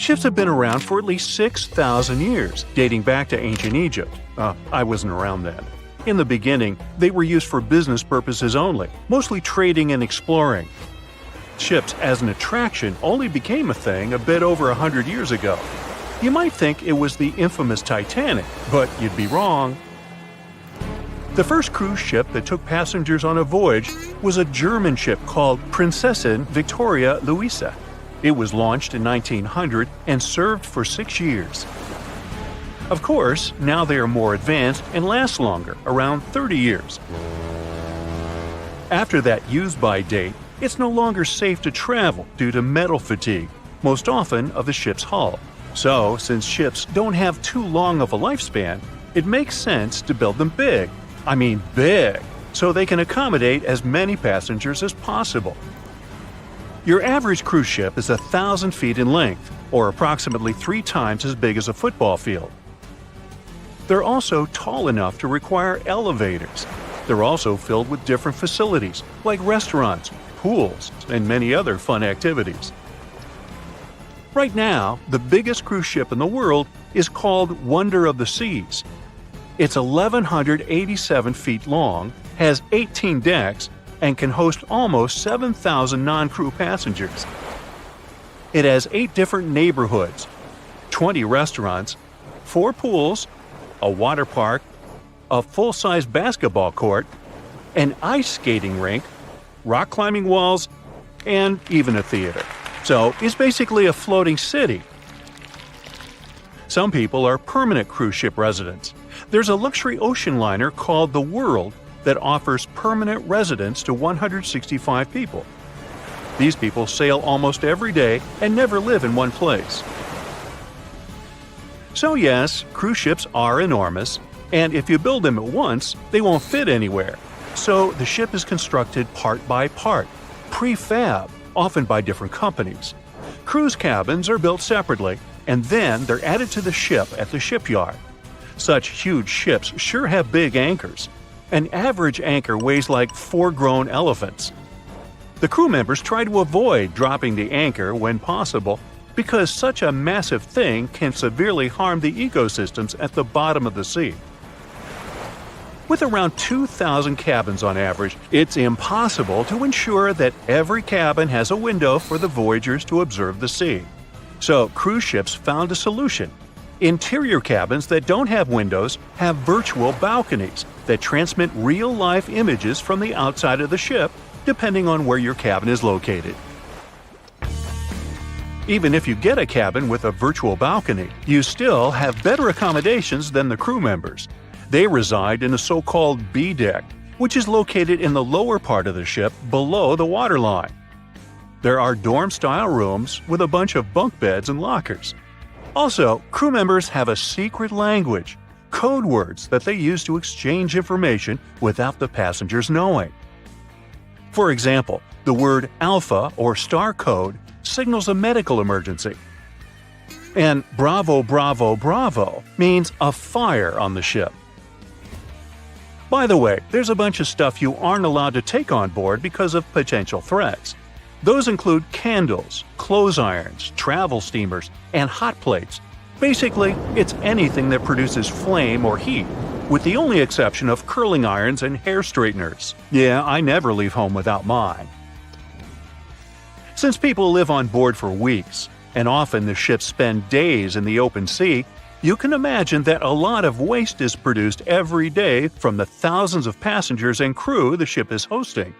Ships have been around for at least 6,000 years, dating back to ancient Egypt. I wasn't around then. In the beginning, they were used for business purposes only, mostly trading and exploring. Ships as an attraction only became a thing a bit over 100 years ago. You might think it was the infamous Titanic, but you'd be wrong. The first cruise ship that took passengers on a voyage was a German ship called Prinzessin Victoria Luisa. It was launched in 1900 and served for 6 years. Of course, now they are more advanced and last longer, around 30 years. After that use-by date, it's no longer safe to travel due to metal fatigue, most often of the ship's hull. So, since ships don't have too long of a lifespan, it makes sense to build them big. I mean big, so they can accommodate as many passengers as possible. Your average cruise ship is 1,000 feet in length, or approximately 3 times as big as a football field. They're also tall enough to require elevators. They're also filled with different facilities, like restaurants, pools, and many other fun activities. Right now, the biggest cruise ship in the world is called Wonder of the Seas. It's 1,187 feet long, has 18 decks, and can host almost 7,000 non-crew passengers. It has 8 different neighborhoods, 20 restaurants, 4 pools, a water park, a full-size basketball court, an ice skating rink, rock climbing walls, and even a theater. So it's basically a floating city. Some people are permanent cruise ship residents. There's a luxury ocean liner called the World that offers permanent residence to 165 people. These people sail almost every day and never live in one place. So yes, cruise ships are enormous, and if you build them at once, they won't fit anywhere. So the ship is constructed part by part, prefab, often by different companies. Cruise cabins are built separately, and then they're added to the ship at the shipyard. Such huge ships sure have big anchors. An average anchor weighs like 4 grown elephants. The crew members try to avoid dropping the anchor when possible because such a massive thing can severely harm the ecosystems at the bottom of the sea. With around 2,000 cabins on average, it's impossible to ensure that every cabin has a window for the voyagers to observe the sea. So cruise ships found a solution. Interior cabins that don't have windows have virtual balconies that transmit real-life images from the outside of the ship, depending on where your cabin is located. Even if you get a cabin with a virtual balcony, you still have better accommodations than the crew members. They reside in a so-called B deck, which is located in the lower part of the ship below the waterline. There are dorm-style rooms with a bunch of bunk beds and lockers. Also, crew members have a secret language, code words that they use to exchange information without the passengers knowing. For example, the word Alpha or Star code signals a medical emergency. And Bravo, Bravo, Bravo means a fire on the ship. By the way, there's a bunch of stuff you aren't allowed to take on board because of potential threats. Those include candles, clothes irons, travel steamers, and hot plates. Basically, it's anything that produces flame or heat, with the only exception of curling irons and hair straighteners. Yeah, I never leave home without mine. Since people live on board for weeks, and often the ships spend days in the open sea, you can imagine that a lot of waste is produced every day from the thousands of passengers and crew the ship is hosting.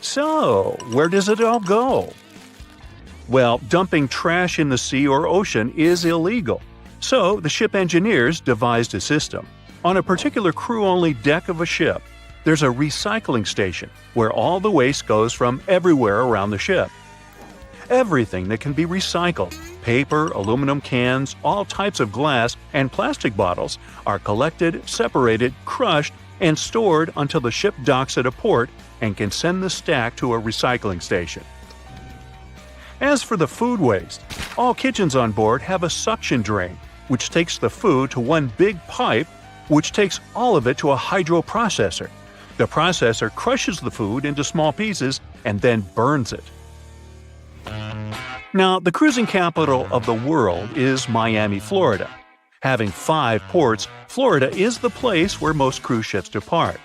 So, where does it all go? Well, dumping trash in the sea or ocean is illegal. So, the ship engineers devised a system. On a particular crew-only deck of a ship, there's a recycling station where all the waste goes from everywhere around the ship. Everything that can be recycled, paper, aluminum cans, all types of glass, and plastic bottles are collected, separated, crushed, and stored until the ship docks at a port and can send the stack to a recycling station. As for the food waste, all kitchens on board have a suction drain, which takes the food to one big pipe, which takes all of it to a hydroprocessor. The processor crushes the food into small pieces and then burns it. Now, the cruising capital of the world is Miami, Florida. Having 5 ports, Florida is the place where most cruise ships depart.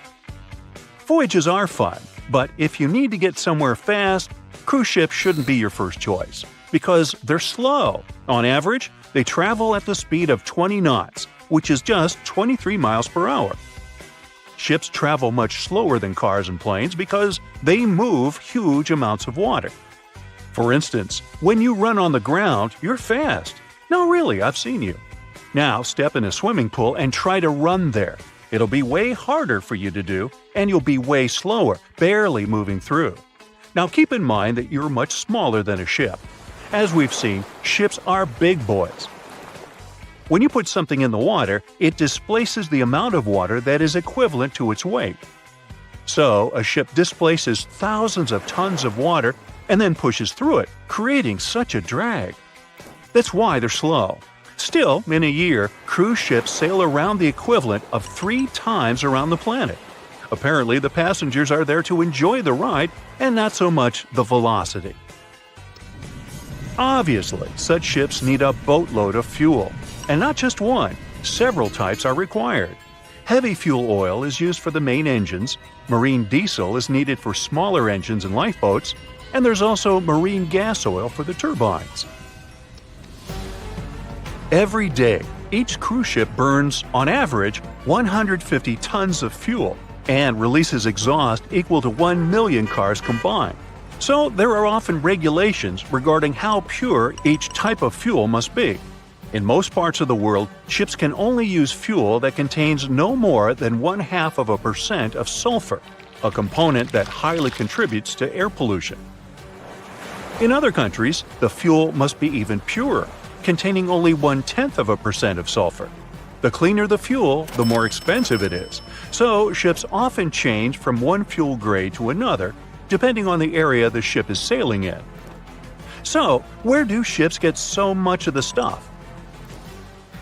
Voyages are fun, but if you need to get somewhere fast, cruise ships shouldn't be your first choice, because they're slow. On average, they travel at the speed of 20 knots, which is just 23 miles per hour. Ships travel much slower than cars and planes because they move huge amounts of water. For instance, when you run on the ground, you're fast. No, really, I've seen you. Now step in a swimming pool and try to run there. It'll be way harder for you to do, and you'll be way slower, barely moving through. Now keep in mind that you're much smaller than a ship. As we've seen, ships are big boys. When you put something in the water, it displaces the amount of water that is equivalent to its weight. So, a ship displaces thousands of tons of water and then pushes through it, creating such a drag. That's why they're slow. Still, in a year, cruise ships sail around the equivalent of 3 times around the planet. Apparently, the passengers are there to enjoy the ride and not so much the velocity. Obviously, such ships need a boatload of fuel. And not just one, several types are required. Heavy fuel oil is used for the main engines, marine diesel is needed for smaller engines and lifeboats, and there's also marine gas oil for the turbines. Every day, each cruise ship burns, on average, 150 tons of fuel and releases exhaust equal to 1 million cars combined. So there are often regulations regarding how pure each type of fuel must be. In most parts of the world, ships can only use fuel that contains no more than 0.5% of sulfur, a component that highly contributes to air pollution. In other countries, the fuel must be even purer, containing only 0.1% of sulfur. The cleaner the fuel, the more expensive it is. So ships often change from one fuel grade to another, depending on the area the ship is sailing in. So, where do ships get so much of the stuff?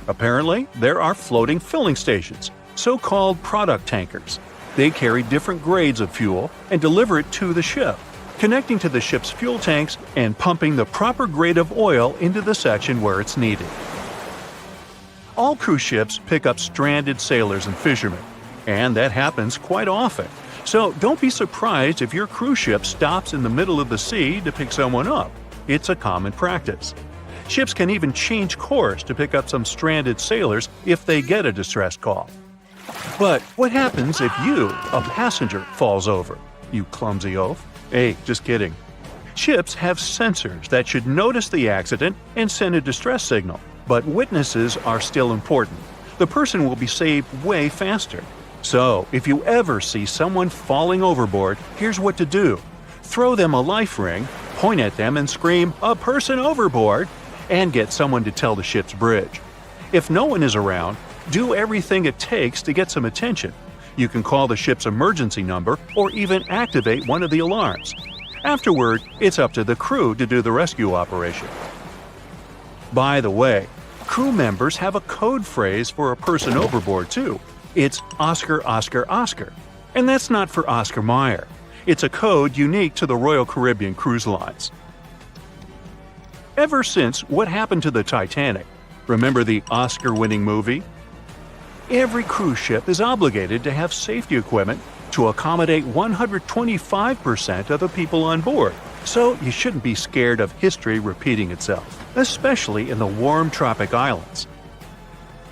Apparently, there are floating filling stations, so-called product tankers. They carry different grades of fuel and deliver it to the ship, connecting to the ship's fuel tanks and pumping the proper grade of oil into the section where it's needed. All cruise ships pick up stranded sailors and fishermen, and that happens quite often. So don't be surprised if your cruise ship stops in the middle of the sea to pick someone up. It's a common practice. Ships can even change course to pick up some stranded sailors if they get a distress call. But what happens if you, a passenger, falls over? You clumsy oaf. Hey, just kidding. Ships have sensors that should notice the accident and send a distress signal, but witnesses are still important. The person will be saved way faster. So, if you ever see someone falling overboard, here's what to do. Throw them a life ring, point at them and scream, "A person overboard!" and get someone to tell the ship's bridge. If no one is around, do everything it takes to get some attention. You can call the ship's emergency number or even activate one of the alarms. Afterward, it's up to the crew to do the rescue operation. By the way, crew members have a code phrase for a person overboard too. It's Oscar, Oscar, Oscar. And that's not for Oscar Mayer. It's a code unique to the Royal Caribbean Cruise Lines. Ever since What Happened to the Titanic, remember the Oscar-winning movie? Every cruise ship is obligated to have safety equipment to accommodate 125% of the people on board, so you shouldn't be scared of history repeating itself, especially in the warm tropic islands.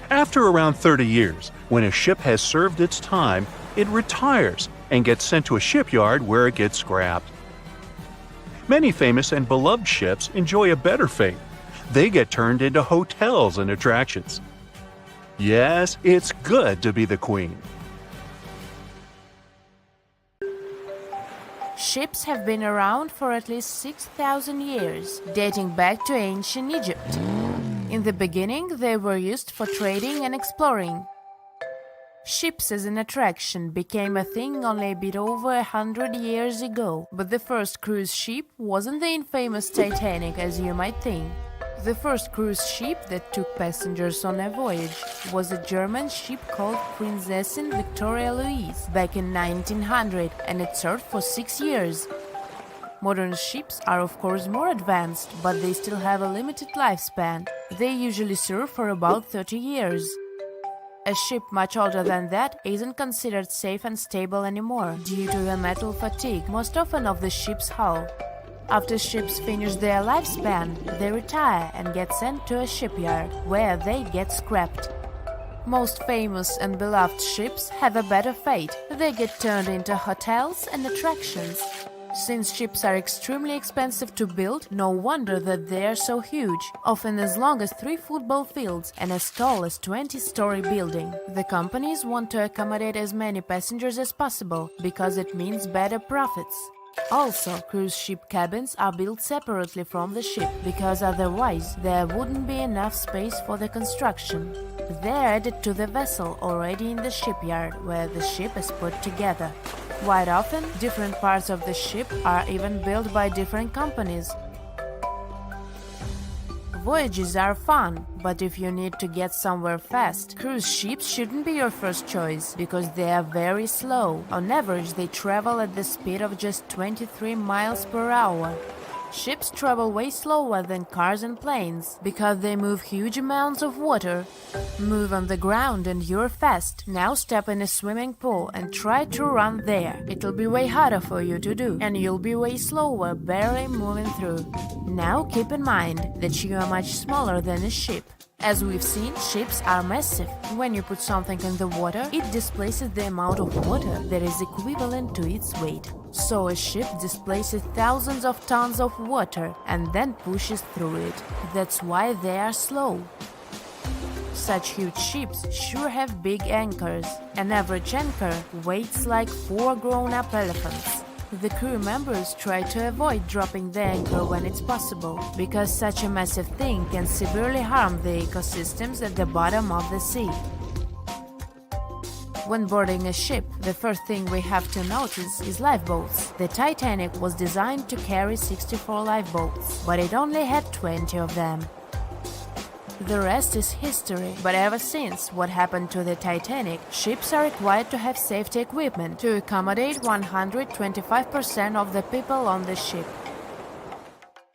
After around 30 years, when a ship has served its time, it retires and gets sent to a shipyard where it gets scrapped. Many famous and beloved ships enjoy a better fate. They get turned into hotels and attractions. Yes, it's good to be the queen. Ships have been around for at least 6,000 years, dating back to ancient Egypt. In the beginning, they were used for trading and exploring. Ships as an attraction became a thing only a bit over 100 years ago, but the first cruise ship wasn't the infamous Titanic as you might think. The first cruise ship that took passengers on a voyage was a German ship called Prinzessin Victoria Louise back in 1900, and it served for 6 years. Modern ships are of course more advanced, but they still have a limited lifespan. They usually serve for about 30 years. A ship much older than that isn't considered safe and stable anymore due to the metal fatigue, most often of the ship's hull. After ships finish their lifespan, they retire and get sent to a shipyard, where they get scrapped. Most famous and beloved ships have a better fate. They get turned into hotels and attractions. Since ships are extremely expensive to build, no wonder that they are so huge, often as long as 3 football fields and as tall as 20-story building. The companies want to accommodate as many passengers as possible, because it means better profits. Also, cruise ship cabins are built separately from the ship, because otherwise there wouldn't be enough space for the construction. They're added to the vessel already in the shipyard, where the ship is put together. Quite often, different parts of the ship are even built by different companies. Voyages are fun, but if you need to get somewhere fast, cruise ships shouldn't be your first choice, because they are very slow. On average, they travel at the speed of just 23 miles per hour. Ships travel way slower than cars and planes, because they move huge amounts of water. Move on the ground and you're fast. Now step in a swimming pool and try to run there. It'll be way harder for you to do, and you'll be way slower, barely moving through. Now keep in mind that you are much smaller than a ship. As we've seen, ships are massive. When you put something in the water, it displaces the amount of water that is equivalent to its weight. So a ship displaces thousands of tons of water and then pushes through it. That's why they are slow. Such huge ships sure have big anchors. An average anchor weighs like 4 grown-up elephants. The crew members try to avoid dropping the anchor when it's possible, because such a massive thing can severely harm the ecosystems at the bottom of the sea. When boarding a ship, the first thing we have to notice is lifeboats. The Titanic was designed to carry 64 lifeboats, but it only had 20 of them. The rest is history, but ever since what happened to the Titanic, ships are required to have safety equipment to accommodate 125% of the people on the ship.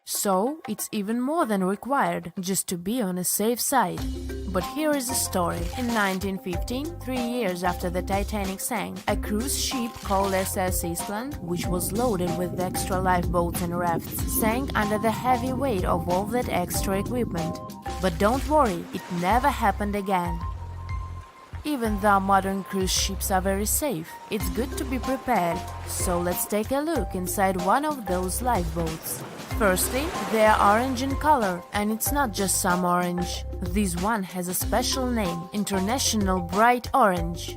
So, it's even more than required, just to be on a safe side. But here is the story. In 1915, 3 years after the Titanic sank, a cruise ship called SS Eastland, which was loaded with extra lifeboats and rafts, sank under the heavy weight of all that extra equipment. But don't worry, it never happened again. Even though modern cruise ships are very safe, it's good to be prepared. So let's take a look inside one of those lifeboats. Firstly, they are orange in color, and it's not just some orange. This one has a special name, International Bright Orange.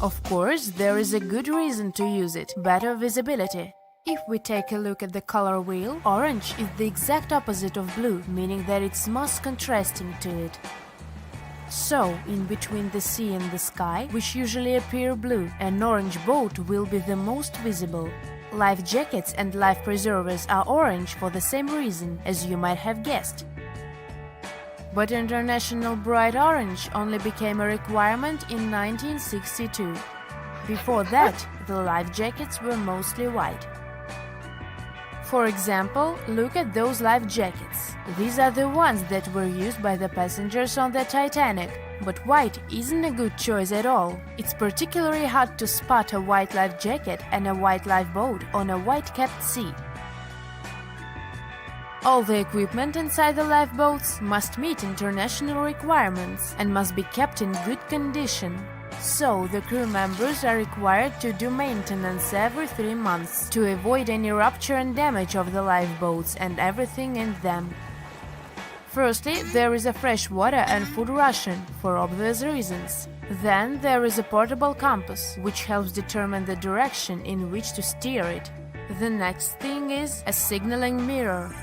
Of course, there is a good reason to use it, better visibility. If we take a look at the color wheel, orange is the exact opposite of blue, meaning that it's most contrasting to it. So, in between the sea and the sky, which usually appear blue, an orange boat will be the most visible. Life jackets and life preservers are orange for the same reason, as you might have guessed. But International Bright Orange only became a requirement in 1962. Before that, the life jackets were mostly white. For example, look at those life jackets. These are the ones that were used by the passengers on the Titanic. But white isn't a good choice at all. It's particularly hard to spot a white life jacket and a white lifeboat on a white-capped sea. All the equipment inside the lifeboats must meet international requirements and must be kept in good condition. So, the crew members are required to do maintenance every 3 months to avoid any rupture and damage of the lifeboats and everything in them. Firstly, there is a fresh water and food ration, for obvious reasons. Then there is a portable compass, which helps determine the direction in which to steer it. The next thing is a signaling mirror.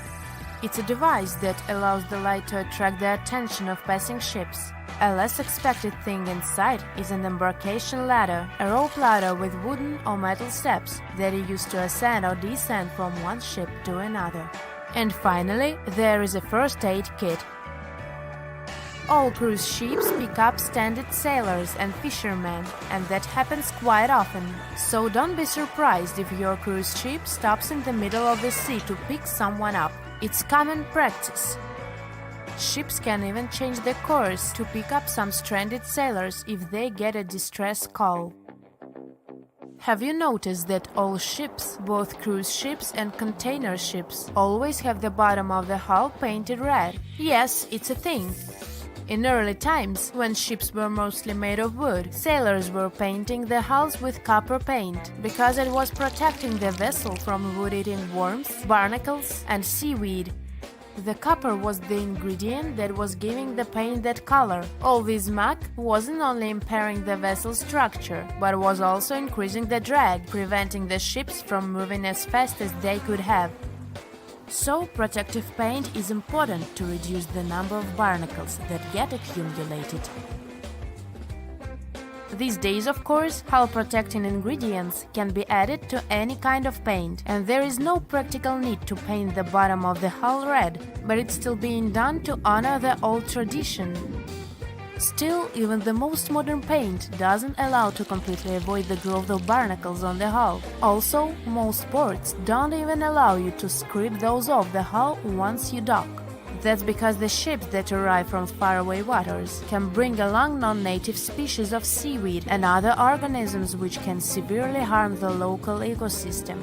It's a device that allows the light to attract the attention of passing ships. A less expected thing inside is an embarkation ladder, a rope ladder with wooden or metal steps that are used to ascend or descend from one ship to another. And finally, there is a first aid kit. All cruise ships pick up stranded sailors and fishermen, and that happens quite often. So don't be surprised if your cruise ship stops in the middle of the sea to pick someone up. It's common practice. Ships can even change their course to pick up some stranded sailors if they get a distress call. Have you noticed that all ships, both cruise ships and container ships, always have the bottom of the hull painted red? Yes, it's a thing. In early times, when ships were mostly made of wood, sailors were painting the hulls with copper paint because it was protecting the vessel from wood-eating worms, barnacles, and seaweed. The copper was the ingredient that was giving the paint that color. All this muck wasn't only impairing the vessel's structure, but was also increasing the drag, preventing the ships from moving as fast as they could have. So, protective paint is important to reduce the number of barnacles that get accumulated. These days, of course, hull protecting ingredients can be added to any kind of paint, and there is no practical need to paint the bottom of the hull red, but it's still being done to honor the old tradition. Still, even the most modern paint doesn't allow to completely avoid the growth of barnacles on the hull. Also, most ports don't even allow you to scrape those off the hull once you dock. That's because the ships that arrive from faraway waters can bring along non-native species of seaweed and other organisms which can severely harm the local ecosystem.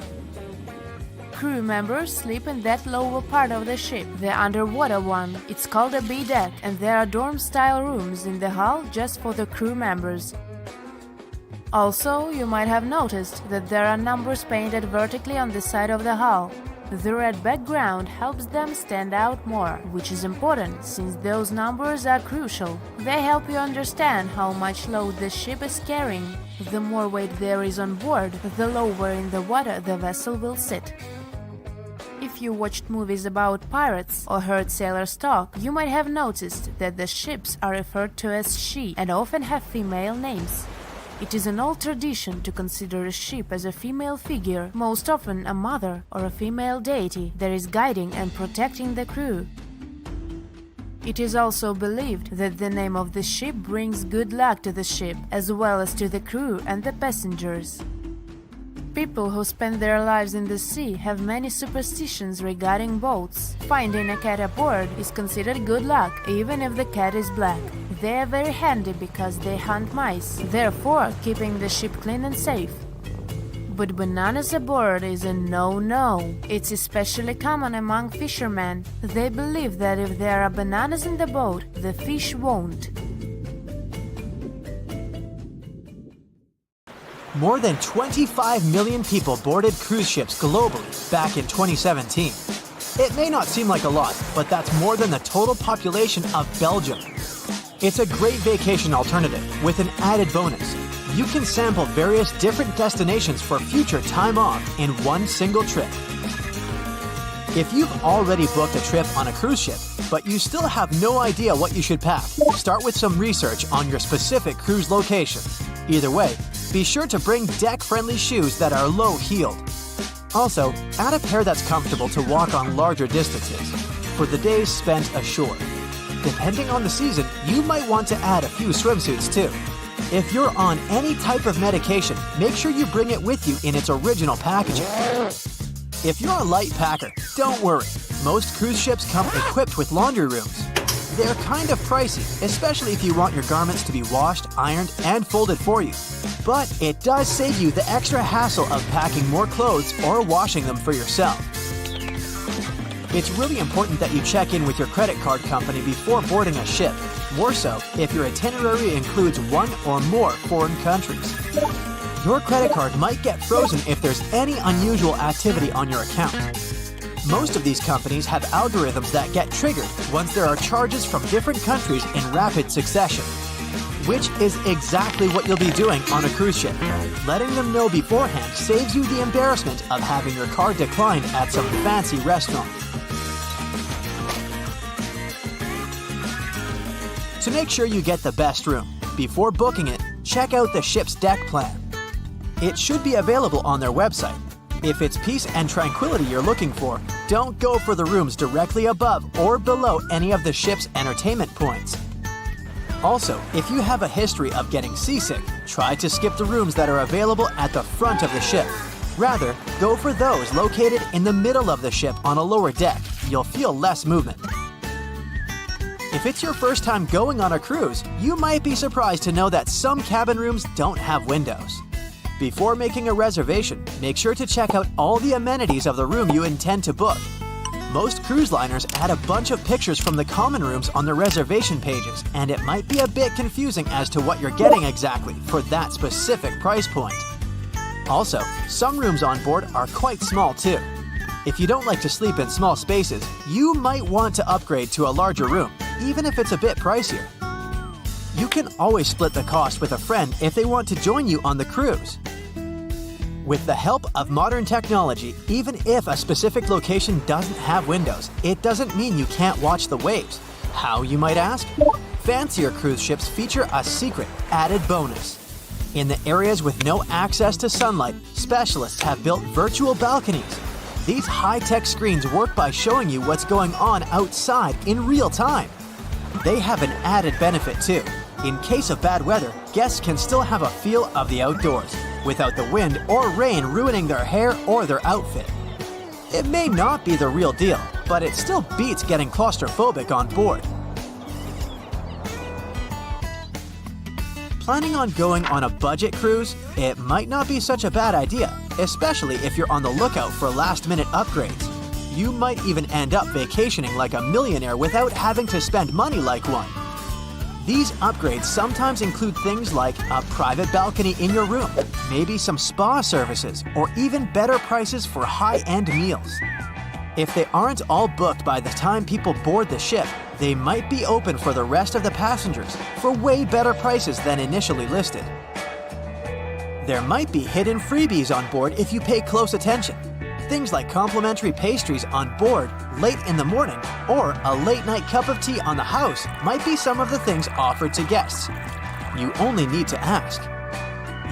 Crew members sleep in that lower part of the ship, the underwater one. It's called a B-deck, and there are dorm-style rooms in the hull just for the crew members. Also, you might have noticed that there are numbers painted vertically on the side of the hull. The red background helps them stand out more, which is important since those numbers are crucial. They help you understand how much load the ship is carrying. The more weight there is on board, the lower in the water the vessel will sit. If you watched movies about pirates or heard sailors talk, you might have noticed that the ships are referred to as she and often have female names. It is an old tradition to consider a ship as a female figure, most often a mother or a female deity that is guiding and protecting the crew. It is also believed that the name of the ship brings good luck to the ship, as well as to the crew and the passengers. People who spend their lives in the sea have many superstitions regarding boats. Finding a cat aboard is considered good luck, even if the cat is black. They are very handy because they hunt mice, therefore keeping the ship clean and safe. But bananas aboard is a no-no. It's especially common among fishermen. They believe that if there are bananas in the boat, the fish won't. More than 25 million people boarded cruise ships globally back in 2017. It may not seem like a lot, but that's more than the total population of Belgium. It's a great vacation alternative with an added bonus. You can sample various different destinations for future time off in one single trip. If you've already booked a trip on a cruise ship, but you still have no idea what you should pack, start with some research on your specific cruise location. Either way, be sure to bring deck-friendly shoes that are low-heeled. Also, add a pair that's comfortable to walk on larger distances for the days spent ashore. Depending on the season, you might want to add a few swimsuits too. If you're on any type of medication, make sure you bring it with you in its original packaging. If you're a light packer, don't worry. Most cruise ships come equipped with laundry rooms. They're kind of pricey, especially if you want your garments to be washed, ironed, and folded for you. But it does save you the extra hassle of packing more clothes or washing them for yourself. It's really important that you check in with your credit card company before boarding a ship, more so if your itinerary includes one or more foreign countries. Your credit card might get frozen if there's any unusual activity on your account. Most of these companies have algorithms that get triggered once there are charges from different countries in rapid succession, which is exactly what you'll be doing on a cruise ship. Letting them know beforehand saves you the embarrassment of having your card declined at some fancy restaurant. To make sure you get the best room, before booking it, check out the ship's deck plan. It should be available on their website. If it's peace and tranquility you're looking for, don't go for the rooms directly above or below any of the ship's entertainment points. Also, if you have a history of getting seasick, try to skip the rooms that are available at the front of the ship. Rather, go for those located in the middle of the ship on a lower deck. You'll feel less movement. If it's your first time going on a cruise, you might be surprised to know that some cabin rooms don't have windows. Before making a reservation, make sure to check out all the amenities of the room you intend to book. Most cruise liners add a bunch of pictures from the common rooms on the reservation pages, and it might be a bit confusing as to what you're getting exactly for that specific price point. Also, some rooms on board are quite small too. If you don't like to sleep in small spaces, you might want to upgrade to a larger room, even if it's a bit pricier. You can always split the cost with a friend if they want to join you on the cruise. With the help of modern technology, even if a specific location doesn't have windows, it doesn't mean you can't watch the waves. How, you might ask? Fancier cruise ships feature a secret, added bonus. In the areas with no access to sunlight, specialists have built virtual balconies. These high-tech screens work by showing you what's going on outside in real time. They have an added benefit too. In case of bad weather, guests can still have a feel of the outdoors, without the wind or rain ruining their hair or their outfit. It may not be the real deal, but it still beats getting claustrophobic on board. Planning on going on a budget cruise? It might not be such a bad idea, especially if you're on the lookout for last-minute upgrades. You might even end up vacationing like a millionaire without having to spend money like one. These upgrades sometimes include things like a private balcony in your room, maybe some spa services, or even better prices for high-end meals. If they aren't all booked by the time people board the ship, they might be open for the rest of the passengers for way better prices than initially listed. There might be hidden freebies on board if you pay close attention. Things like complimentary pastries on board late in the morning or a late-night cup of tea on the house might be some of the things offered to guests. You only need to ask.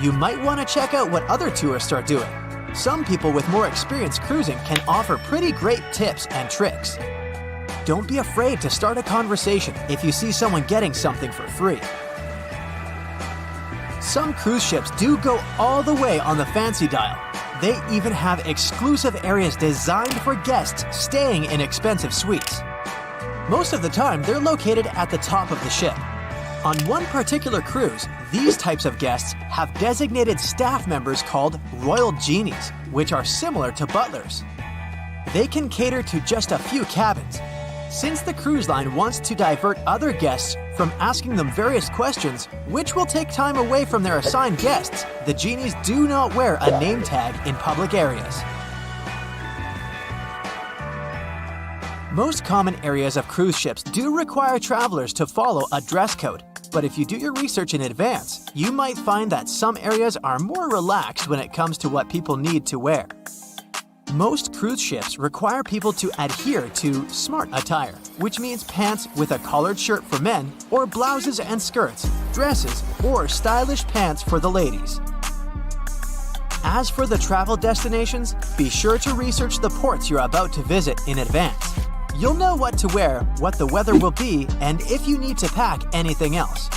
You might want to check out what other tourists are doing. Some people with more experience cruising can offer pretty great tips and tricks. Don't be afraid to start a conversation if you see someone getting something for free. Some cruise ships do go all the way on the fancy dial. They even have exclusive areas designed for guests staying in expensive suites. Most of the time, they're located at the top of the ship. On one particular cruise, these types of guests have designated staff members called Royal Genies, which are similar to butlers. They can cater to just a few cabins. Since the cruise line wants to divert other guests from asking them various questions, which will take time away from their assigned guests, the genies do not wear a name tag in public areas. Most common areas of cruise ships do require travelers to follow a dress code, but if you do your research in advance, you might find that some areas are more relaxed when it comes to what people need to wear. Most cruise ships require people to adhere to smart attire, which means pants with a collared shirt for men, or blouses and skirts, dresses, or stylish pants for the ladies. As for the travel destinations, be sure to research the ports you're about to visit in advance. You'll know what to wear, what the weather will be, and if you need to pack anything else,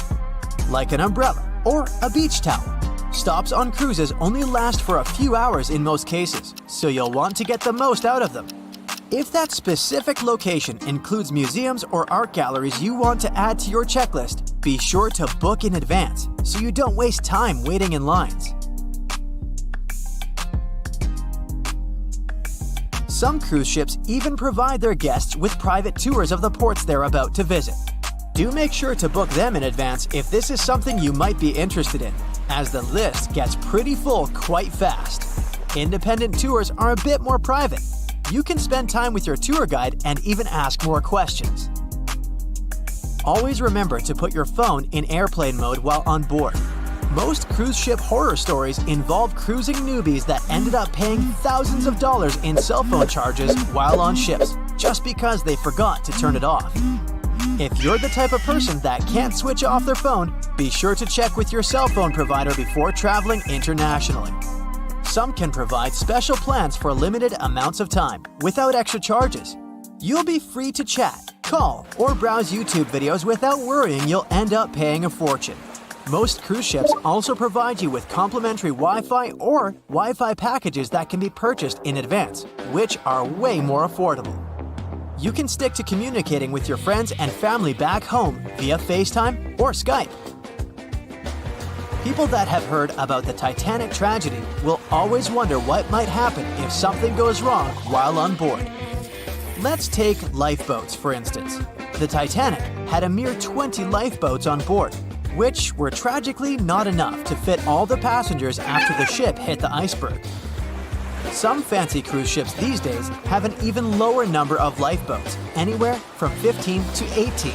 like an umbrella or a beach towel. Stops on cruises only last for a few hours in most cases, so you'll want to get the most out of them. If that specific location includes museums or art galleries you want to add to your checklist, be sure to book in advance so you don't waste time waiting in lines. Some cruise ships even provide their guests with private tours of the ports they're about to visit. Do make sure to book them in advance if this is something you might be interested in, as the list gets pretty full quite fast. Independent tours are a bit more private. You can spend time with your tour guide and even ask more questions. Always remember to put your phone in airplane mode while on board. Most cruise ship horror stories involve cruising newbies that ended up paying thousands of dollars in cell phone charges while on ships, just because they forgot to turn it off. If you're the type of person that can't switch off their phone, be sure to check with your cell phone provider before traveling internationally. Some can provide special plans for limited amounts of time, without extra charges. You'll be free to chat, Call or browse YouTube videos without worrying you'll end up paying a fortune. Most cruise ships also provide you with complimentary Wi-Fi or Wi-Fi packages that can be purchased in advance, which are way more affordable. You can stick to communicating with your friends and family back home via FaceTime or Skype. People that have heard about the Titanic tragedy will always wonder what might happen if something goes wrong while on board. Let's take lifeboats, for instance. The Titanic had a mere 20 lifeboats on board, which were tragically not enough to fit all the passengers after the ship hit the iceberg. Some fancy cruise ships these days have an even lower number of lifeboats, anywhere from 15 to 18.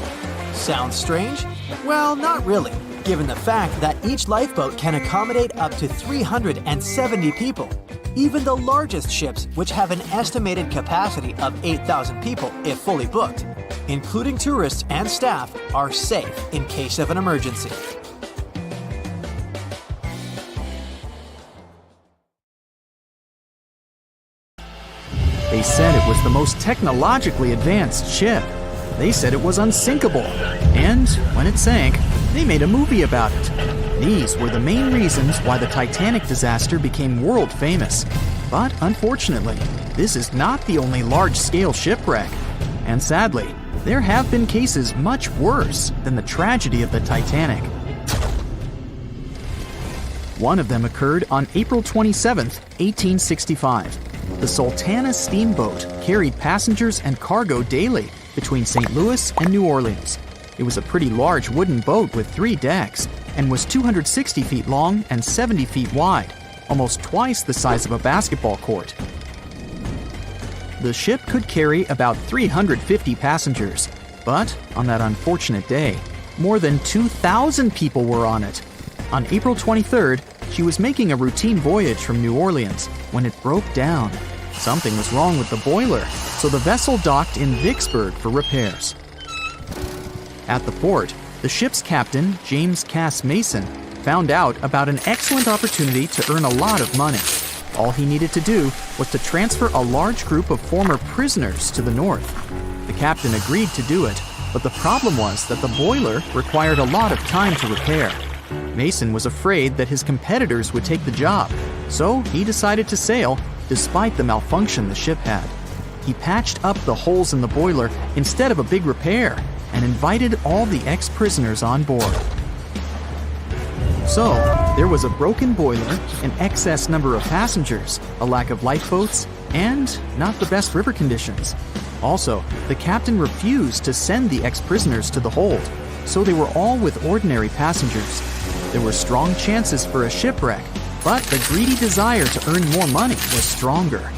Sounds strange? Well, not really, given the fact that each lifeboat can accommodate up to 370 people. Even the largest ships, which have an estimated capacity of 8,000 people if fully booked, including tourists and staff, are safe in case of an emergency. They said it was the most technologically advanced ship. They said it was unsinkable. And when it sank, they made a movie about it. These were the main reasons why the Titanic disaster became world famous. But unfortunately, this is not the only large-scale shipwreck. And sadly, there have been cases much worse than the tragedy of the Titanic. One of them occurred on April 27, 1865. The Sultana steamboat carried passengers and cargo daily between St. Louis and New Orleans. It was a pretty large wooden boat with 3 decks and was 260 feet long and 70 feet wide, almost twice the size of a basketball court. The ship could carry about 350 passengers, but on that unfortunate day, more than 2,000 people were on it. On April 23rd, she was making a routine voyage from New Orleans when it broke down. Something was wrong with the boiler, so the vessel docked in Vicksburg for repairs. At the port, the ship's captain, James Cass Mason, found out about an excellent opportunity to earn a lot of money. All he needed to do was to transfer a large group of former prisoners to the north. The captain agreed to do it, but the problem was that the boiler required a lot of time to repair. Mason was afraid that his competitors would take the job, so he decided to sail despite the malfunction the ship had. He patched up the holes in the boiler instead of a big repair and invited all the ex-prisoners on board. So, there was a broken boiler, an excess number of passengers, a lack of lifeboats, and not the best river conditions. Also, the captain refused to send the ex-prisoners to the hold, so they were all with ordinary passengers. There were strong chances for a shipwreck, but the greedy desire to earn more money was stronger.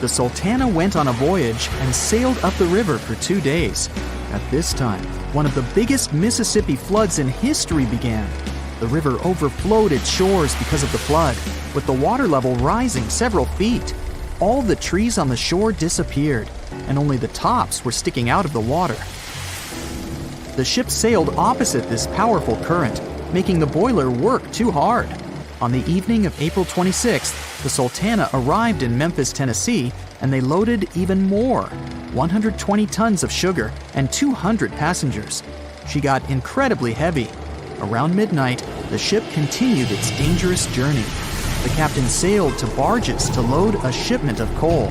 The Sultana went on a voyage and sailed up the river for 2 days. At this time, one of the biggest Mississippi floods in history began. The river overflowed its shores because of the flood, with the water level rising several feet. All the trees on the shore disappeared, and only the tops were sticking out of the water. The ship sailed opposite this powerful current, making the boiler work too hard. On the evening of April 26th, the Sultana arrived in Memphis, Tennessee, and they loaded even more, 120 tons of sugar and 200 passengers. She got incredibly heavy. Around midnight, the ship continued its dangerous journey. The captain sailed to barges to load a shipment of coal.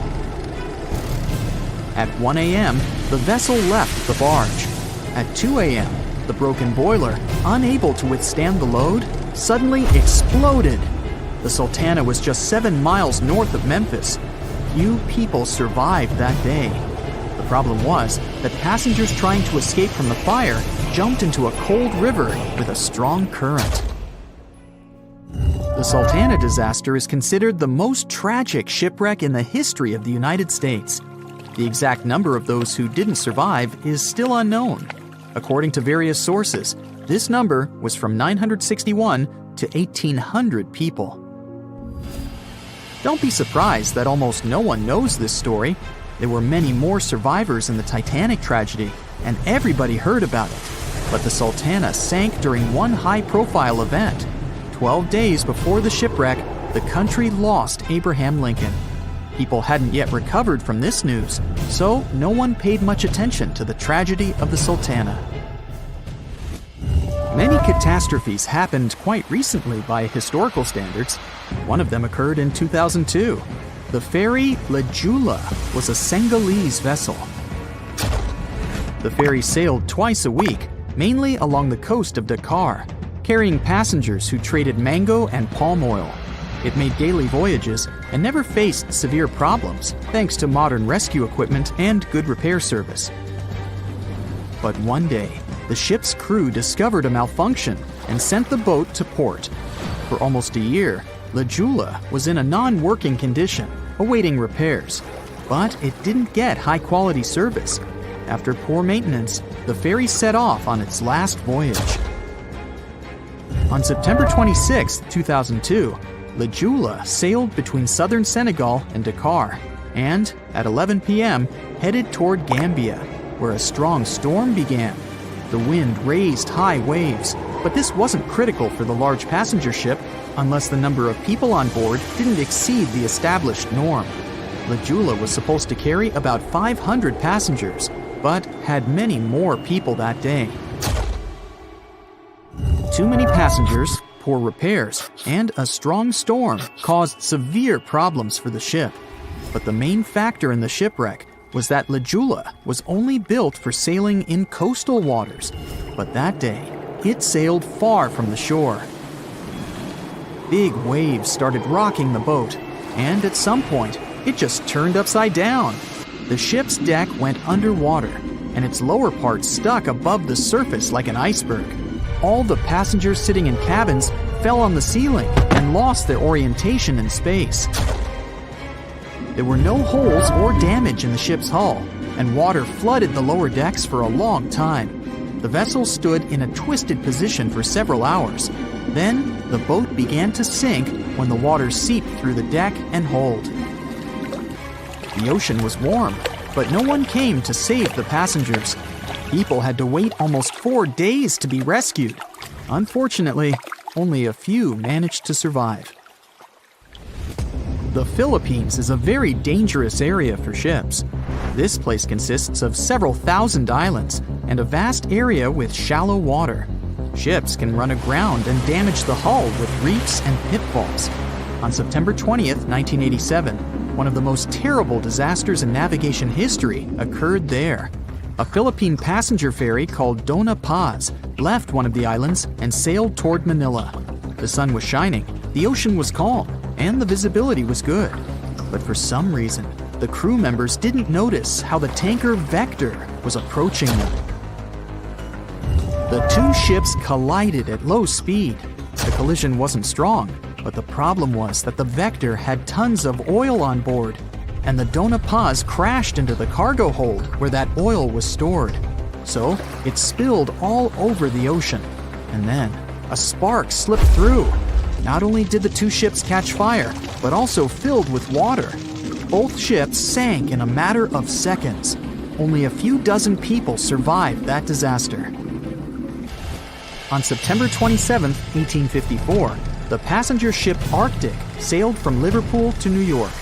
At 1 a.m., the vessel left the barge. At 2 a.m., the broken boiler, unable to withstand the load, suddenly exploded. The Sultana was just 7 miles north of Memphis. Few people survived that day. The problem was that passengers trying to escape from the fire jumped into a cold river with a strong current. The Sultana disaster is considered the most tragic shipwreck in the history of the United States. The exact number of those who didn't survive is still unknown. According to various sources, this number was from 961 to 1,800 people. Don't be surprised that almost no one knows this story. There were many more survivors in the Titanic tragedy, and everybody heard about it. But the Sultana sank during one high-profile event. 12 days before the shipwreck, the country lost Abraham Lincoln. People hadn't yet recovered from this news, so no one paid much attention to the tragedy of the Sultana. Many catastrophes happened quite recently by historical standards. One of them occurred in 2002. The ferry La Jula was a Senegalese vessel. The ferry sailed twice a week, mainly along the coast of Dakar, carrying passengers who traded mango and palm oil. It made daily voyages and never faced severe problems thanks to modern rescue equipment and good repair service. But one day, the ship's crew discovered a malfunction and sent the boat to port. For almost a year, La Jula was in a non-working condition, awaiting repairs. But it didn't get high-quality service. After poor maintenance, the ferry set off on its last voyage. On September 26, 2002, La Jula sailed between southern Senegal and Dakar, and at 11 p.m. headed toward Gambia, where a strong storm began. The wind raised high waves, but this wasn't critical for the large passenger ship unless the number of people on board didn't exceed the established norm. La Jula was supposed to carry about 500 passengers, but had many more people that day. Too many passengers, poor repairs, and a strong storm caused severe problems for the ship. But the main factor in the shipwreck was that La Jula was only built for sailing in coastal waters, but that day it sailed far from the shore. Big waves started rocking the boat, and at some point it just turned upside down. The ship's deck went underwater, and its lower part stuck above the surface like an iceberg. All the passengers sitting in cabins fell on the ceiling and lost their orientation in space. There were no holes or damage in the ship's hull, and water flooded the lower decks for a long time. The vessel stood in a twisted position for several hours. Then, the boat began to sink when the water seeped through the deck and hold. The ocean was warm, but no one came to save the passengers. People had to wait almost 4 days to be rescued. Unfortunately, only a few managed to survive. The Philippines is a very dangerous area for ships. This place consists of several thousand islands and a vast area with shallow water. Ships can run aground and damage the hull with reefs and pitfalls. On September 20th, 1987, one of the most terrible disasters in navigation history occurred there. A Philippine passenger ferry called Dona Paz left one of the islands and sailed toward Manila. The sun was shining, the ocean was calm, and the visibility was good. But for some reason, the crew members didn't notice how the tanker Vector was approaching them. The two ships collided at low speed. The collision wasn't strong, but the problem was that the Vector had tons of oil on board, and the Dona Paz crashed into the cargo hold where that oil was stored. So it spilled all over the ocean, and then a spark slipped through. Not only did the two ships catch fire, but also filled with water. Both ships sank in a matter of seconds. Only a few dozen people survived that disaster. On September 27, 1854, the passenger ship Arctic sailed from Liverpool to New York.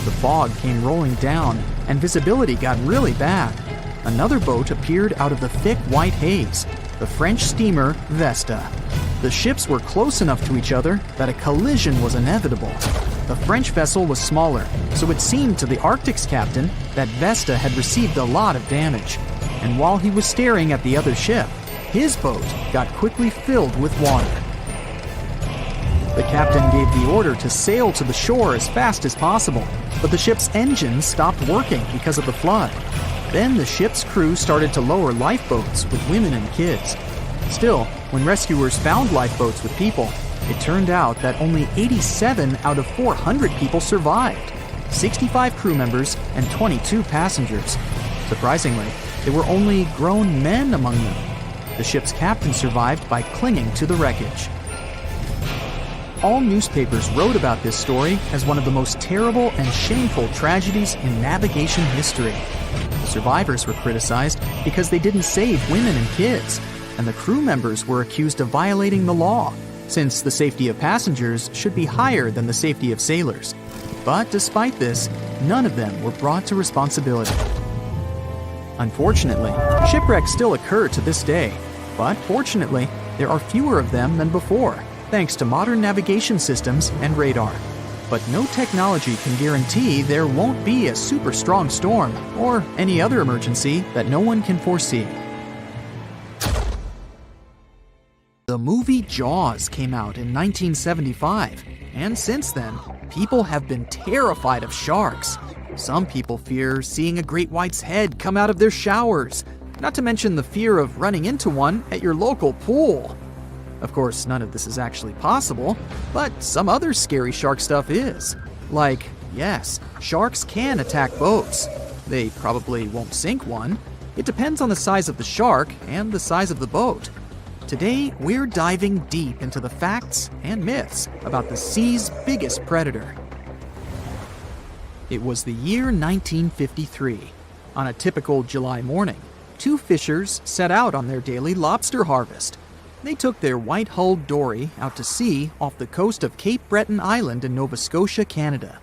The fog came rolling down, and visibility got really bad. Another boat appeared out of the thick white haze, the French steamer Vesta. The ships were close enough to each other that a collision was inevitable. The French vessel was smaller, so it seemed to the Arctic's captain that Vesta had received a lot of damage. And while he was staring at the other ship, his boat got quickly filled with water. The captain gave the order to sail to the shore as fast as possible, but the ship's engines stopped working because of the flood. Then the ship's crew started to lower lifeboats with women and kids. Still, when rescuers found lifeboats with people, it turned out that only 87 out of 400 people survived, 65 crew members and 22 passengers. Surprisingly, there were only grown men among them. The ship's captain survived by clinging to the wreckage. All newspapers wrote about this story as one of the most terrible and shameful tragedies in navigation history. The survivors were criticized because they didn't save women and kids, and the crew members were accused of violating the law, since the safety of passengers should be higher than the safety of sailors. But despite this, none of them were brought to responsibility. Unfortunately, shipwrecks still occur to this day, but fortunately, there are fewer of them than before, thanks to modern navigation systems and radar. But no technology can guarantee there won't be a super strong storm or any other emergency that no one can foresee. The movie Jaws came out in 1975, and since then, people have been terrified of sharks. Some people fear seeing a great white's head come out of their showers, not to mention the fear of running into one at your local pool. Of course, none of this is actually possible, but some other scary shark stuff is. Like, yes, sharks can attack boats. They probably won't sink one. It depends on the size of the shark and the size of the boat. Today, we're diving deep into the facts and myths about the sea's biggest predator. It was the year 1953. On a typical July morning, two fishers set out on their daily lobster harvest. They took their white-hulled dory out to sea off the coast of Cape Breton Island in Nova Scotia, Canada.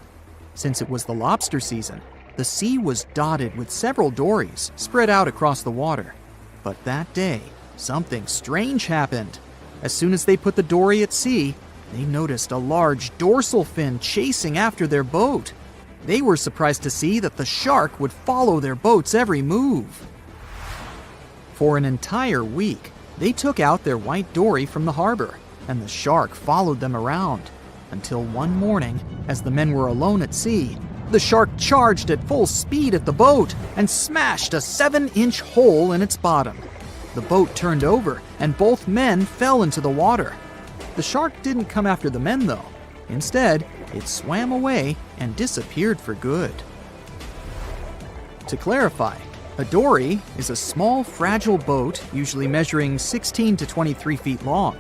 Since it was the lobster season, the sea was dotted with several dories spread out across the water. But that day, something strange happened. As soon as they put the dory at sea, they noticed a large dorsal fin chasing after their boat. They were surprised to see that the shark would follow their boat's every move. For an entire week, they took out their white dory from the harbor, and the shark followed them around. Until one morning, as the men were alone at sea, the shark charged at full speed at the boat and smashed a 7-inch hole in its bottom. The boat turned over, and both men fell into the water. The shark didn't come after the men, though. Instead, it swam away and disappeared for good. To clarify, a dory is a small, fragile boat usually measuring 16 to 23 feet long.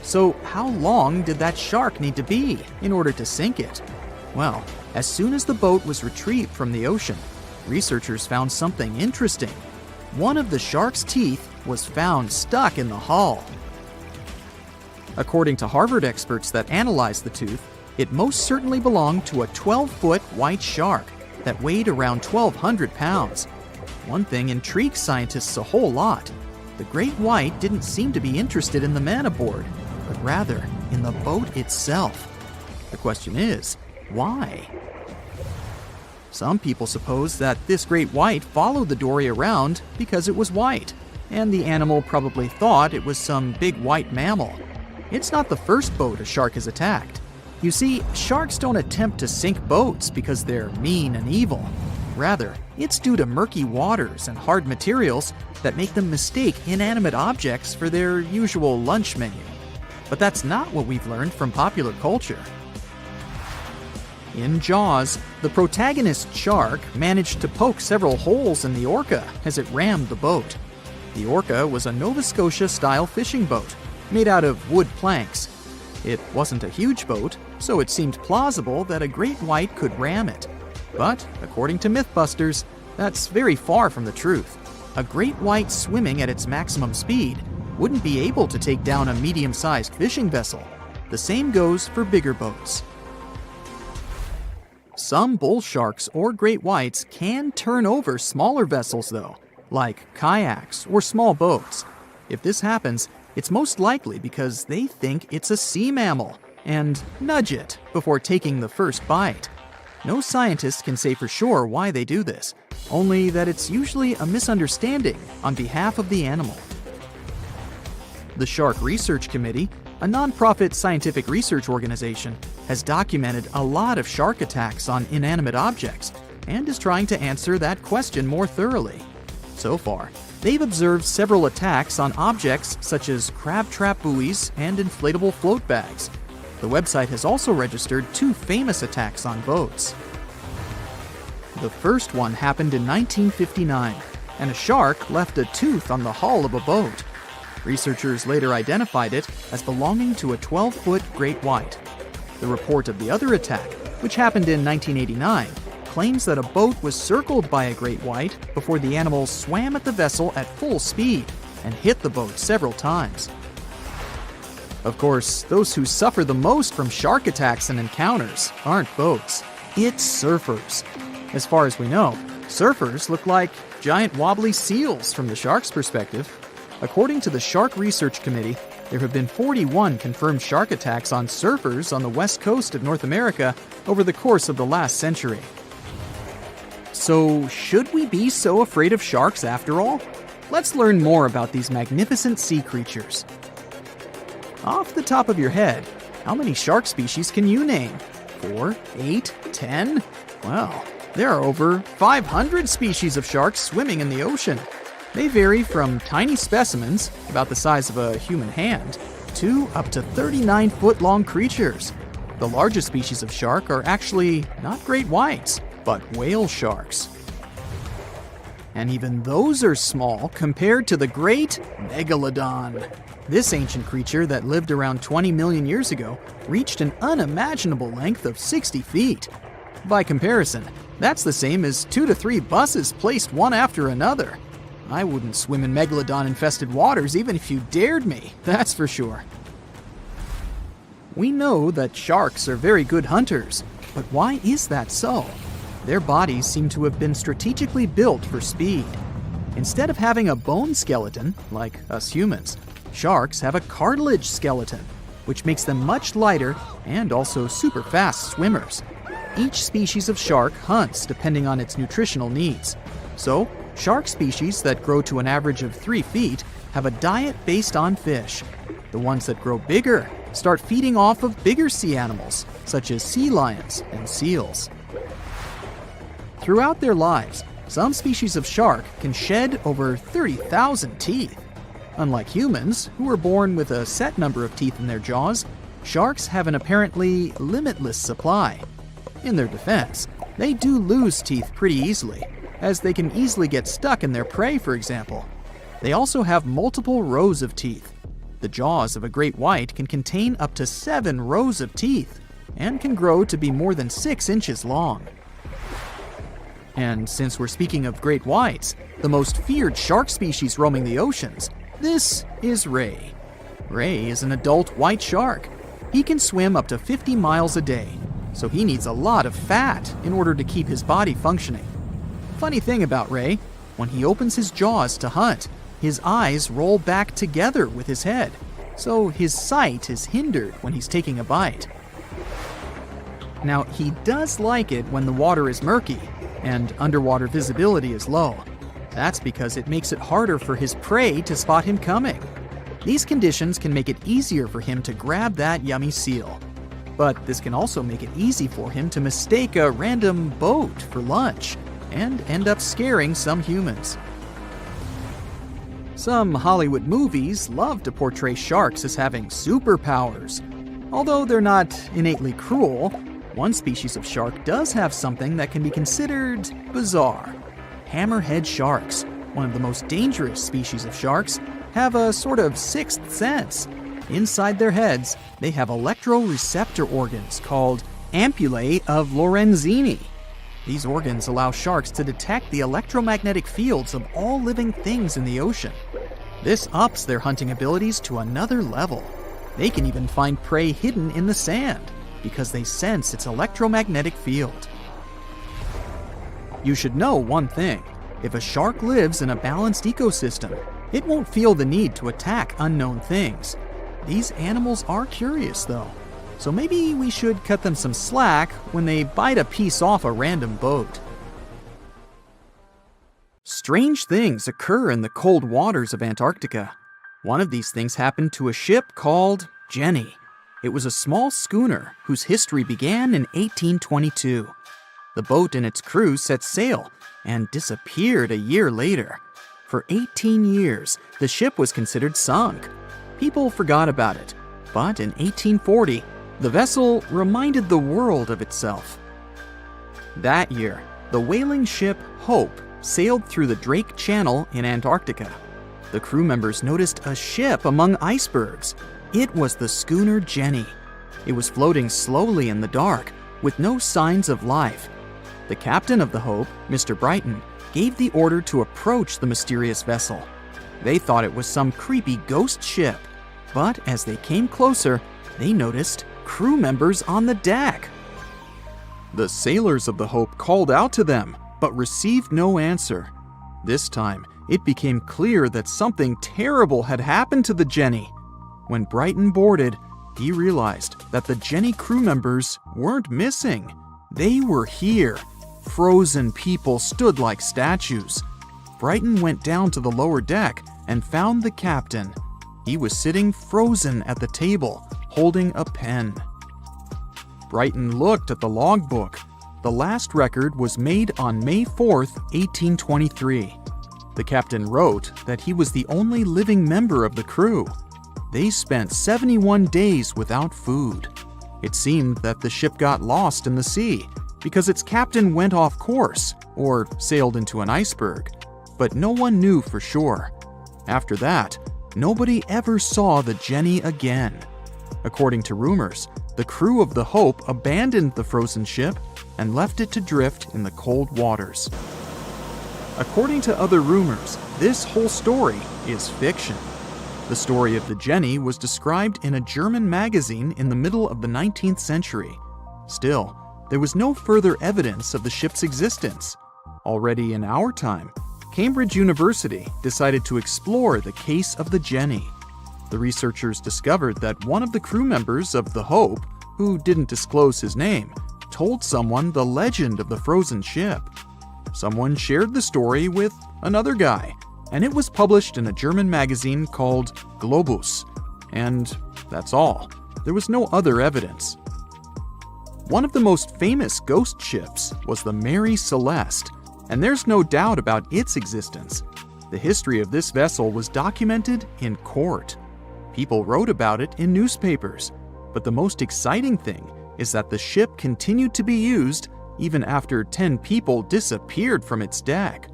So how long did that shark need to be in order to sink it? Well, as soon as the boat was retrieved from the ocean, researchers found something interesting. One of the shark's teeth was found stuck in the hull. According to Harvard experts that analyzed the tooth, it most certainly belonged to a 12-foot white shark that weighed around 1,200 pounds. One thing intrigued scientists a whole lot. The great white didn't seem to be interested in the man aboard, but rather in the boat itself. The question is, why? Some people suppose that this great white followed the dory around because it was white, and the animal probably thought it was some big white mammal. It's not the first boat a shark has attacked. You see, sharks don't attempt to sink boats because they're mean and evil. Rather, it's due to murky waters and hard materials that make them mistake inanimate objects for their usual lunch menu. But that's not what we've learned from popular culture. In Jaws, the protagonist shark managed to poke several holes in the orca as it rammed the boat. The orca was a Nova Scotia-style fishing boat made out of wood planks. It wasn't a huge boat, so it seemed plausible that a great white could ram it. But, according to Mythbusters, that's very far from the truth. A great white swimming at its maximum speed wouldn't be able to take down a medium-sized fishing vessel. The same goes for bigger boats. Some bull sharks or great whites can turn over smaller vessels, though, like kayaks or small boats. If this happens, it's most likely because they think it's a sea mammal and nudge it before taking the first bite. No scientist can say for sure why they do this, only that it's usually a misunderstanding on behalf of the animal. The Shark Research Committee, a nonprofit scientific research organization, has documented a lot of shark attacks on inanimate objects and is trying to answer that question more thoroughly. So far, they've observed several attacks on objects such as crab trap buoys and inflatable float bags. The website has also registered 2 famous attacks on boats. The first one happened in 1959, and a shark left a tooth on the hull of a boat. Researchers later identified it as belonging to a 12-foot great white. The report of the other attack, which happened in 1989, claims that a boat was circled by a great white before the animal swam at the vessel at full speed and hit the boat several times. Of course, those who suffer the most from shark attacks and encounters aren't boats, it's surfers. As far as we know, surfers look like giant wobbly seals from the shark's perspective. According to the Shark Research Committee, there have been 41 confirmed shark attacks on surfers on the west coast of North America over the course of the last century. So, should we be so afraid of sharks after all? Let's learn more about these magnificent sea creatures. Off the top of your head, how many shark species can you name? 4, 8, 10? Well, there are over 500 species of sharks swimming in the ocean. They vary from tiny specimens, about the size of a human hand, to up to 39-foot-long creatures. The largest species of shark are actually not great whites, but whale sharks. And even those are small compared to the great megalodon. This ancient creature that lived around 20 million years ago reached an unimaginable length of 60 feet. By comparison, that's the same as 2 to 3 buses placed one after another. I wouldn't swim in megalodon-infested waters even if you dared me, that's for sure. We know that sharks are very good hunters, but why is that so? Their bodies seem to have been strategically built for speed. Instead of having a bone skeleton, like us humans, sharks have a cartilage skeleton, which makes them much lighter and also super fast swimmers. Each species of shark hunts depending on its nutritional needs. So, shark species that grow to an average of 3 feet have a diet based on fish. The ones that grow bigger start feeding off of bigger sea animals, such as sea lions and seals. Throughout their lives, some species of shark can shed over 30,000 teeth. Unlike humans, who are born with a set number of teeth in their jaws, sharks have an apparently limitless supply. In their defense, they do lose teeth pretty easily, as they can easily get stuck in their prey, for example. They also have multiple rows of teeth. The jaws of a great white can contain up to 7 rows of teeth, and can grow to be more than 6 inches long. And since we're speaking of great whites, the most feared shark species roaming the oceans, this is ray. Ray is an adult white shark. He can swim up to 50 miles a day, so he needs a lot of fat in order to keep his body functioning. Funny thing about Ray, when he opens his jaws to hunt, his eyes roll back together with his head, so his sight is hindered when he's taking a bite. Now, he does like it when the water is murky and underwater visibility is low. That's because it makes it harder for his prey to spot him coming. These conditions can make it easier for him to grab that yummy seal. But this can also make it easy for him to mistake a random boat for lunch and end up scaring some humans. Some Hollywood movies love to portray sharks as having superpowers. Although they're not innately cruel, one species of shark does have something that can be considered bizarre. Hammerhead sharks, one of the most dangerous species of sharks, have a sort of sixth sense. Inside their heads, they have electroreceptor organs called ampullae of Lorenzini. These organs allow sharks to detect the electromagnetic fields of all living things in the ocean. This ups their hunting abilities to another level. They can even find prey hidden in the sand because they sense its electromagnetic field. You should know one thing. If a shark lives in a balanced ecosystem, it won't feel the need to attack unknown things. These animals are curious, though, so maybe we should cut them some slack when they bite a piece off a random boat. Strange things occur in the cold waters of Antarctica. One of these things happened to a ship called Jenny. It was a small schooner whose history began in 1822. The boat and its crew set sail and disappeared a year later. For 18 years, the ship was considered sunk. People forgot about it, but in 1840, the vessel reminded the world of itself. That year, the whaling ship Hope sailed through the Drake Channel in Antarctica. The crew members noticed a ship among icebergs. It was the schooner Jenny. It was floating slowly in the dark, with no signs of life. The captain of the Hope, Mr. Brighton, gave the order to approach the mysterious vessel. They thought it was some creepy ghost ship, but as they came closer, they noticed crew members on the deck. The sailors of the Hope called out to them, but received no answer. This time, it became clear that something terrible had happened to the Jenny. When Brighton boarded, he realized that the Jenny crew members weren't missing. They were here. Frozen people stood like statues. Brighton went down to the lower deck and found the captain. He was sitting frozen at the table, holding a pen. Brighton looked at the logbook. The last record was made on May 4th, 1823. The captain wrote that he was the only living member of the crew. They spent 71 days without food. It seemed that the ship got lost in the sea because its captain went off course or sailed into an iceberg, but no one knew for sure. After that, nobody ever saw the Jenny again. According to rumors, the crew of the Hope abandoned the frozen ship and left it to drift in the cold waters. According to other rumors, this whole story is fiction. The story of the Jenny was described in a German magazine in the middle of the 19th century. Still, there was no further evidence of the ship's existence. Already in our time, Cambridge University decided to explore the case of the Jenny. The researchers discovered that one of the crew members of the Hope, who didn't disclose his name, told someone the legend of the frozen ship. Someone shared the story with another guy, and it was published in a German magazine called Globus. And that's all. There was no other evidence. One of the most famous ghost ships was the Mary Celeste, and there's no doubt about its existence. The history of this vessel was documented in court. People wrote about it in newspapers, but the most exciting thing is that the ship continued to be used even after 10 people disappeared from its deck.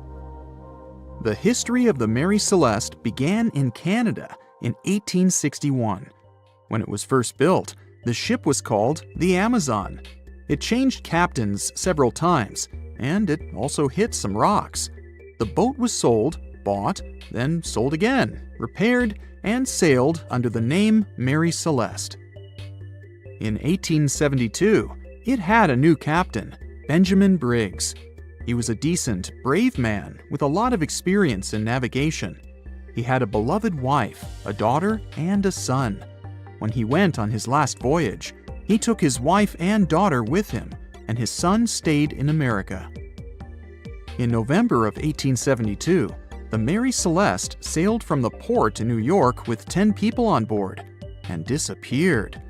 The history of the Mary Celeste began in Canada in 1861. When it was first built, the ship was called the Amazon. It changed captains several times, and it also hit some rocks. The boat was sold, bought, then sold again, repaired, and sailed under the name Mary Celeste. In 1872, it had a new captain, Benjamin Briggs. He was a decent, brave man with a lot of experience in navigation. He had a beloved wife, a daughter, and a son. When he went on his last voyage, he took his wife and daughter with him, and his son stayed in America. In November of 1872, the Mary Celeste sailed from the port in New York with 10 people on board and disappeared.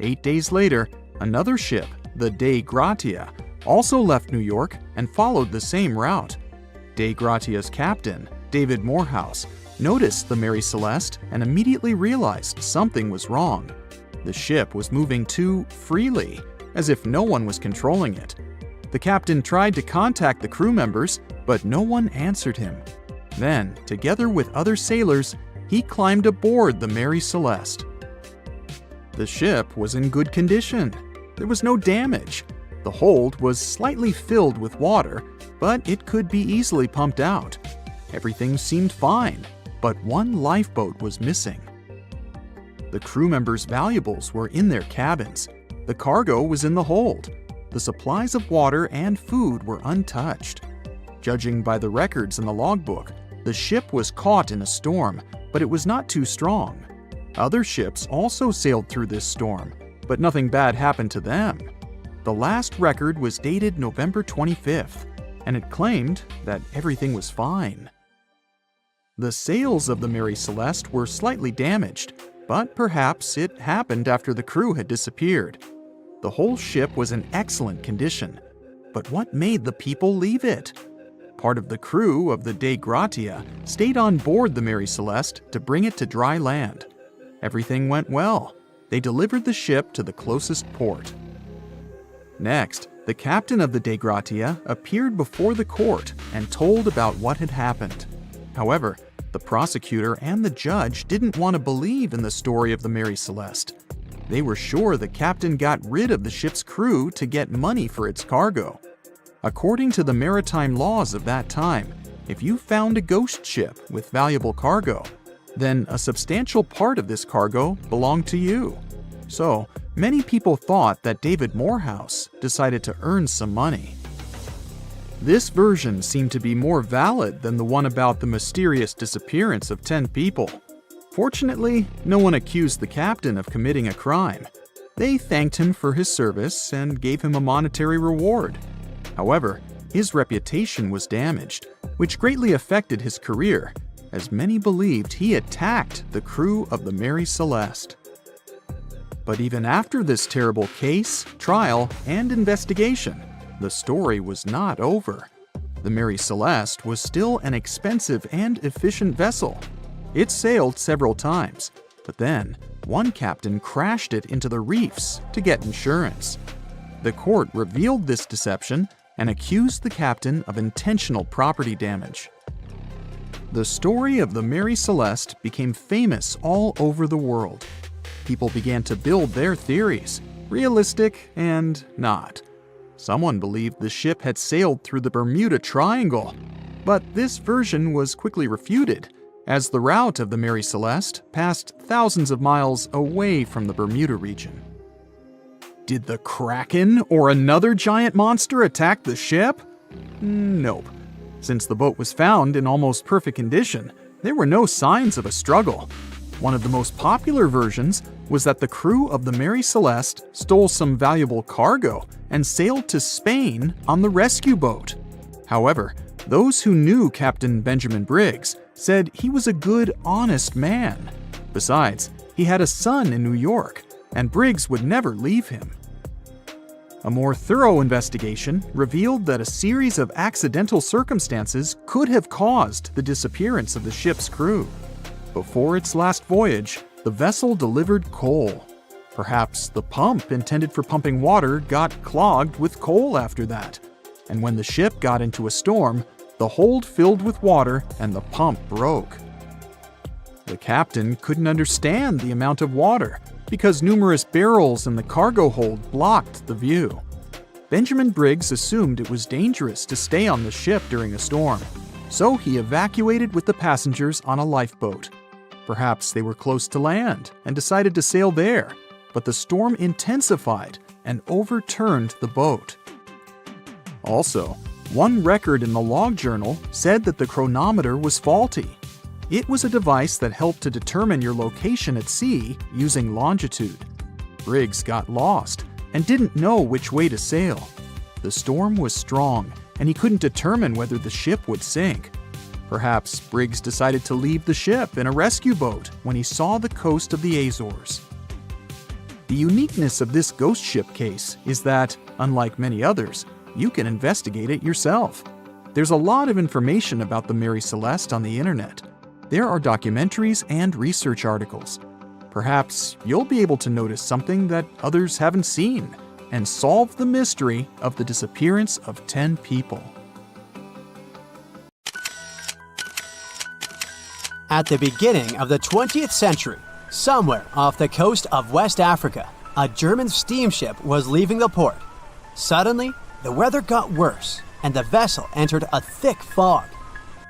8 days later, another ship, the Dei Gratia, also left New York and followed the same route. Dei Gratia's captain, David Morehouse, noticed the Mary Celeste and immediately realized something was wrong. The ship was moving too freely, as if no one was controlling it. The captain tried to contact the crew members, but no one answered him. Then, together with other sailors, he climbed aboard the Mary Celeste. The ship was in good condition. There was no damage. The hold was slightly filled with water, but it could be easily pumped out. Everything seemed fine, but one lifeboat was missing. The crew members' valuables were in their cabins. The cargo was in the hold. The supplies of water and food were untouched. Judging by the records in the logbook, the ship was caught in a storm, but it was not too strong. Other ships also sailed through this storm, but nothing bad happened to them. The last record was dated November 25th, and it claimed that everything was fine. The sails of the Mary Celeste were slightly damaged, but perhaps it happened after the crew had disappeared. The whole ship was in excellent condition, but what made the people leave it? Part of the crew of the Dei Gratia stayed on board the Mary Celeste to bring it to dry land. Everything went well. They delivered the ship to the closest port. Next, the captain of the Dei Gratia appeared before the court and told about what had happened. However, the prosecutor and the judge didn't want to believe in the story of the Mary Celeste. They were sure the captain got rid of the ship's crew to get money for its cargo. According to the maritime laws of that time, if you found a ghost ship with valuable cargo, then a substantial part of this cargo belonged to you. So, many people thought that David Morehouse decided to earn some money. This version seemed to be more valid than the one about the mysterious disappearance of 10 people. Fortunately, no one accused the captain of committing a crime. They thanked him for his service and gave him a monetary reward. However, his reputation was damaged, which greatly affected his career, as many believed he attacked the crew of the Mary Celeste. But even after this terrible case, trial, and investigation, the story was not over. The Mary Celeste was still an expensive and efficient vessel. It sailed several times, but then one captain crashed it into the reefs to get insurance. The court revealed this deception and accused the captain of intentional property damage. The story of the Mary Celeste became famous all over the world. People began to build their theories, realistic and not. Someone believed the ship had sailed through the Bermuda Triangle, but this version was quickly refuted, as the route of the Mary Celeste passed thousands of miles away from the Bermuda region. Did the Kraken or another giant monster attack the ship? Nope. Since the boat was found in almost perfect condition, there were no signs of a struggle. One of the most popular versions was that the crew of the Mary Celeste stole some valuable cargo and sailed to Spain on the rescue boat. However, those who knew Captain Benjamin Briggs said he was a good, honest man. Besides, he had a son in New York, and Briggs would never leave him. A more thorough investigation revealed that a series of accidental circumstances could have caused the disappearance of the ship's crew. Before its last voyage, the vessel delivered coal. Perhaps the pump intended for pumping water got clogged with coal after that. And when the ship got into a storm, the hold filled with water and the pump broke. The captain couldn't understand the amount of water because numerous barrels in the cargo hold blocked the view. Benjamin Briggs assumed it was dangerous to stay on the ship during a storm, so he evacuated with the passengers on a lifeboat. Perhaps they were close to land and decided to sail there, but the storm intensified and overturned the boat. Also, one record in the log journal said that the chronometer was faulty. It was a device that helped to determine your location at sea using longitude. Briggs got lost and didn't know which way to sail. The storm was strong, and he couldn't determine whether the ship would sink. Perhaps Briggs decided to leave the ship in a rescue boat when he saw the coast of the Azores. The uniqueness of this ghost ship case is that, unlike many others, you can investigate it yourself. There's a lot of information about the Mary Celeste on the internet. There are documentaries and research articles. Perhaps you'll be able to notice something that others haven't seen and solve the mystery of the disappearance of 10 people. At the beginning of the 20th century, somewhere off the coast of West Africa, a German steamship was leaving the port. Suddenly, the weather got worse, and the vessel entered a thick fog.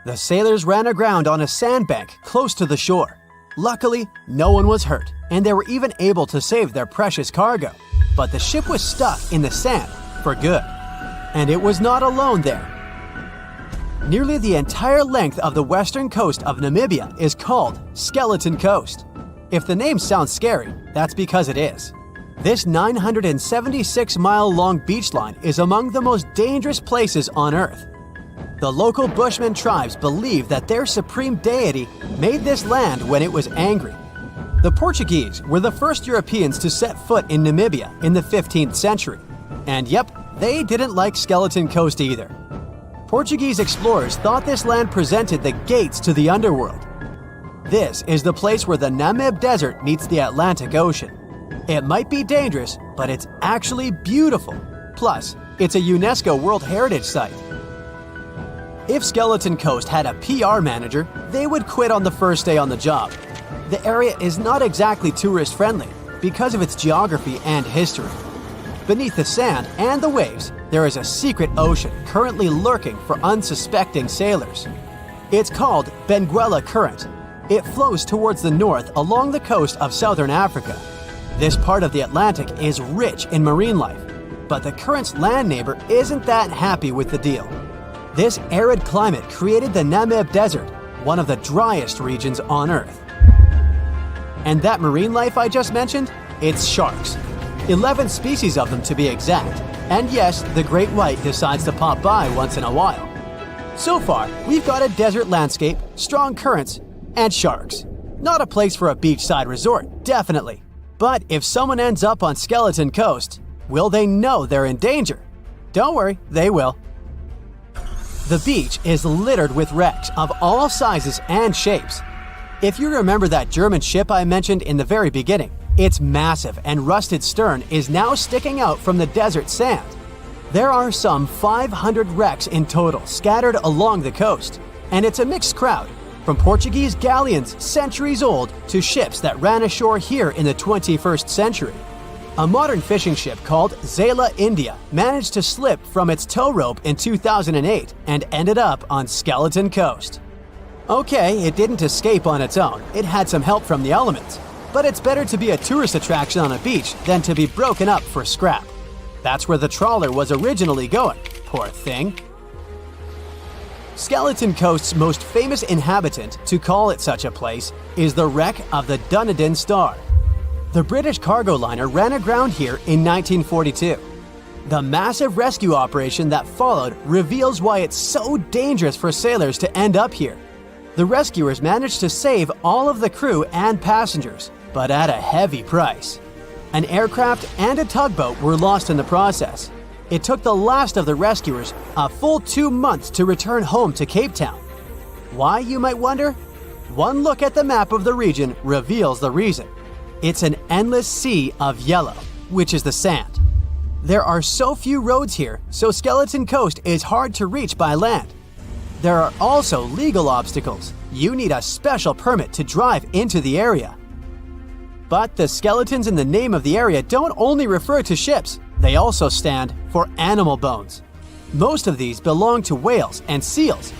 The sailors ran aground on a sandbank close to the shore. Luckily, no one was hurt, and they were even able to save their precious cargo. But the ship was stuck in the sand for good. And it was not alone there. Nearly the entire length of the western coast of Namibia is called Skeleton Coast. If the name sounds scary, that's because it is. This 976-mile-long beach line is among the most dangerous places on Earth. The local Bushman tribes believe that their supreme deity made this land when it was angry. The Portuguese were the first Europeans to set foot in Namibia in the 15th century. And yep, they didn't like Skeleton Coast either. Portuguese explorers thought this land presented the gates to the underworld. This is the place where the Namib Desert meets the Atlantic Ocean. It might be dangerous, but it's actually beautiful. Plus, it's a UNESCO World Heritage Site. If Skeleton Coast had a PR manager, they would quit on the first day on the job. The area is not exactly tourist-friendly because of its geography and history. Beneath the sand and the waves, there is a secret ocean currently lurking for unsuspecting sailors. It's called Benguela Current. It flows towards the north along the coast of southern Africa. This part of the Atlantic is rich in marine life, but the current's land neighbor isn't that happy with the deal. This arid climate created the Namib Desert, one of the driest regions on Earth. And that marine life I just mentioned? It's sharks. 11 species of them to be exact. And yes, the great white decides to pop by once in a while. So far, we've got a desert landscape, strong currents, and sharks. Not a place for a beachside resort, definitely. But if someone ends up on Skeleton Coast, will they know they're in danger? Don't worry, they will. The beach is littered with wrecks of all sizes and shapes. If you remember that German ship I mentioned in the very beginning, its massive and rusted stern is now sticking out from the desert sand. There are some 500 wrecks in total scattered along the coast, and it's a mixed crowd, from Portuguese galleons centuries old to ships that ran ashore here in the 21st century. A modern fishing ship called Zela India managed to slip from its tow rope in 2008 and ended up on Skeleton Coast. Okay, it didn't escape on its own, it had some help from the elements, but it's better to be a tourist attraction on a beach than to be broken up for scrap. That's where the trawler was originally going, poor thing. Skeleton Coast's most famous inhabitant, to call it such a place, is the wreck of the Dunedin Star. The British cargo liner ran aground here in 1942. The massive rescue operation that followed reveals why it's so dangerous for sailors to end up here. The rescuers managed to save all of the crew and passengers, but at a heavy price. An aircraft and a tugboat were lost in the process. It took the last of the rescuers a full 2 months to return home to Cape Town. Why, you might wonder? One look at the map of the region reveals the reason. It's an endless sea of yellow, which is the sand. There are so few roads here, so Skeleton Coast is hard to reach by land. There are also legal obstacles. You need a special permit to drive into the area. But the skeletons in the name of the area don't only refer to ships, they also stand for animal bones. Most of these belong to whales and seals.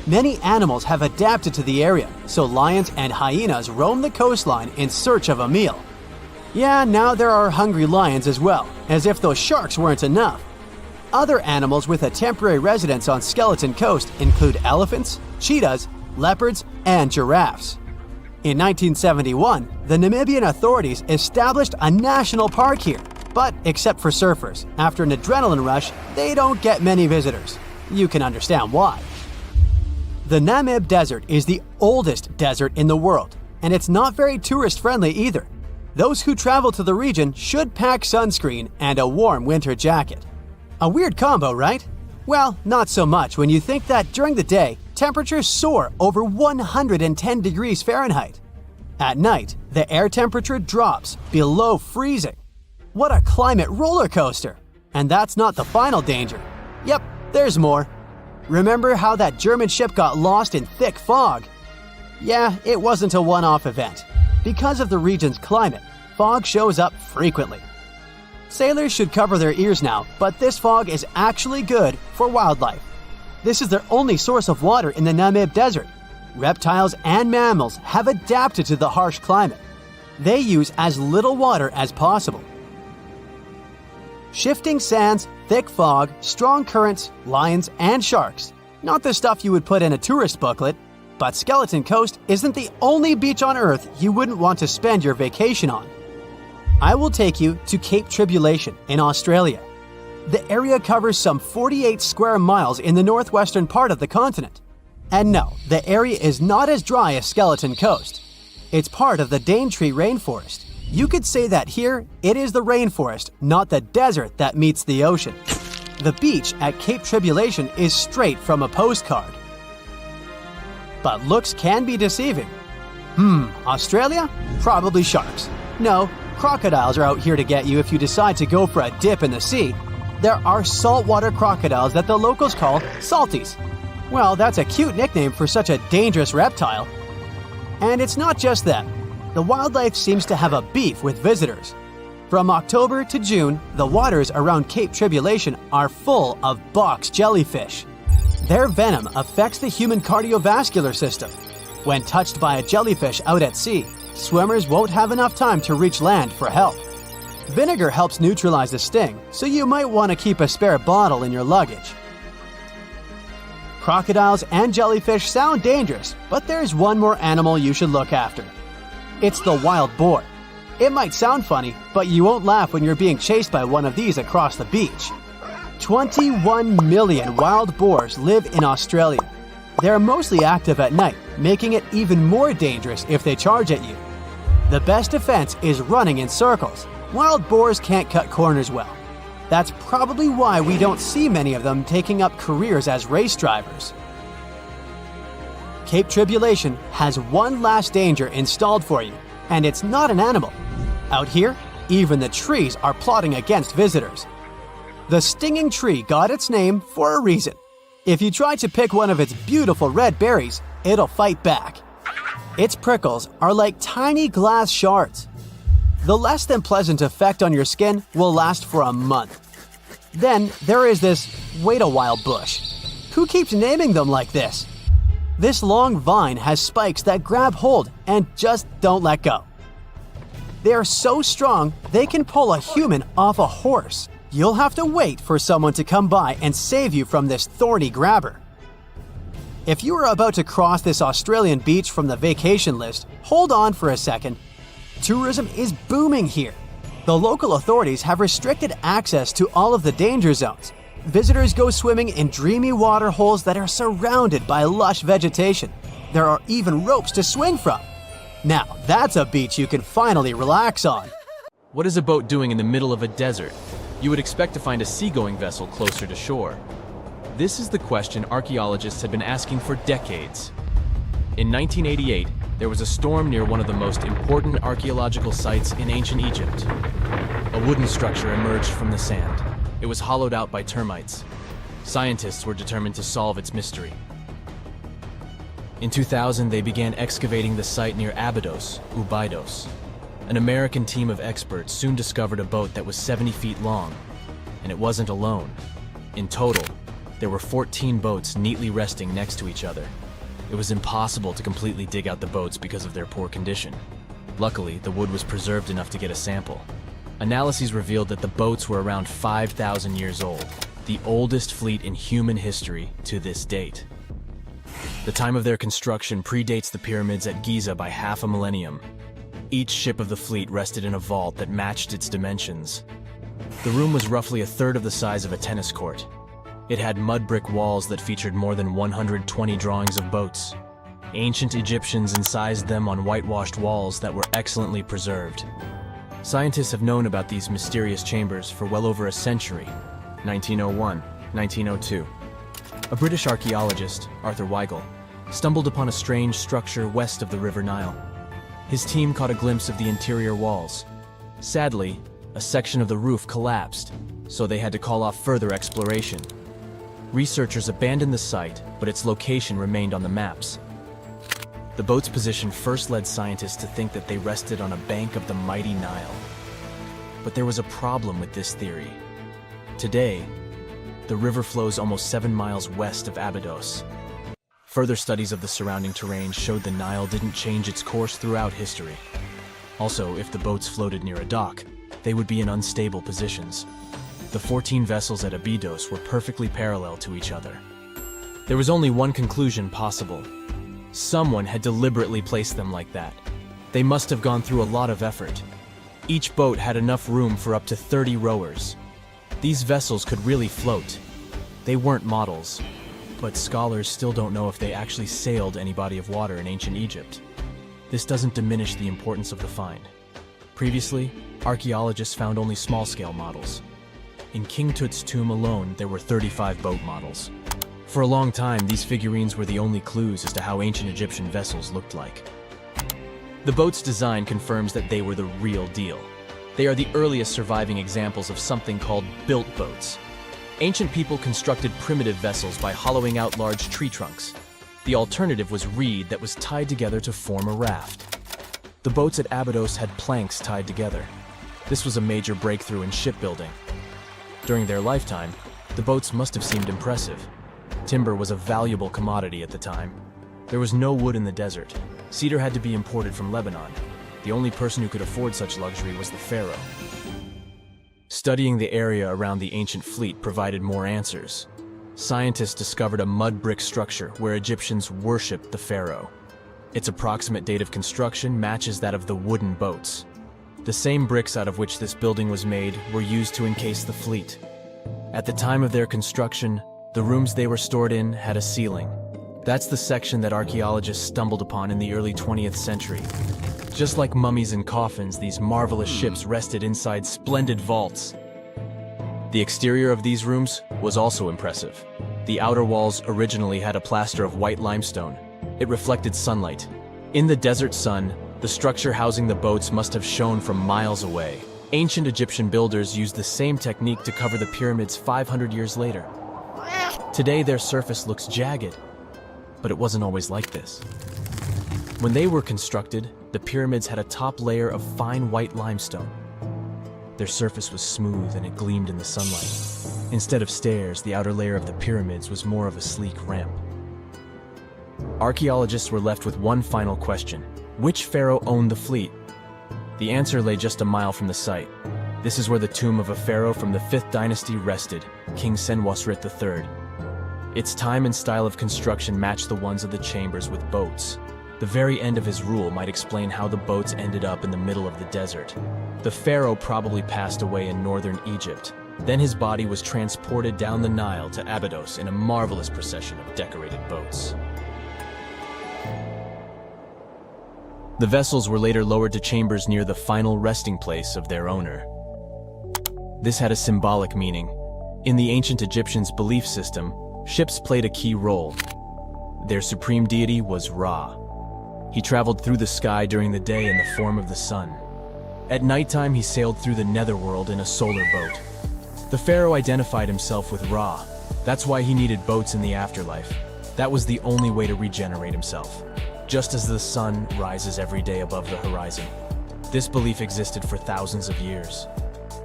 Many animals have adapted to the area, so lions and hyenas roam the coastline in search of a meal. Yeah, now there are hungry lions as well, as if those sharks weren't enough. Other animals with a temporary residence on Skeleton Coast include elephants, cheetahs, leopards, and giraffes. In 1971, the Namibian authorities established a national park here, but except for surfers, after an adrenaline rush, they don't get many visitors. You can understand why. The Namib Desert is the oldest desert in the world, and it's not very tourist-friendly either. Those who travel to the region should pack sunscreen and a warm winter jacket. A weird combo, right? Well, not so much when you think that during the day, temperatures soar over 110 degrees Fahrenheit. At night, the air temperature drops below freezing. What a climate roller coaster! And that's not the final danger. Yep, there's more. Remember how that German ship got lost in thick fog? Yeah, it wasn't a one-off event. Because of the region's climate, fog shows up frequently. Sailors should cover their ears now, but this fog is actually good for wildlife. This is their only source of water in the Namib Desert. Reptiles and mammals have adapted to the harsh climate. They use as little water as possible. Shifting sands, thick fog, strong currents, lions, and sharks. Not the stuff you would put in a tourist booklet, but Skeleton Coast isn't the only beach on Earth you wouldn't want to spend your vacation on. I will take you to Cape Tribulation in Australia. The area covers some 48 square miles in the northwestern part of the continent. And no, the area is not as dry as Skeleton Coast. It's part of the Daintree rainforest. You could say that here, it is the rainforest, not the desert that meets the ocean. The beach at Cape Tribulation is straight from a postcard. But looks can be deceiving. Australia? Probably sharks. No, crocodiles are out here to get you if you decide to go for a dip in the sea. There are saltwater crocodiles that the locals call salties. Well, that's a cute nickname for such a dangerous reptile. And it's not just them. The wildlife seems to have a beef with visitors. From October to June, the waters around Cape Tribulation are full of box jellyfish. Their venom affects the human cardiovascular system. When touched by a jellyfish out at sea, swimmers won't have enough time to reach land for help. Vinegar helps neutralize the sting, so you might want to keep a spare bottle in your luggage. Crocodiles and jellyfish sound dangerous, but there's one more animal you should look after. It's the wild boar. It might sound funny, but you won't laugh when you're being chased by one of these across the beach. 21 million wild boars live in Australia. They're mostly active at night, making it even more dangerous if they charge at you. The best defense is running in circles. Wild boars can't cut corners well. That's probably why we don't see many of them taking up careers as race drivers. Cape Tribulation has one last danger installed for you, and it's not an animal. Out here, even the trees are plotting against visitors. The stinging tree got its name for a reason. If you try to pick one of its beautiful red berries, it'll fight back. Its prickles are like tiny glass shards. The less than pleasant effect on your skin will last for a month. Then there is this wait a while bush. Who keeps naming them like this? This long vine has spikes that grab hold and just don't let go. They are so strong they can pull a human off a horse. You'll have to wait for someone to come by and save you from this thorny grabber. If you are about to cross this Australian beach from the vacation list, hold on for a second. Tourism is booming here. The local authorities have restricted access to all of the danger zones. Visitors go swimming in dreamy water holes that are surrounded by lush vegetation. There are even ropes to swing from. Now, that's a beach you can finally relax on. What is a boat doing in the middle of a desert? You would expect to find a seagoing vessel closer to shore. This is the question archaeologists have been asking for decades. In 1988, there was a storm near one of the most important archaeological sites in ancient Egypt. A wooden structure emerged from the sand. It was hollowed out by termites. Scientists were determined to solve its mystery. In 2000, they began excavating the site near Abydos, Ubidos. An American team of experts soon discovered a boat that was 70 feet long, and it wasn't alone. In total, there were 14 boats neatly resting next to each other. It was impossible to completely dig out the boats because of their poor condition. Luckily, the wood was preserved enough to get a sample. Analyses revealed that the boats were around 5,000 years old, the oldest fleet in human history to this date. The time of their construction predates the pyramids at Giza by half a millennium. Each ship of the fleet rested in a vault that matched its dimensions. The room was roughly a third of the size of a tennis court. It had mud brick walls that featured more than 120 drawings of boats. Ancient Egyptians incised them on whitewashed walls that were excellently preserved. Scientists have known about these mysterious chambers for well over a century. 1901, 1902. A British archaeologist, Arthur Weigel, stumbled upon a strange structure west of the River Nile. His team caught a glimpse of the interior walls. Sadly, a section of the roof collapsed, so they had to call off further exploration. Researchers abandoned the site, but its location remained on the maps. The boat's position first led scientists to think that they rested on a bank of the mighty Nile. But there was a problem with this theory. Today, the river flows almost 7 miles west of Abydos. Further studies of the surrounding terrain showed the Nile didn't change its course throughout history. Also, if the boats floated near a dock, they would be in unstable positions. The 14 vessels at Abydos were perfectly parallel to each other. There was only one conclusion possible. Someone had deliberately placed them like that. They must have gone through a lot of effort. Each boat had enough room for up to 30 rowers. These vessels could really float. They weren't models, but scholars still don't know if they actually sailed any body of water in ancient Egypt. This doesn't diminish the importance of the find. Previously, archaeologists found only small-scale models. In King Tut's tomb alone, there were 35 boat models. For a long time, these figurines were the only clues as to how ancient Egyptian vessels looked like. The boat's design confirms that they were the real deal. They are the earliest surviving examples of something called built boats. Ancient people constructed primitive vessels by hollowing out large tree trunks. The alternative was reed that was tied together to form a raft. The boats at Abydos had planks tied together. This was a major breakthrough in shipbuilding. During their lifetime, the boats must have seemed impressive. Timber was a valuable commodity at the time. There was no wood in the desert. Cedar had to be imported from Lebanon. The only person who could afford such luxury was the pharaoh. Studying the area around the ancient fleet provided more answers. Scientists discovered a mud brick structure where Egyptians worshipped the pharaoh. Its approximate date of construction matches that of the wooden boats. The same bricks out of which this building was made were used to encase the fleet. At the time of their construction, the rooms they were stored in had a ceiling. That's the section that archaeologists stumbled upon in the early 20th century. Just like mummies and coffins, these marvelous ships rested inside splendid vaults. The exterior of these rooms was also impressive. The outer walls originally had a plaster of white limestone. It reflected sunlight. In the desert sun, the structure housing the boats must have shone from miles away. Ancient Egyptian builders used the same technique to cover the pyramids 500 years later. Today, their surface looks jagged, but it wasn't always like this. When they were constructed, the pyramids had a top layer of fine white limestone. Their surface was smooth and it gleamed in the sunlight. Instead of stairs, the outer layer of the pyramids was more of a sleek ramp. Archaeologists were left with one final question. Which pharaoh owned the fleet? The answer lay just a mile from the site. This is where the tomb of a pharaoh from the 5th dynasty rested, King Senwosret III. Its time and style of construction matched the ones of the chambers with boats. The very end of his rule might explain how the boats ended up in the middle of the desert. The pharaoh probably passed away in northern Egypt. Then his body was transported down the Nile to Abydos in a marvelous procession of decorated boats. The vessels were later lowered to chambers near the final resting place of their owner. This had a symbolic meaning. In the ancient Egyptians' belief system, ships played a key role. Their supreme deity was Ra. He traveled through the sky during the day in the form of the sun. At nighttime, he sailed through the netherworld in a solar boat. The pharaoh identified himself with Ra. That's why he needed boats in the afterlife. That was the only way to regenerate himself. Just as the sun rises every day above the horizon. This belief existed for thousands of years.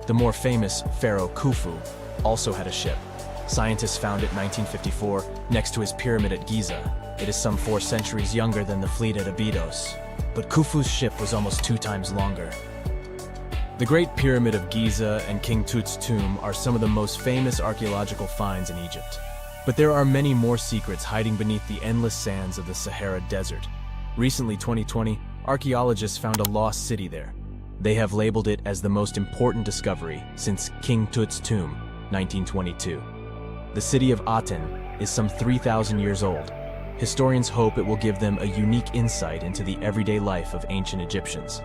The more famous Pharaoh Khufu also had a ship. Scientists found it in 1954 next to his pyramid at Giza. It is some 4 centuries younger than the fleet at Abydos, but Khufu's ship was almost 2 times longer. The Great Pyramid of Giza and King Tut's tomb are some of the most famous archaeological finds in Egypt. But there are many more secrets hiding beneath the endless sands of the Sahara Desert. Recently, 2020, archaeologists found a lost city there. They have labeled it as the most important discovery since King Tut's tomb, 1922. The city of Aten is some 3,000 years old. Historians hope it will give them a unique insight into the everyday life of ancient Egyptians.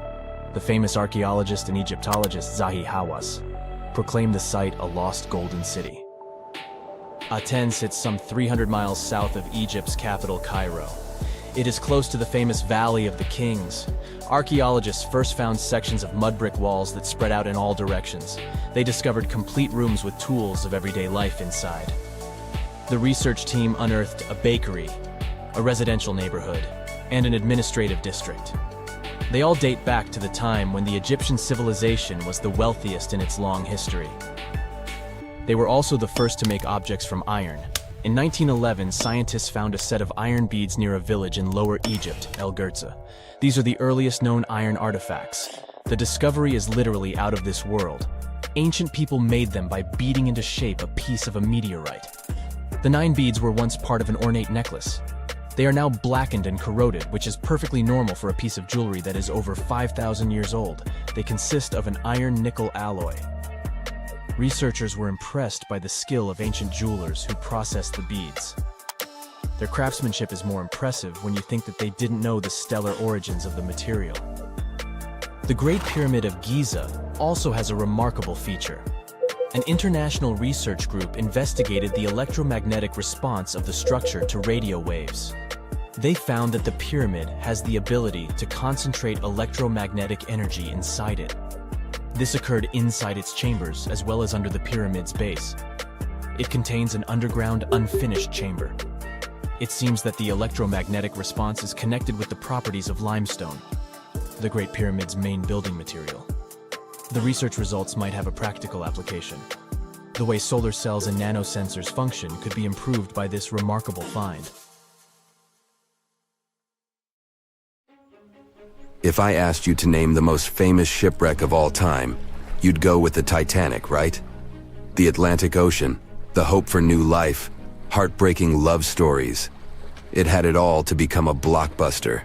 The famous archaeologist and Egyptologist Zahi Hawass proclaimed the site a lost golden city. Aten sits some 300 miles south of Egypt's capital, Cairo. It is close to the famous Valley of the Kings. Archaeologists first found sections of mud brick walls that spread out in all directions. They discovered complete rooms with tools of everyday life inside. The research team unearthed a bakery, a residential neighborhood, and an administrative district. They all date back to the time when the Egyptian civilization was the wealthiest in its long history. They were also the first to make objects from iron. In 1911, scientists found a set of iron beads near a village in Lower Egypt, El Girza. These are the earliest known iron artifacts. The discovery is literally out of this world. Ancient people made them by beating into shape a piece of a meteorite. The 9 beads were once part of an ornate necklace. They are now blackened and corroded, which is perfectly normal for a piece of jewelry that is over 5,000 years old. They consist of an iron-nickel alloy. Researchers were impressed by the skill of ancient jewelers who processed the beads. Their craftsmanship is more impressive when you think that they didn't know the stellar origins of the material. The Great Pyramid of Giza also has a remarkable feature. An international research group investigated the electromagnetic response of the structure to radio waves. They found that the pyramid has the ability to concentrate electromagnetic energy inside it. This occurred inside its chambers as well as under the pyramid's base. It contains an underground, unfinished chamber. It seems that the electromagnetic response is connected with the properties of limestone, the Great Pyramid's main building material. The research results might have a practical application. The way solar cells and nanosensors function could be improved by this remarkable find. If I asked you to name the most famous shipwreck of all time, you'd go with the Titanic, right? The Atlantic Ocean, the hope for new life, heartbreaking love stories. It had it all to become a blockbuster.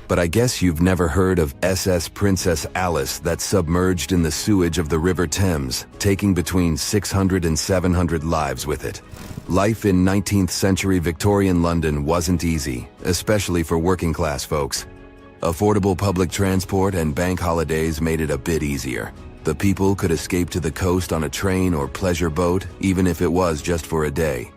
But I guess you've never heard of SS Princess Alice that submerged in the sewage of the River Thames, taking between 600 and 700 lives with it. Life in 19th century Victorian London wasn't easy, especially for working class folks. Affordable public transport and bank holidays made it a bit easier. The people could escape to the coast on a train or pleasure boat, even if it was just for a day.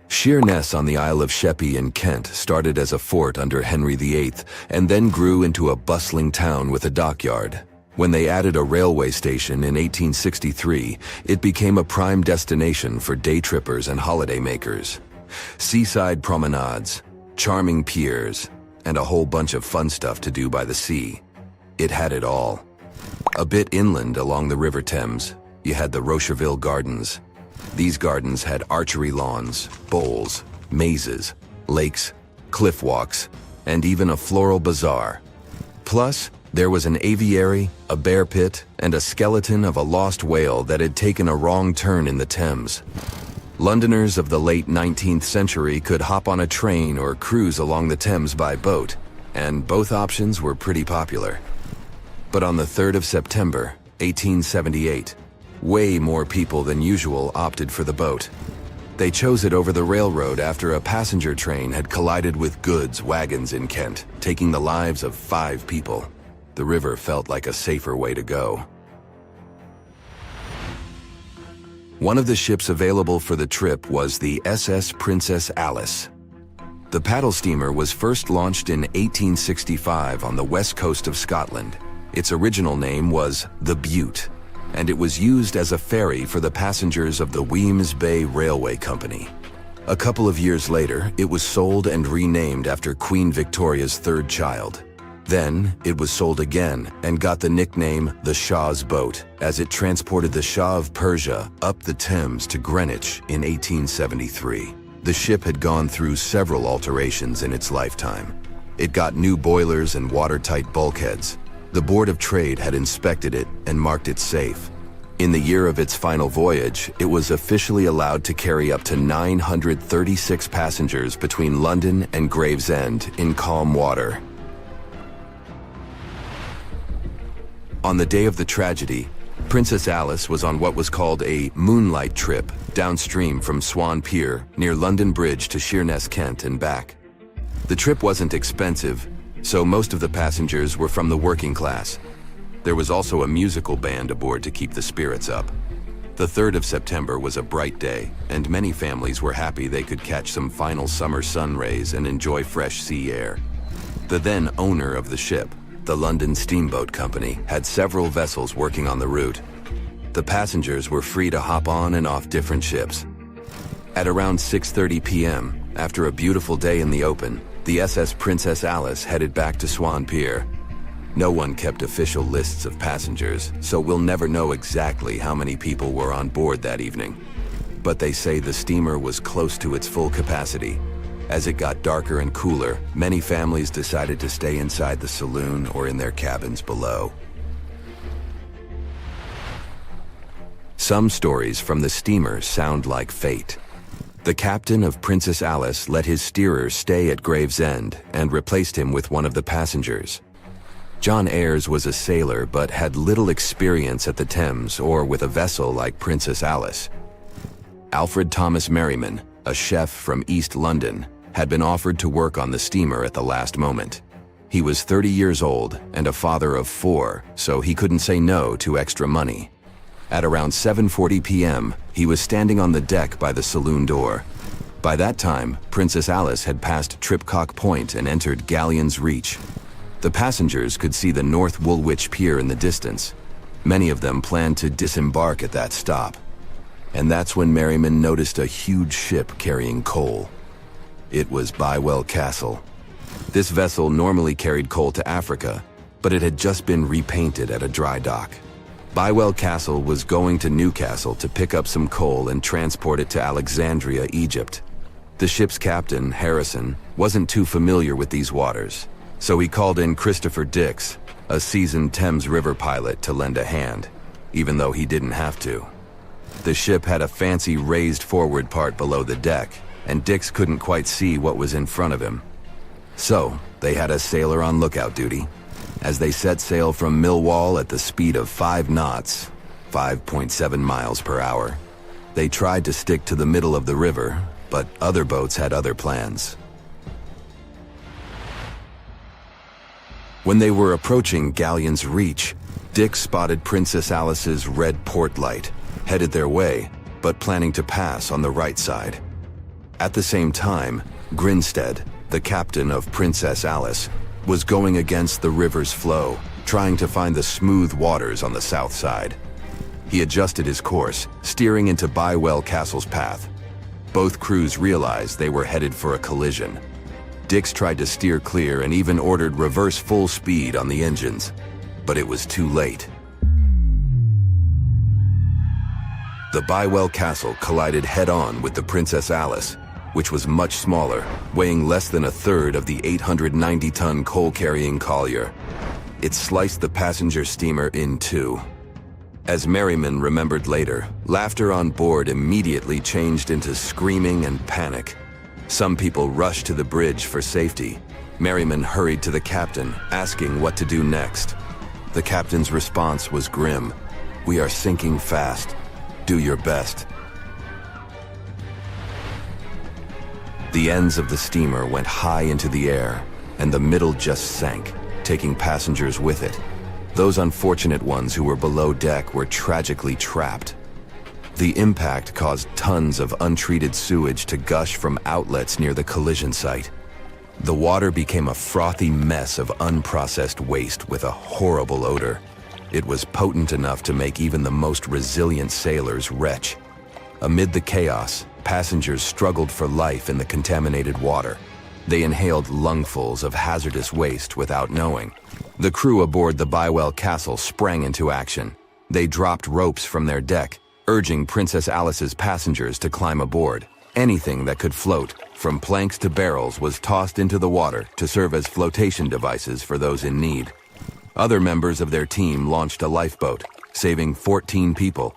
Sheerness on the Isle of Sheppey in Kent started as a fort under Henry VIII and then grew into a bustling town with a dockyard. When they added a railway station in 1863, it became a prime destination for day trippers and holidaymakers. Seaside promenades, charming piers, and a whole bunch of fun stuff to do by the sea. It had it all. A bit inland along the River Thames, you had the Rocherville Gardens. These gardens had archery lawns, bowls, mazes, lakes, cliff walks, and even a floral bazaar. Plus, there was an aviary, a bear pit, and a skeleton of a lost whale that had taken a wrong turn in the Thames. Londoners of the late 19th century could hop on a train or cruise along the Thames by boat, and both options were pretty popular. But on the 3rd of September, 1878, way more people than usual opted for the boat. They chose it over the railroad after a passenger train had collided with goods wagons in Kent, taking the lives of 5 people. The river felt like a safer way to go. One of the ships available for the trip was the SS Princess Alice. The paddle steamer was first launched in 1865 on the west coast of Scotland. Its original name was the Bute, and it was used as a ferry for the passengers of the Weems Bay Railway Company. A couple of years later, it was sold and renamed after Queen Victoria's 3rd child. Then, it was sold again and got the nickname the Shah's Boat, as it transported the Shah of Persia up the Thames to Greenwich in 1873. The ship had gone through several alterations in its lifetime. It got new boilers and watertight bulkheads. The Board of Trade had inspected it and marked it safe. In the year of its final voyage, it was officially allowed to carry up to 936 passengers between London and Gravesend in calm water. On the day of the tragedy, Princess Alice was on what was called a moonlight trip downstream from Swan Pier near London Bridge to Sheerness, Kent and back. The trip wasn't expensive, so most of the passengers were from the working class. There was also a musical band aboard to keep the spirits up. The 3rd of September was a bright day, and many families were happy they could catch some final summer sun rays and enjoy fresh sea air. The then owner of the ship, the London Steamboat Company, had several vessels working on the route. The passengers were free to hop on and off different ships. At around 6:30 p.m., after a beautiful day in the open, the SS Princess Alice headed back to Swan Pier. No one kept official lists of passengers, so we'll never know exactly how many people were on board that evening. But they say the steamer was close to its full capacity. As it got darker and cooler, many families decided to stay inside the saloon or in their cabins below. Some stories from the steamer sound like fate. The captain of Princess Alice let his steerer stay at Gravesend and replaced him with one of the passengers. John Ayres was a sailor but had little experience at the Thames or with a vessel like Princess Alice. Alfred Thomas Merriman, a chef from East London, had been offered to work on the steamer at the last moment. He was 30 years old and a father of 4, so he couldn't say no to extra money. At around 7:40 p.m., he was standing on the deck by the saloon door. By that time, Princess Alice had passed Tripcock Point and entered Galleon's Reach. The passengers could see the North Woolwich Pier in the distance. Many of them planned to disembark at that stop. And that's when Merriman noticed a huge ship carrying coal. It was Bywell Castle. This vessel normally carried coal to Africa, but it had just been repainted at a dry dock. Bywell Castle was going to Newcastle to pick up some coal and transport it to Alexandria, Egypt. The ship's captain, Harrison, wasn't too familiar with these waters, so he called in Christopher Dix, a seasoned Thames River pilot, to lend a hand, even though he didn't have to. The ship had a fancy raised forward part below the deck, and Dix couldn't quite see what was in front of him. So, they had a sailor on lookout duty. As they set sail from Millwall at the speed of 5 knots, 5.7 miles per hour, they tried to stick to the middle of the river, but other boats had other plans. When they were approaching Galleon's Reach, Dick spotted Princess Alice's red port light, headed their way, but planning to pass on the right side. At the same time, Grinstead, the captain of Princess Alice, was going against the river's flow, trying to find the smooth waters on the south side. He adjusted his course, steering into Bywell Castle's path. Both crews realized they were headed for a collision. Dix tried to steer clear and even ordered reverse full speed on the engines, but it was too late. The Bywell Castle collided head-on with the Princess Alice, which was much smaller, weighing less than a third of the 890-ton coal-carrying collier. It sliced the passenger steamer in two. As Merriman remembered later, laughter on board immediately changed into screaming and panic. Some people rushed to the bridge for safety. Merriman hurried to the captain, asking what to do next. The captain's response was grim. "We are sinking fast. Do your best." The ends of the steamer went high into the air, and the middle just sank, taking passengers with it. Those unfortunate ones who were below deck were tragically trapped. The impact caused tons of untreated sewage to gush from outlets near the collision site. The water became a frothy mess of unprocessed waste with a horrible odor. It was potent enough to make even the most resilient sailors retch. Amid the chaos, passengers struggled for life in the contaminated water. They inhaled lungfuls of hazardous waste without knowing. The crew aboard the Bywell Castle sprang into action. They dropped ropes from their deck, urging Princess Alice's passengers to climb aboard. Anything that could float, from planks to barrels, was tossed into the water to serve as flotation devices for those in need. Other members of their team launched a lifeboat, saving 14 people.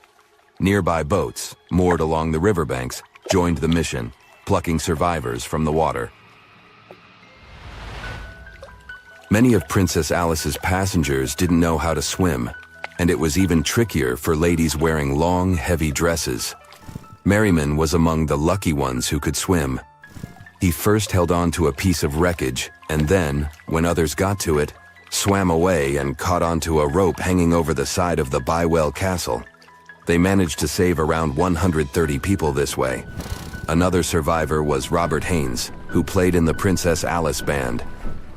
Nearby boats, moored along the riverbanks, joined the mission, plucking survivors from the water. Many of Princess Alice's passengers didn't know how to swim, and it was even trickier for ladies wearing long, heavy dresses. Merriman was among the lucky ones who could swim. He first held on to a piece of wreckage, and then, when others got to it, swam away and caught onto a rope hanging over the side of the Bywell Castle. They managed to save around 130 people this way. Another survivor was Robert Haynes, who played in the Princess Alice band.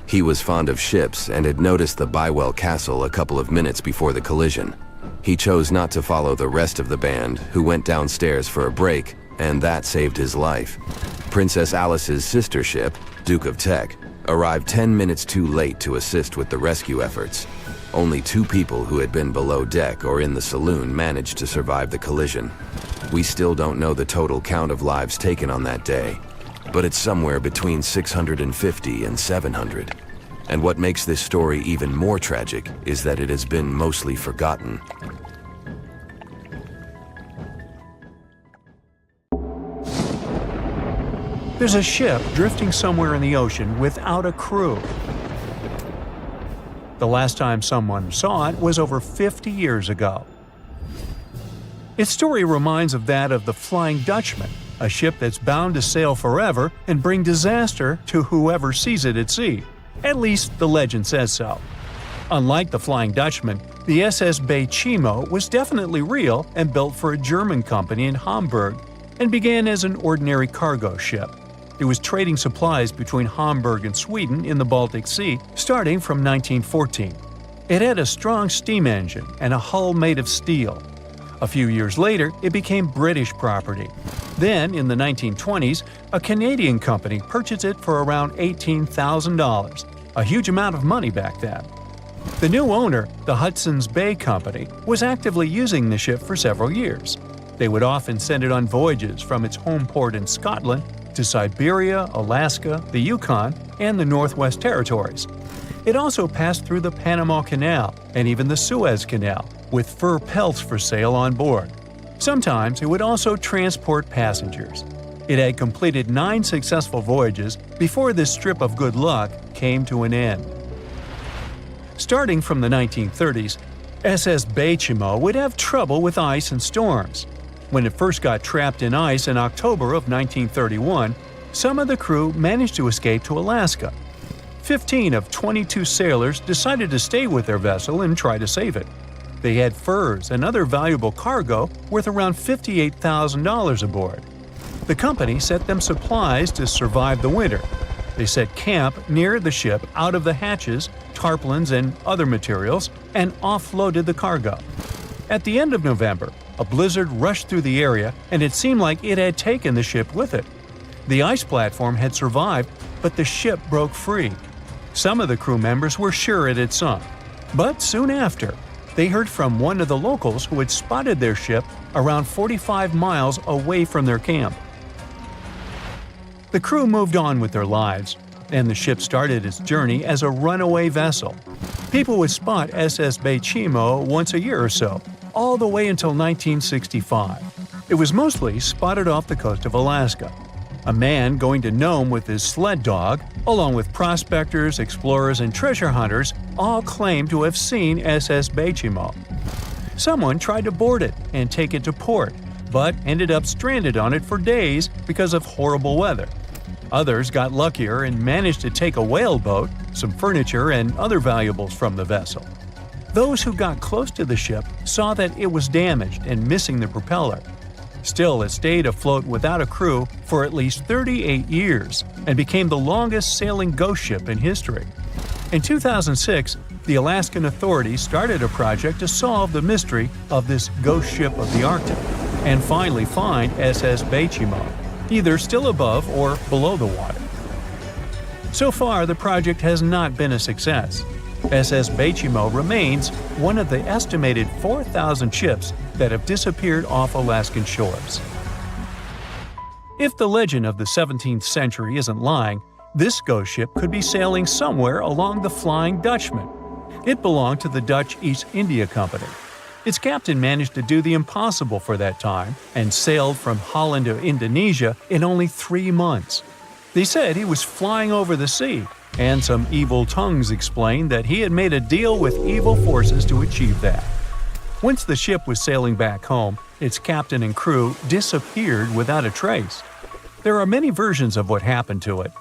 He was fond of ships and had noticed the Bywell Castle a couple of minutes before the collision. He chose not to follow the rest of the band, who went downstairs for a break, and that saved his life. Princess Alice's sister ship, Duke of Teck, arrived 10 minutes too late to assist with the rescue efforts. Only 2 people who had been below deck or in the saloon managed to survive the collision. We still don't know the total count of lives taken on that day, but it's somewhere between 650 and 700. And what makes this story even more tragic is that it has been mostly forgotten. There's a ship drifting somewhere in the ocean without a crew. The last time someone saw it was over 50 years ago. Its story reminds of that of the Flying Dutchman, a ship that's bound to sail forever and bring disaster to whoever sees it at sea. At least the legend says so. Unlike the Flying Dutchman, the SS Bay Chimo was definitely real and built for a German company in Hamburg, and began as an ordinary cargo ship. It was trading supplies between Hamburg and Sweden in the Baltic Sea starting from 1914. It had a strong steam engine and a hull made of steel. A few years later, it became British property. Then, in the 1920s, a Canadian company purchased it for around $18,000, a huge amount of money back then. The new owner, the Hudson's Bay Company, was actively using the ship for several years. They would often send it on voyages from its home port in Scotland to Siberia, Alaska, the Yukon, and the Northwest Territories. It also passed through the Panama Canal and even the Suez Canal, with fur pelts for sale on board. Sometimes it would also transport passengers. It had completed 9 successful voyages before this strip of good luck came to an end. Starting from the 1930s, SS Bechimo would have trouble with ice and storms. When it first got trapped in ice in October of 1931, some of the crew managed to escape to Alaska. 15 of 22 sailors decided to stay with their vessel and try to save it. They had furs and other valuable cargo worth around $58,000 aboard. The company sent them supplies to survive the winter. They set camp near the ship out of the hatches, tarpaulins, and other materials, and offloaded the cargo. At the end of November, a blizzard rushed through the area, and it seemed like it had taken the ship with it. The ice platform had survived, but the ship broke free. Some of the crew members were sure it had sunk. But soon after, they heard from one of the locals who had spotted their ship around 45 miles away from their camp. The crew moved on with their lives, and the ship started its journey as a runaway vessel. People would spot SS Bechimo once a year or so, all the way until 1965. It was mostly spotted off the coast of Alaska. A man going to Nome with his sled dog, along with prospectors, explorers, and treasure hunters, all claimed to have seen SS Bechimo. Someone tried to board it and take it to port, but ended up stranded on it for days because of horrible weather. Others got luckier and managed to take a whaleboat, some furniture, and other valuables from the vessel. Those who got close to the ship saw that it was damaged and missing the propeller. Still, it stayed afloat without a crew for at least 38 years and became the longest sailing ghost ship in history. In 2006, the Alaskan authorities started a project to solve the mystery of this ghost ship of the Arctic and finally find SS Bechimo, either still above or below the water. So far, the project has not been a success. SS Bechimo remains one of the estimated 4,000 ships that have disappeared off Alaskan shores. If the legend of the 17th century isn't lying, this ghost ship could be sailing somewhere along the Flying Dutchman. It belonged to the Dutch East India Company. Its captain managed to do the impossible for that time and sailed from Holland to Indonesia in only 3 months. They said he was flying over the sea, and some evil tongues explained that he had made a deal with evil forces to achieve that. Once the ship was sailing back home, its captain and crew disappeared without a trace. There are many versions of what happened to it.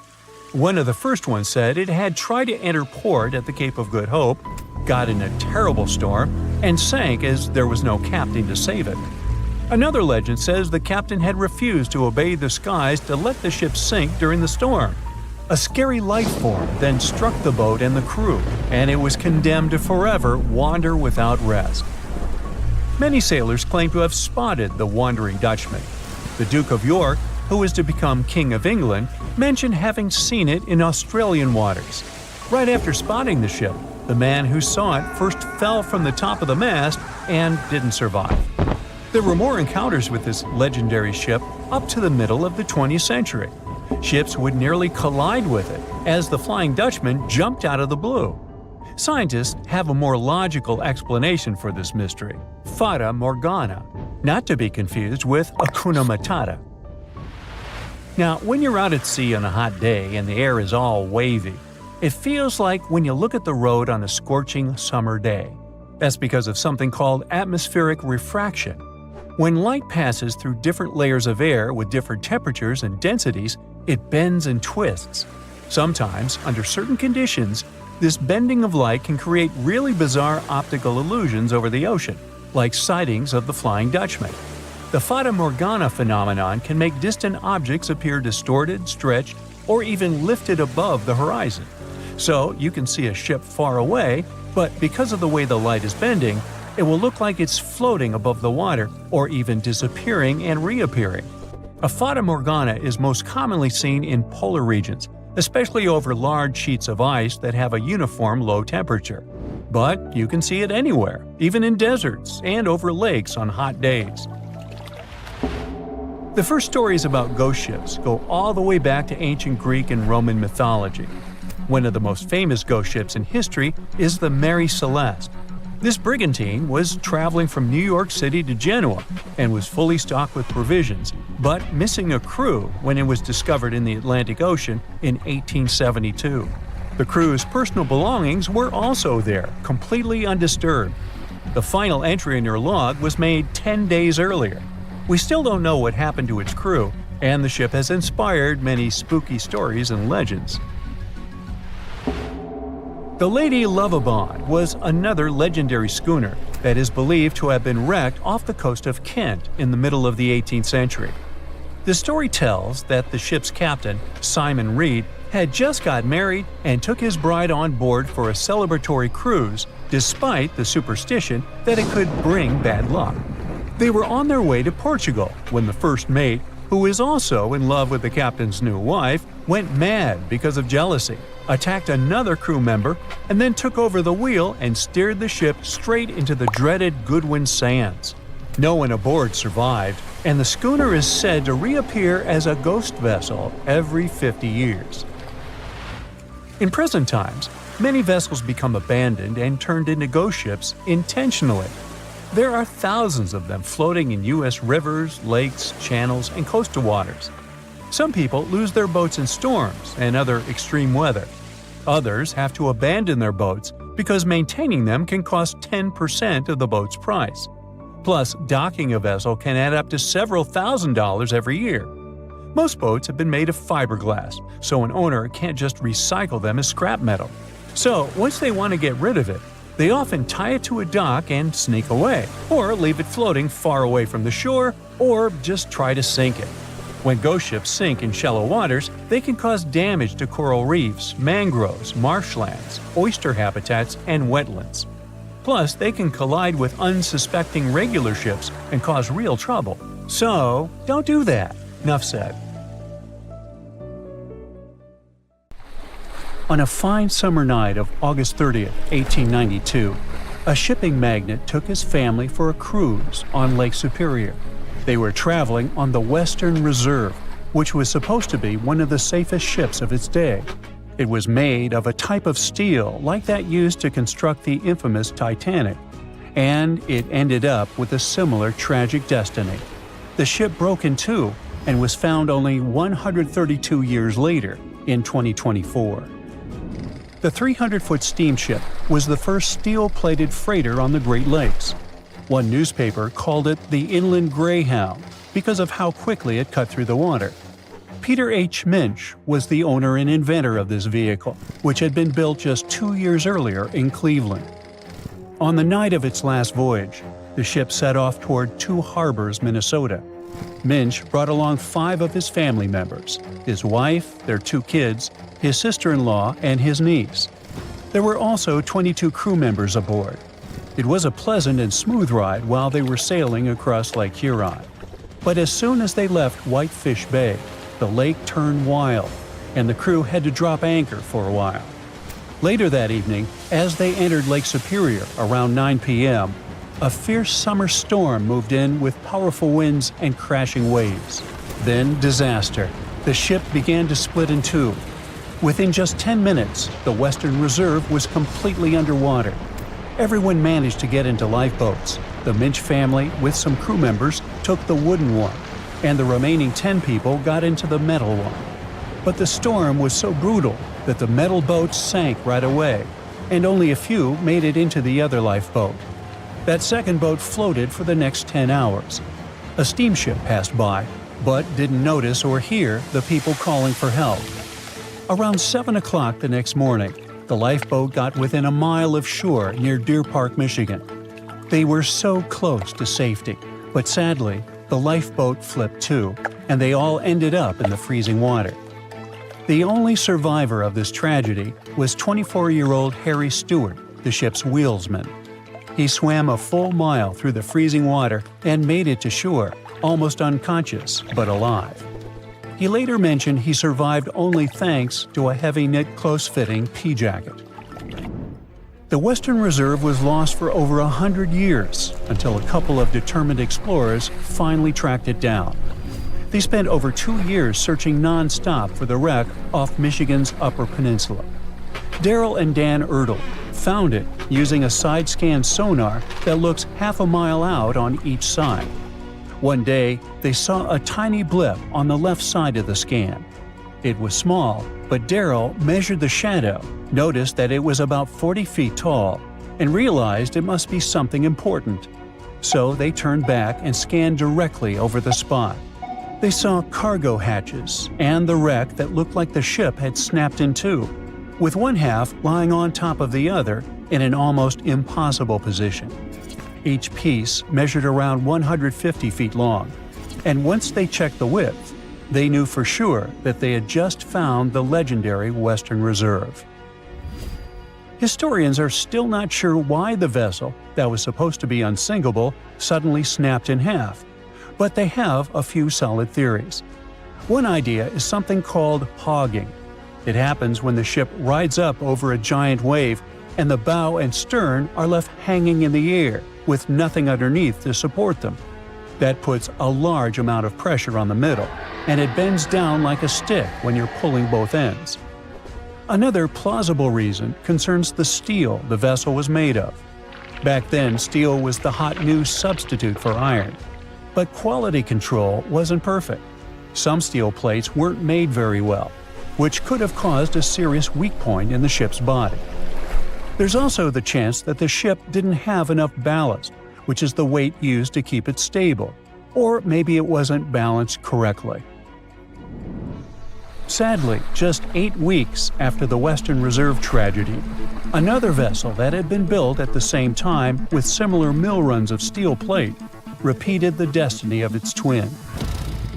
One of the first ones said it had tried to enter port at the Cape of Good Hope, got in a terrible storm, and sank as there was no captain to save it. Another legend says the captain had refused to obey the skies to let the ship sink during the storm. A scary life form then struck the boat and the crew, and it was condemned to forever wander without rest. Many sailors claim to have spotted the Wandering Dutchman. The Duke of York, who was to become King of England, mentioned having seen it in Australian waters. Right after spotting the ship, the man who saw it first fell from the top of the mast and didn't survive. There were more encounters with this legendary ship up to the middle of the 20th century. Ships would nearly collide with it as the Flying Dutchman jumped out of the blue. Scientists have a more logical explanation for this mystery: Fata Morgana, not to be confused with Hakuna Matata. Now, when you're out at sea on a hot day and the air is all wavy, it feels like when you look at the road on a scorching summer day. That's because of something called atmospheric refraction. When light passes through different layers of air with different temperatures and densities, it bends and twists. Sometimes, under certain conditions, this bending of light can create really bizarre optical illusions over the ocean, like sightings of the Flying Dutchman. The Fata Morgana phenomenon can make distant objects appear distorted, stretched, or even lifted above the horizon. So you can see a ship far away, but because of the way the light is bending, it will look like it's floating above the water or even disappearing and reappearing. A Fata Morgana is most commonly seen in polar regions, especially over large sheets of ice that have a uniform low temperature. But you can see it anywhere, even in deserts and over lakes on hot days. The first stories about ghost ships go all the way back to ancient Greek and Roman mythology. One of the most famous ghost ships in history is the Mary Celeste. This brigantine was traveling from New York City to Genoa and was fully stocked with provisions, but missing a crew when it was discovered in the Atlantic Ocean in 1872. The crew's personal belongings were also there, completely undisturbed. The final entry in her log was made 10 days earlier. We still don't know what happened to its crew, and the ship has inspired many spooky stories and legends. The Lady Lovibond was another legendary schooner that is believed to have been wrecked off the coast of Kent in the middle of the 18th century. The story tells that the ship's captain, Simon Reed, had just got married and took his bride on board for a celebratory cruise, despite the superstition that it could bring bad luck. They were on their way to Portugal when the first mate, who is also in love with the captain's new wife, went mad because of jealousy, attacked another crew member, and then took over the wheel and steered the ship straight into the dreaded Goodwin Sands. No one aboard survived, and the schooner is said to reappear as a ghost vessel every 50 years. In present times, many vessels become abandoned and turned into ghost ships intentionally. There are thousands of them floating in U.S. rivers, lakes, channels, and coastal waters. Some people lose their boats in storms and other extreme weather. Others have to abandon their boats because maintaining them can cost 10% of the boat's price. Plus, docking a vessel can add up to several $1,000s every year. Most boats have been made of fiberglass, so an owner can't just recycle them as scrap metal. So, once they want to get rid of it, they often tie it to a dock and sneak away, or leave it floating far away from the shore, or just try to sink it. When ghost ships sink in shallow waters, they can cause damage to coral reefs, mangroves, marshlands, oyster habitats, and wetlands. Plus, they can collide with unsuspecting regular ships and cause real trouble. So, don't do that. Enough said. On a fine summer night of August 30th, 1892, a shipping magnate took his family for a cruise on Lake Superior. They were traveling on the Western Reserve, which was supposed to be one of the safest ships of its day. It was made of a type of steel like that used to construct the infamous Titanic, and it ended up with a similar tragic destiny. The ship broke in two and was found only 132 years later, in 2024. The 300-foot steamship was the first steel-plated freighter on the Great Lakes. One newspaper called it the Inland Greyhound because of how quickly it cut through the water. Peter H. Minch was the owner and inventor of this vehicle, which had been built just 2 years earlier in Cleveland. On the night of its last voyage, the ship set off toward Two Harbors, Minnesota. Minch brought along 5 of his family members: his wife, their 2 kids, his sister-in-law, and his niece. There were also 22 crew members aboard. It was a pleasant and smooth ride while they were sailing across Lake Huron. But as soon as they left Whitefish Bay, the lake turned wild, and the crew had to drop anchor for a while. Later that evening, as they entered Lake Superior around 9 p.m., a fierce summer storm moved in with powerful winds and crashing waves. Then disaster. The ship began to split in two. Within just 10 minutes, the Western Reserve was completely underwater. Everyone managed to get into lifeboats. The Minch family, with some crew members, took the wooden one, and the remaining 10 people got into the metal one. But the storm was so brutal that the metal boats sank right away, and only a few made it into the other lifeboat. That second boat floated for the next 10 hours. A steamship passed by, but didn't notice or hear the people calling for help. Around 7 o'clock the next morning, the lifeboat got within a mile of shore near Deer Park, Michigan. They were so close to safety, but sadly, the lifeboat flipped too, and they all ended up in the freezing water. The only survivor of this tragedy was 24-year-old Harry Stewart, the ship's wheelsman. He swam a full mile through the freezing water and made it to shore, almost unconscious but alive. He later mentioned he survived only thanks to a heavy-knit, close-fitting pea jacket. The Western Reserve was lost for over 100 years until a couple of determined explorers finally tracked it down. They spent over 2 years searching non-stop for the wreck off Michigan's Upper Peninsula. Daryl and Dan Erdl found it using a side-scan sonar that looks half a mile out on each side. One day, they saw a tiny blip on the left side of the scan. It was small, but Daryl measured the shadow, noticed that it was about 40 feet tall, and realized it must be something important. So they turned back and scanned directly over the spot. They saw cargo hatches and the wreck that looked like the ship had snapped in two, with one half lying on top of the other in an almost impossible position. Each piece measured around 150 feet long, and once they checked the width, they knew for sure that they had just found the legendary Western Reserve. Historians are still not sure why the vessel, that was supposed to be unsinkable, suddenly snapped in half, but they have a few solid theories. One idea is something called hogging. It happens when the ship rides up over a giant wave and the bow and stern are left hanging in the air with nothing underneath to support them. That puts a large amount of pressure on the middle, and it bends down like a stick when you're pulling both ends. Another plausible reason concerns the steel the vessel was made of. Back then, steel was the hot new substitute for iron. But quality control wasn't perfect. Some steel plates weren't made very well, which could have caused a serious weak point in the ship's body. There's also the chance that the ship didn't have enough ballast, which is the weight used to keep it stable, or maybe it wasn't balanced correctly. Sadly, just 8 weeks after the Western Reserve tragedy, another vessel that had been built at the same time with similar mill runs of steel plate repeated the destiny of its twin.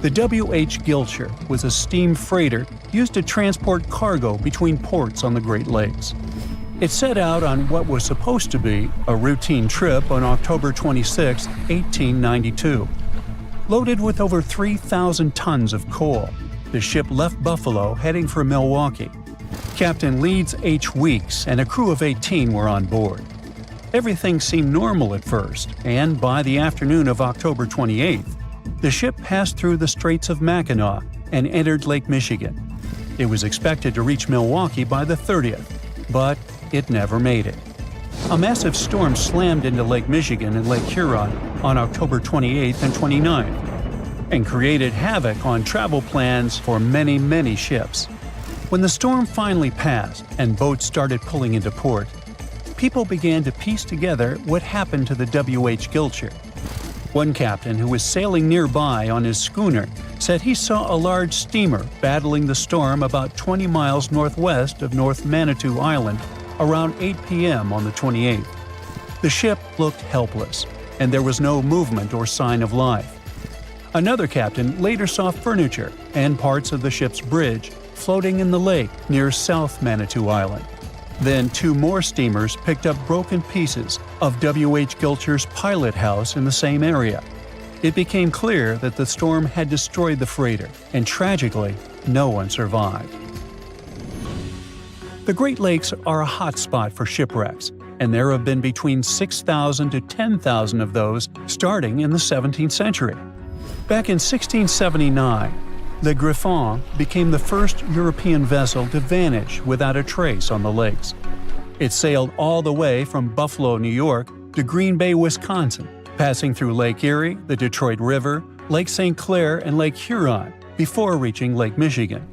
The W.H. Gilcher was a steam freighter used to transport cargo between ports on the Great Lakes. It set out on what was supposed to be a routine trip on October 26, 1892. Loaded with over 3,000 tons of coal, the ship left Buffalo heading for Milwaukee. Captain Leeds H. Weeks and a crew of 18 were on board. Everything seemed normal at first, and by the afternoon of October 28th, the ship passed through the Straits of Mackinac and entered Lake Michigan. It was expected to reach Milwaukee by the 30th, but it never made it. A massive storm slammed into Lake Michigan and Lake Huron on October 28th and 29th, and created havoc on travel plans for many, many ships. When the storm finally passed and boats started pulling into port, people began to piece together what happened to the W.H. Gilcher. One captain who was sailing nearby on his schooner said he saw a large steamer battling the storm about 20 miles northwest of North Manitou Island around 8 p.m. on the 28th. The ship looked helpless, and there was no movement or sign of life. Another captain later saw furniture and parts of the ship's bridge floating in the lake near South Manitou Island. Then 2 more steamers picked up broken pieces of W.H. Gilcher's pilot house in the same area. It became clear that the storm had destroyed the freighter, and tragically, no one survived. The Great Lakes are a hot spot for shipwrecks, and there have been between 6,000 to 10,000 of those starting in the 17th century. Back in 1679, the Griffon became the first European vessel to vanish without a trace on the lakes. It sailed all the way from Buffalo, New York, to Green Bay, Wisconsin, passing through Lake Erie, the Detroit River, Lake St. Clair, and Lake Huron before reaching Lake Michigan.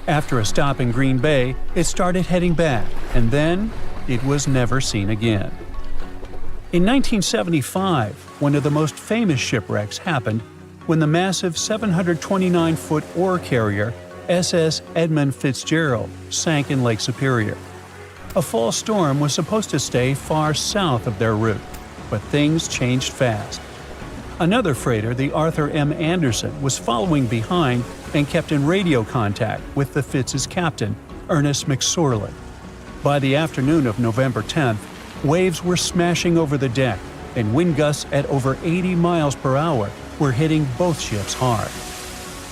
After a stop in Green Bay, it started heading back, and then it was never seen again. In 1975, one of the most famous shipwrecks happened when the massive 729-foot ore carrier SS Edmund Fitzgerald sank in Lake Superior. A fall storm was supposed to stay far south of their route, but things changed fast. Another freighter, the Arthur M. Anderson, was following behind and kept in radio contact with the Fitz's captain, Ernest McSorley. By the afternoon of November 10th, waves were smashing over the deck, and wind gusts at over 80 miles per hour were hitting both ships hard.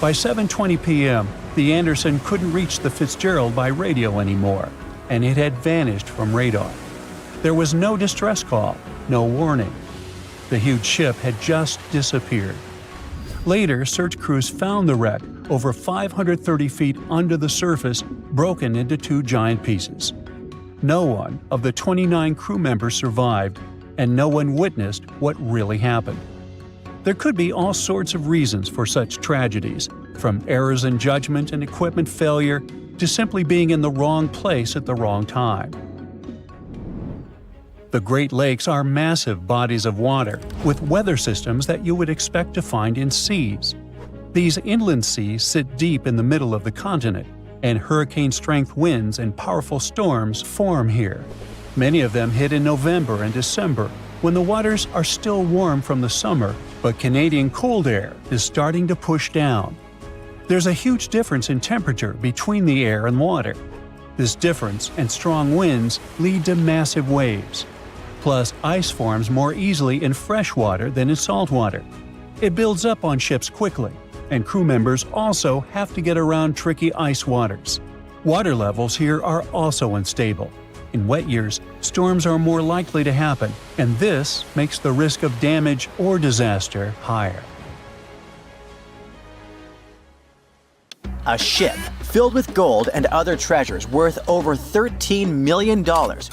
By 7:20 p.m., the Anderson couldn't reach the Fitzgerald by radio anymore, and it had vanished from radar. There was no distress call, no warning. The huge ship had just disappeared. Later, search crews found the wreck over 530 feet under the surface, broken into 2 giant pieces. No one of the 29 crew members survived, and no one witnessed what really happened. There could be all sorts of reasons for such tragedies, from errors in judgment and equipment failure to simply being in the wrong place at the wrong time. The Great Lakes are massive bodies of water, with weather systems that you would expect to find in seas. These inland seas sit deep in the middle of the continent, and hurricane-strength winds and powerful storms form here. Many of them hit in November and December, when the waters are still warm from the summer, but Canadian cold air is starting to push down. There's a huge difference in temperature between the air and water. This difference and strong winds lead to massive waves. Plus, ice forms more easily in fresh water than in salt water. It builds up on ships quickly, and crew members also have to get around tricky ice waters. Water levels here are also unstable. In wet years, storms are more likely to happen, and this makes the risk of damage or disaster higher. A ship filled with gold and other treasures worth over $13 million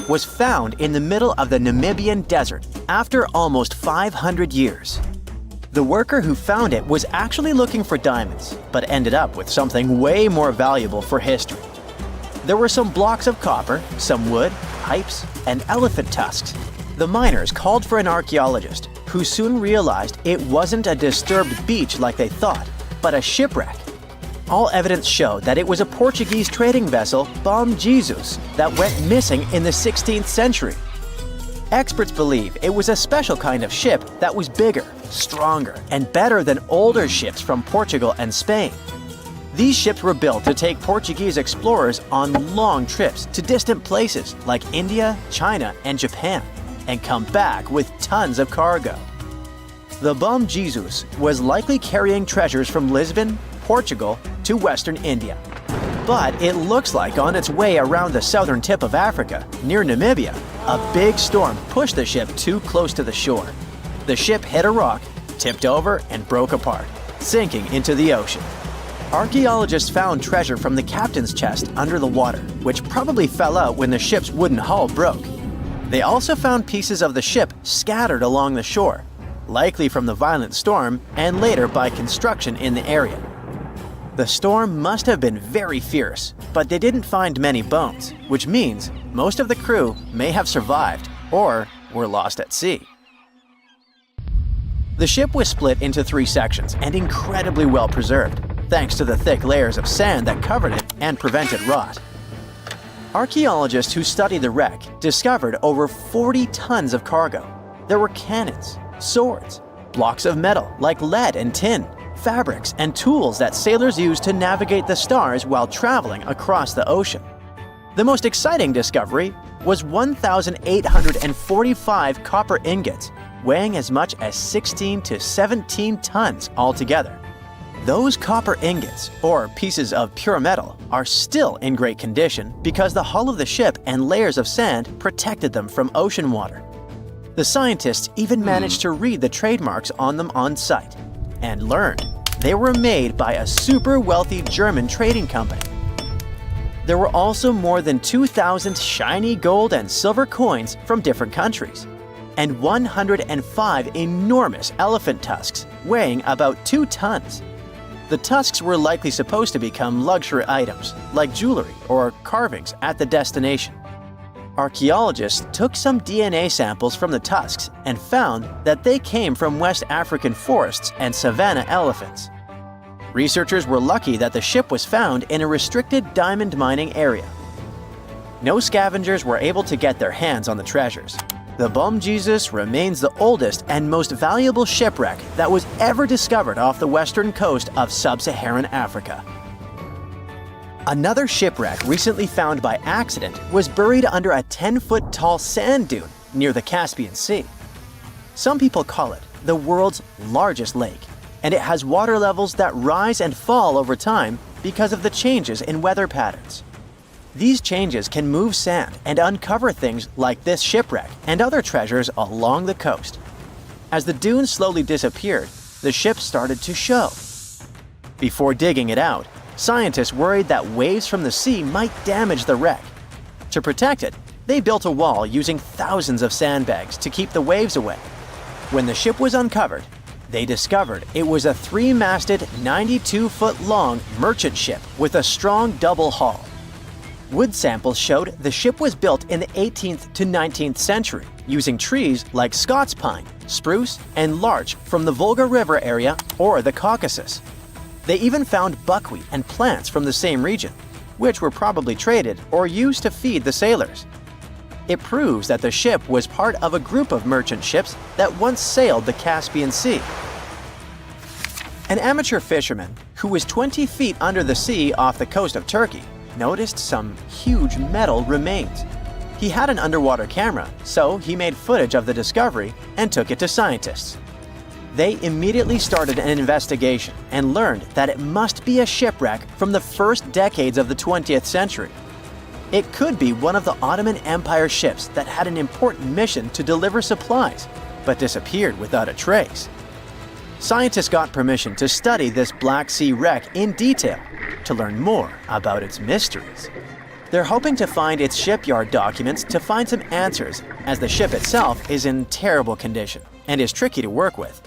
was found in the middle of the Namibian desert after almost 500 years. The worker who found it was actually looking for diamonds, but ended up with something way more valuable for history. There were some blocks of copper, some wood, pipes, and elephant tusks. The miners called for an archaeologist, who soon realized it wasn't a disturbed beach like they thought, but a shipwreck. All evidence showed that it was a Portuguese trading vessel, Bom Jesus, that went missing in the 16th century. Experts believe it was a special kind of ship that was bigger, stronger, and better than older ships from Portugal and Spain. These ships were built to take Portuguese explorers on long trips to distant places like India, China, and Japan, and come back with tons of cargo. The Bom Jesus was likely carrying treasures from Lisbon, Portugal, to Western India. But it looks like on its way around the southern tip of Africa, near Namibia, a big storm pushed the ship too close to the shore. The ship hit a rock, tipped over, and broke apart, sinking into the ocean. Archaeologists found treasure from the captain's chest under the water, which probably fell out when the ship's wooden hull broke. They also found pieces of the ship scattered along the shore, likely from the violent storm and later by construction in the area. The storm must have been very fierce, but they didn't find many bones, which means most of the crew may have survived or were lost at sea. The ship was split into 3 sections and incredibly well preserved, thanks to the thick layers of sand that covered it and prevented rot. Archaeologists who studied the wreck discovered over 40 tons of cargo. There were cannons, swords, blocks of metal like lead and tin, fabrics, and tools that sailors used to navigate the stars while traveling across the ocean. The most exciting discovery was 1,845 copper ingots, weighing as much as 16 to 17 tons altogether. Those copper ingots, or pieces of pure metal, are still in great condition because the hull of the ship and layers of sand protected them from ocean water. The scientists even managed to read the trademarks on them on site, and learned they were made by a super wealthy German trading company. There were also more than 2,000 shiny gold and silver coins from different countries, and 105 enormous elephant tusks weighing about 2 tons. The tusks were likely supposed to become luxury items, like jewelry or carvings at the destination. Archaeologists took some DNA samples from the tusks and found that they came from West African forests and savanna elephants. Researchers were lucky that the ship was found in a restricted diamond mining area. No scavengers were able to get their hands on the treasures. The Bom Jesus remains the oldest and most valuable shipwreck that was ever discovered off the western coast of sub-Saharan Africa. Another shipwreck recently found by accident was buried under a 10-foot tall sand dune near the Caspian Sea. Some people call it the world's largest lake, and it has water levels that rise and fall over time because of the changes in weather patterns. These changes can move sand and uncover things like this shipwreck and other treasures along the coast. As the dunes slowly disappeared, the ship started to show. Before digging it out, scientists worried that waves from the sea might damage the wreck. To protect it, they built a wall using thousands of sandbags to keep the waves away. When the ship was uncovered, they discovered it was a 3-masted, 92-foot-long merchant ship with a strong double hull. Wood samples showed the ship was built in the 18th to 19th century using trees like Scots pine, spruce, and larch from the Volga River area or the Caucasus. They even found buckwheat and plants from the same region, which were probably traded or used to feed the sailors. It proves that the ship was part of a group of merchant ships that once sailed the Caspian Sea. An amateur fisherman who was 20 feet under the sea off the coast of Turkey noticed some huge metal remains. He had an underwater camera, so he made footage of the discovery and took it to scientists. They immediately started an investigation and learned that it must be a shipwreck from the first decades of the 20th century. It could be one of the Ottoman Empire ships that had an important mission to deliver supplies, but disappeared without a trace. Scientists got permission to study this Black Sea wreck in detail to learn more about its mysteries. They're hoping to find its shipyard documents to find some answers, as the ship itself is in terrible condition and is tricky to work with.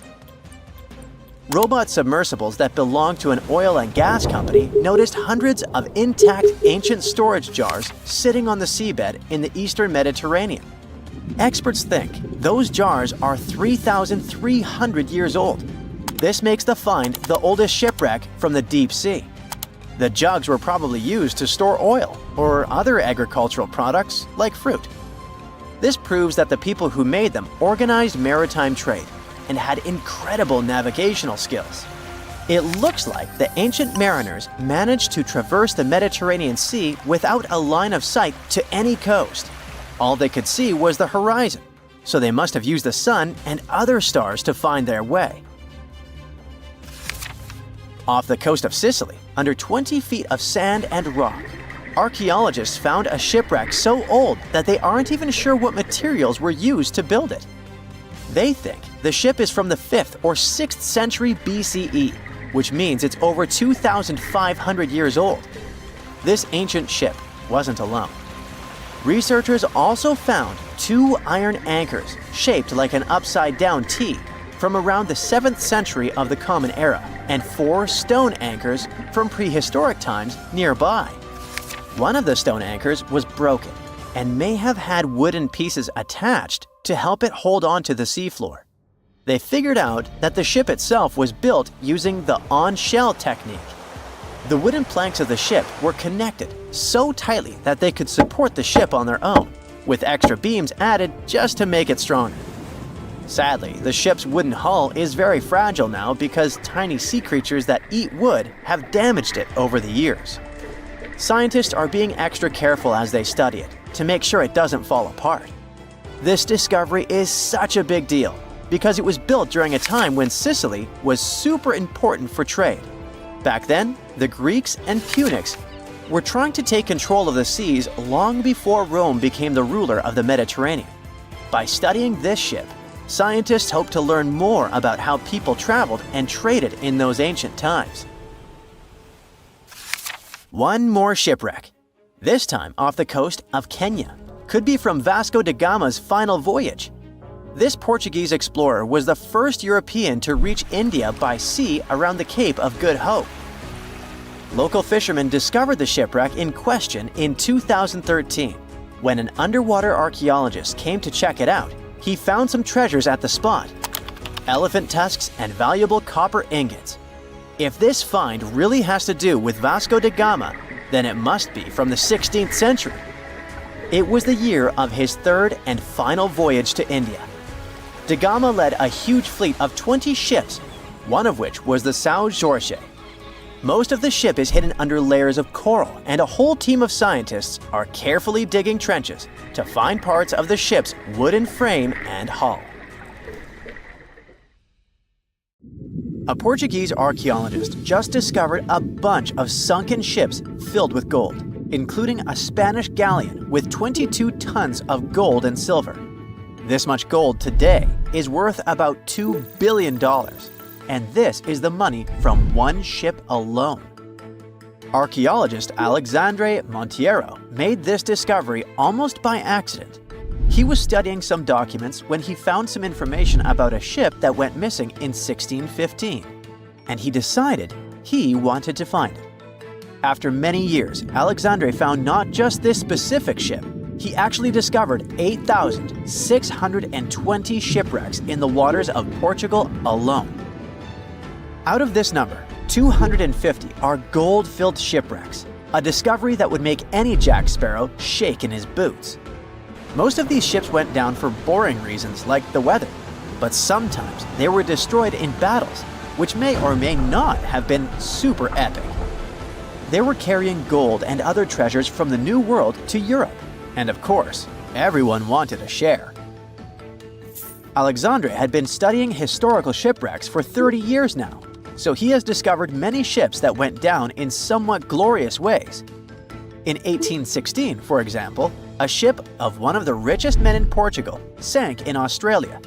Robot submersibles that belong to an oil and gas company noticed hundreds of intact ancient storage jars sitting on the seabed in the eastern Mediterranean. Experts think those jars are 3,300 years old. This makes the find the oldest shipwreck from the deep sea. The jugs were probably used to store oil or other agricultural products like fruit. This proves that the people who made them organized maritime trade and had incredible navigational skills. It looks like the ancient mariners managed to traverse the Mediterranean Sea without a line of sight to any coast. All they could see was the horizon, so they must have used the sun and other stars to find their way. Off the coast of Sicily, under 20 feet of sand and rock, archaeologists found a shipwreck so old that they aren't even sure what materials were used to build it. They think the ship is from the 5th or 6th century BCE, which means it's over 2,500 years old. This ancient ship wasn't alone. Researchers also found 2 iron anchors shaped like an upside-down T from around the 7th century of the Common Era, and 4 stone anchors from prehistoric times nearby. One of the stone anchors was broken and may have had wooden pieces attached to help it hold on to the seafloor. They figured out that the ship itself was built using the on-shell technique. The wooden planks of the ship were connected so tightly that they could support the ship on their own, with extra beams added just to make it stronger. Sadly, the ship's wooden hull is very fragile now because tiny sea creatures that eat wood have damaged it over the years. Scientists are being extra careful as they study it to make sure it doesn't fall apart. This discovery is such a big deal because it was built during a time when Sicily was super important for trade. Back then, the Greeks and Punics were trying to take control of the seas long before Rome became the ruler of the Mediterranean. By studying this ship, scientists hope to learn more about how people traveled and traded in those ancient times. One more shipwreck, this time off the coast of Kenya. Could be from Vasco da Gama's final voyage. This Portuguese explorer was the first European to reach India by sea around the Cape of Good Hope. Local fishermen discovered the shipwreck in question in 2013. When an underwater archaeologist came to check it out, he found some treasures at the spot: elephant tusks and valuable copper ingots. If this find really has to do with Vasco da Gama, then it must be from the 16th century. It was the year of his 3rd and final voyage to India. Da Gama led a huge fleet of 20 ships, one of which was the São Jorge. Most of the ship is hidden under layers of coral, and a whole team of scientists are carefully digging trenches to find parts of the ship's wooden frame and hull. A Portuguese archaeologist just discovered a bunch of sunken ships filled with gold, including a Spanish galleon with 22 tons of gold and silver. This much gold today is worth about $2 billion. and this is the money from one ship alone. Archaeologist Alexandre Monteiro made this discovery almost by accident. He was studying some documents when he found some information about a ship that went missing in 1615, and he decided he wanted to find it. After many years, Alexandre found not just this specific ship, he actually discovered 8,620 shipwrecks in the waters of Portugal alone. Out of this number, 250 are gold-filled shipwrecks, a discovery that would make any Jack Sparrow shake in his boots. Most of these ships went down for boring reasons like the weather, but sometimes they were destroyed in battles, which may or may not have been super epic. They were carrying gold and other treasures from the New World to Europe, and of course, everyone wanted a share. Alexandre had been studying historical shipwrecks for 30 years now, so he has discovered many ships that went down in somewhat glorious ways. In 1816, for example, a ship of one of the richest men in Portugal sank in Australia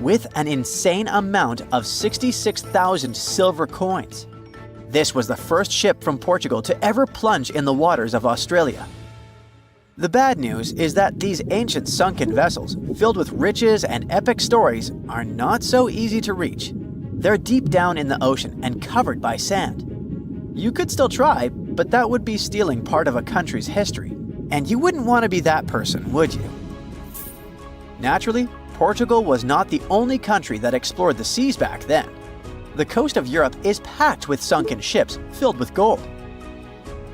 with an insane amount of 66,000 silver coins. This was the first ship from Portugal to ever plunge in the waters of Australia. The bad news is that these ancient sunken vessels, filled with riches and epic stories, are not so easy to reach. They're deep down in the ocean and covered by sand. You could still try, but that would be stealing part of a country's history, and you wouldn't want to be that person, would you? Naturally, Portugal was not the only country that explored the seas back then. The coast of Europe is packed with sunken ships filled with gold.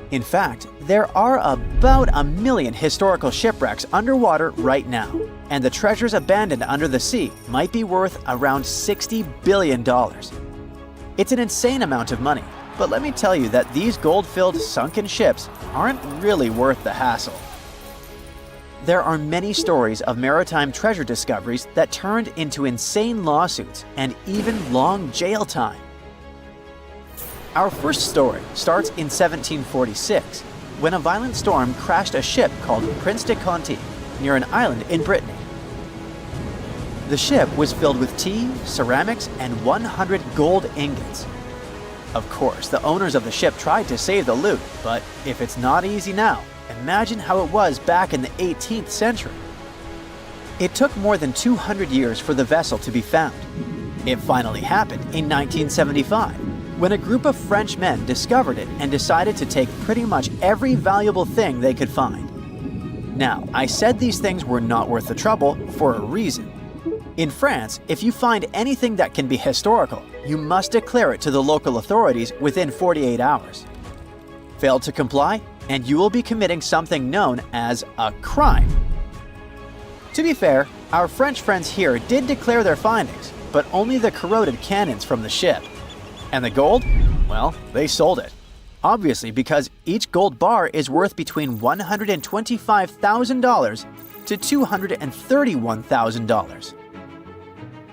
In fact, there are about 1 million historical shipwrecks underwater right now, and the treasures abandoned under the sea might be worth around $60 billion. It's an insane amount of money, but let me tell you that these gold-filled sunken ships aren't really worth the hassle. There are many stories of maritime treasure discoveries that turned into insane lawsuits and even long jail time. Our first story starts in 1746, when a violent storm crashed a ship called Prince de Conti near an island in Brittany. The ship was filled with tea, ceramics, and 100 gold ingots. Of course, the owners of the ship tried to save the loot, but if it's not easy now, imagine how it was back in the 18th century. It took more than 200 years for the vessel to be found. It finally happened in 1975, when a group of French men discovered it and decided to take pretty much every valuable thing they could find. Now, I said these things were not worth the trouble for a reason. In France, if you find anything that can be historical, you must declare it to the local authorities within 48 hours. Fail to comply, and you will be committing something known as a crime. To be fair, our French friends here did declare their findings, but only the corroded cannons from the ship. And the gold? Well, they sold it. Obviously, because each gold bar is worth between $125,000 to $231,000.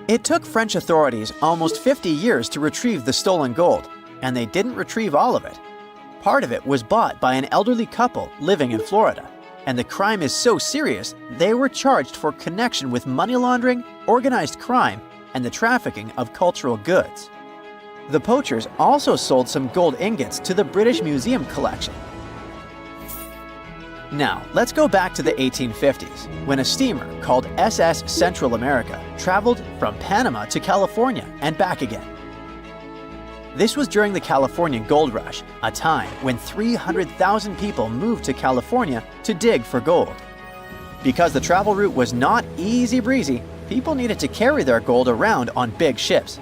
It took French authorities almost 50 years to retrieve the stolen gold, and they didn't retrieve all of it. Part of it was bought by an elderly couple living in Florida, and the crime is so serious they were charged for connection with money laundering, organized crime, and the trafficking of cultural goods. The poachers also sold some gold ingots to the British Museum collection. Now, let's go back to the 1850s, when a steamer called SS Central America traveled from Panama to California and back again. This was during the Californian Gold Rush, a time when 300,000 people moved to California to dig for gold. Because the travel route was not easy breezy, people needed to carry their gold around on big ships.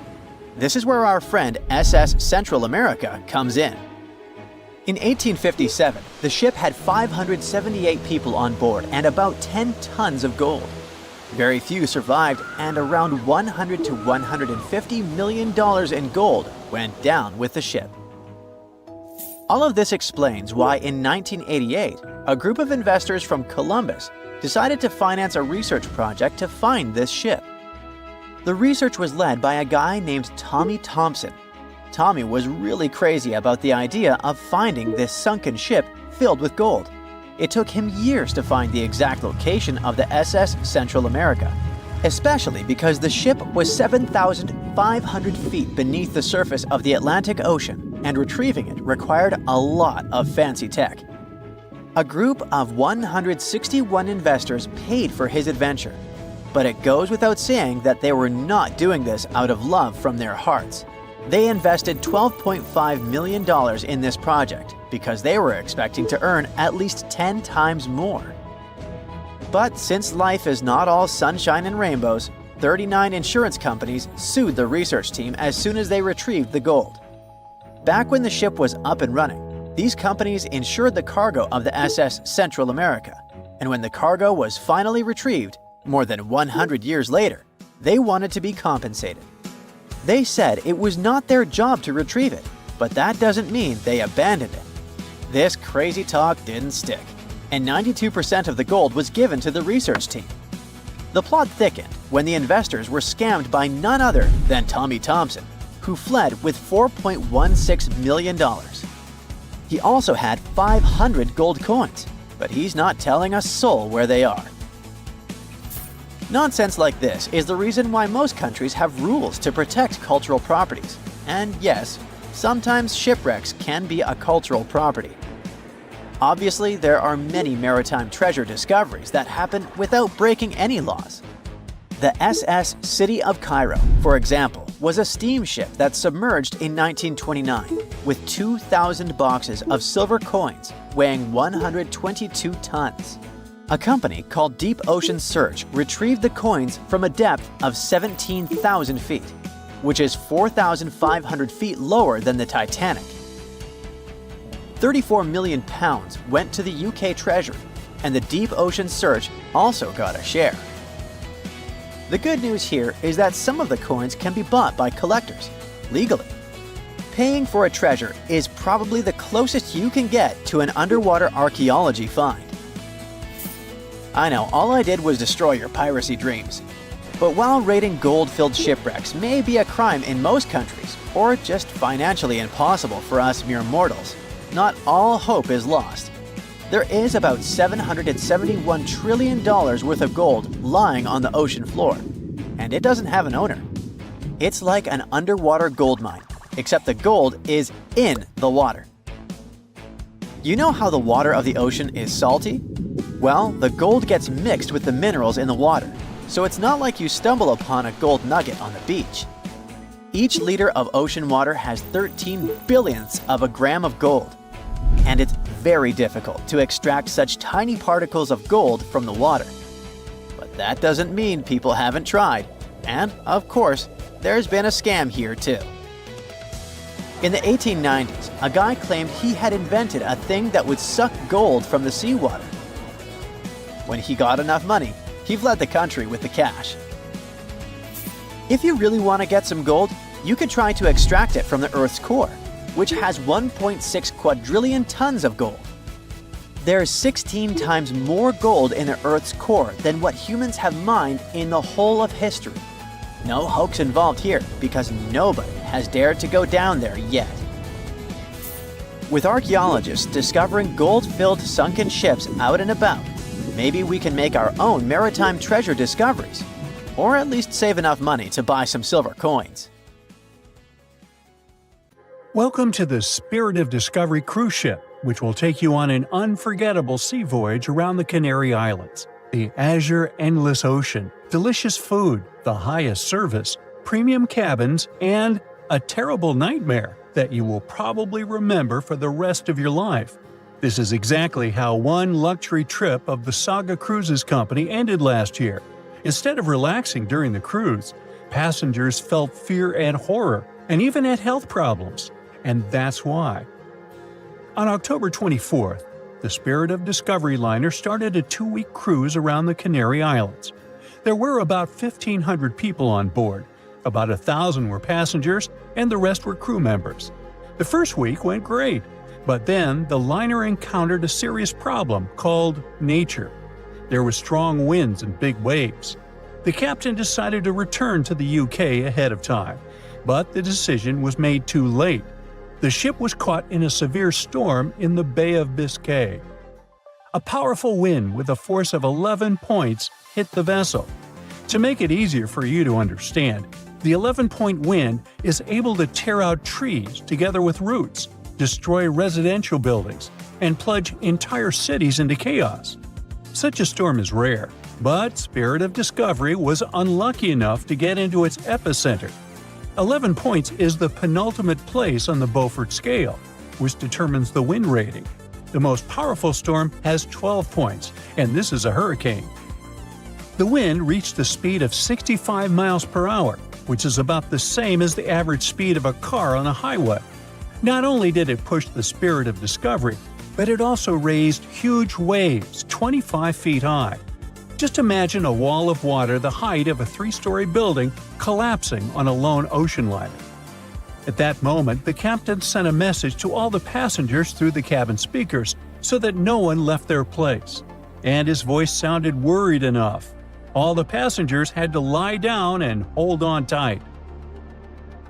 This is where our friend SS Central America comes in. In 1857, the ship had 578 people on board and about 10 tons of gold. Very few survived, and around $100 to $150 million in gold went down with the ship. All of this explains why in 1988, a group of investors from Columbus decided to finance a research project to find this ship. The research was led by a guy named Tommy Thompson. Tommy was really crazy about the idea of finding this sunken ship filled with gold. It took him years to find the exact location of the SS Central America, especially because the ship was 7,500 feet beneath the surface of the Atlantic Ocean, and retrieving it required a lot of fancy tech. A group of 161 investors paid for his adventure, but it goes without saying that they were not doing this out of love from their hearts. They invested $12.5 million in this project because they were expecting to earn at least 10 times more. But since life is not all sunshine and rainbows, 39 insurance companies sued the research team as soon as they retrieved the gold. Back when the ship was up and running, these companies insured the cargo of the SS Central America, and when the cargo was finally retrieved, more than 100 years later, they wanted to be compensated. They said it was not their job to retrieve it, but that doesn't mean they abandoned it. This crazy talk didn't stick, and 92% of the gold was given to the research team. The plot thickened when the investors were scammed by none other than Tommy Thompson, who fled with $4.16 million. He also had 500 gold coins, but he's not telling a soul where they are. Nonsense like this is the reason why most countries have rules to protect cultural properties. And yes, sometimes shipwrecks can be a cultural property. Obviously, there are many maritime treasure discoveries that happen without breaking any laws. The SS City of Cairo, for example, was a steamship that submerged in 1929 with 2,000 boxes of silver coins weighing 122 tons. A company called Deep Ocean Search retrieved the coins from a depth of 17,000 feet, which is 4,500 feet lower than the Titanic. 34 million pounds went to the UK Treasury, and the Deep Ocean Search also got a share. The good news here is that some of the coins can be bought by collectors, legally. Paying for a treasure is probably the closest you can get to an underwater archaeology find. I know, all I did was destroy your piracy dreams. But while raiding gold-filled shipwrecks may be a crime in most countries, or just financially impossible for us mere mortals, not all hope is lost. There is about $771 trillion worth of gold lying on the ocean floor, and it doesn't have an owner. It's like an underwater gold mine, except the gold is in the water. You know how the water of the ocean is salty? Well, the gold gets mixed with the minerals in the water, so it's not like you stumble upon a gold nugget on the beach. Each liter of ocean water has 13 billionths of a gram of gold, and it's very difficult to extract such tiny particles of gold from the water. But that doesn't mean people haven't tried, and, of course, there's been a scam here too. In the 1890s, a guy claimed he had invented a thing that would suck gold from the seawater. When he got enough money, he fled the country with the cash. If you really want to get some gold, you could try to extract it from the Earth's core, which has 1.6 quadrillion tons of gold. There's 16 times more gold in the Earth's core than what humans have mined in the whole of history. No hoax involved here, because nobody has dared to go down there yet. With archaeologists discovering gold-filled sunken ships out and about, maybe we can make our own maritime treasure discoveries, or at least save enough money to buy some silver coins. Welcome to the Spirit of Discovery cruise ship, which will take you on an unforgettable sea voyage around the Canary Islands. The azure endless ocean, delicious food, the highest service, premium cabins, and a terrible nightmare that you will probably remember for the rest of your life. This is exactly how one luxury trip of the Saga Cruises Company ended last year. Instead of relaxing during the cruise, passengers felt fear and horror, and even had health problems. And that's why. On October 24th, the Spirit of Discovery liner started a 2-week cruise around the Canary Islands. There were about 1,500 people on board. About 1,000 were passengers, and the rest were crew members. The first week went great, but then the liner encountered a serious problem called nature. There were strong winds and big waves. The captain decided to return to the UK ahead of time, but the decision was made too late. The ship was caught in a severe storm in the Bay of Biscay. A powerful wind with a force of 11 points hit the vessel. To make it easier for you to understand, the 11-point wind is able to tear out trees together with roots, destroy residential buildings, and plunge entire cities into chaos. Such a storm is rare, but Spirit of Discovery was unlucky enough to get into its epicenter. 11 points is the penultimate place on the Beaufort scale, which determines the wind rating. The most powerful storm has 12 points, and this is a hurricane. The wind reached a speed of 65 miles per hour, which is about the same as the average speed of a car on a highway. Not only did it push the Spirit of Discovery, but it also raised huge waves 25 feet high. Just imagine a wall of water the height of a 3-story building collapsing on a lone ocean liner. At that moment, the captain sent a message to all the passengers through the cabin speakers so that no one left their place. And his voice sounded worried enough. All the passengers had to lie down and hold on tight.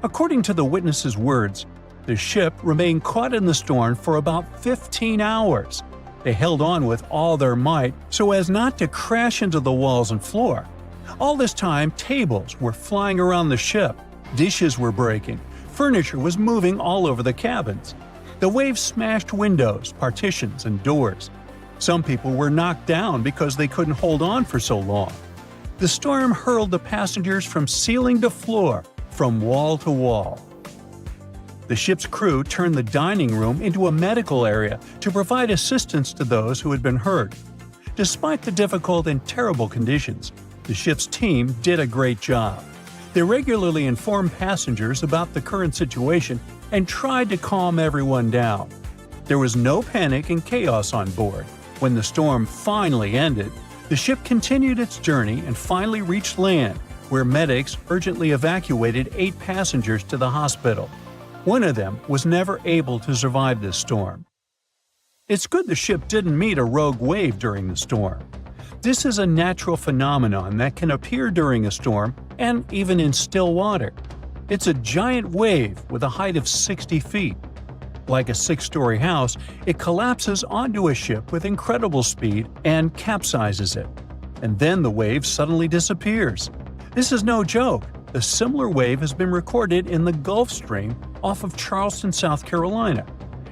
According to the witnesses' words, the ship remained caught in the storm for about 15 hours. They held on with all their might so as not to crash into the walls and floor. All this time, tables were flying around the ship, dishes were breaking, furniture was moving all over the cabins. The waves smashed windows, partitions, and doors. Some people were knocked down because they couldn't hold on for so long. The storm hurled the passengers from ceiling to floor, from wall to wall. The ship's crew turned the dining room into a medical area to provide assistance to those who had been hurt. Despite the difficult and terrible conditions, the ship's team did a great job. They regularly informed passengers about the current situation and tried to calm everyone down. There was no panic and chaos on board. When the storm finally ended, the ship continued its journey and finally reached land, where medics urgently evacuated 8 passengers to the hospital. One of them was never able to survive this storm. It's good the ship didn't meet a rogue wave during the storm. This is a natural phenomenon that can appear during a storm and even in still water. It's a giant wave with a height of 60 feet. Like a 6-story house, it collapses onto a ship with incredible speed and capsizes it. And then the wave suddenly disappears. This is no joke. A similar wave has been recorded in the Gulf Stream off of Charleston, South Carolina.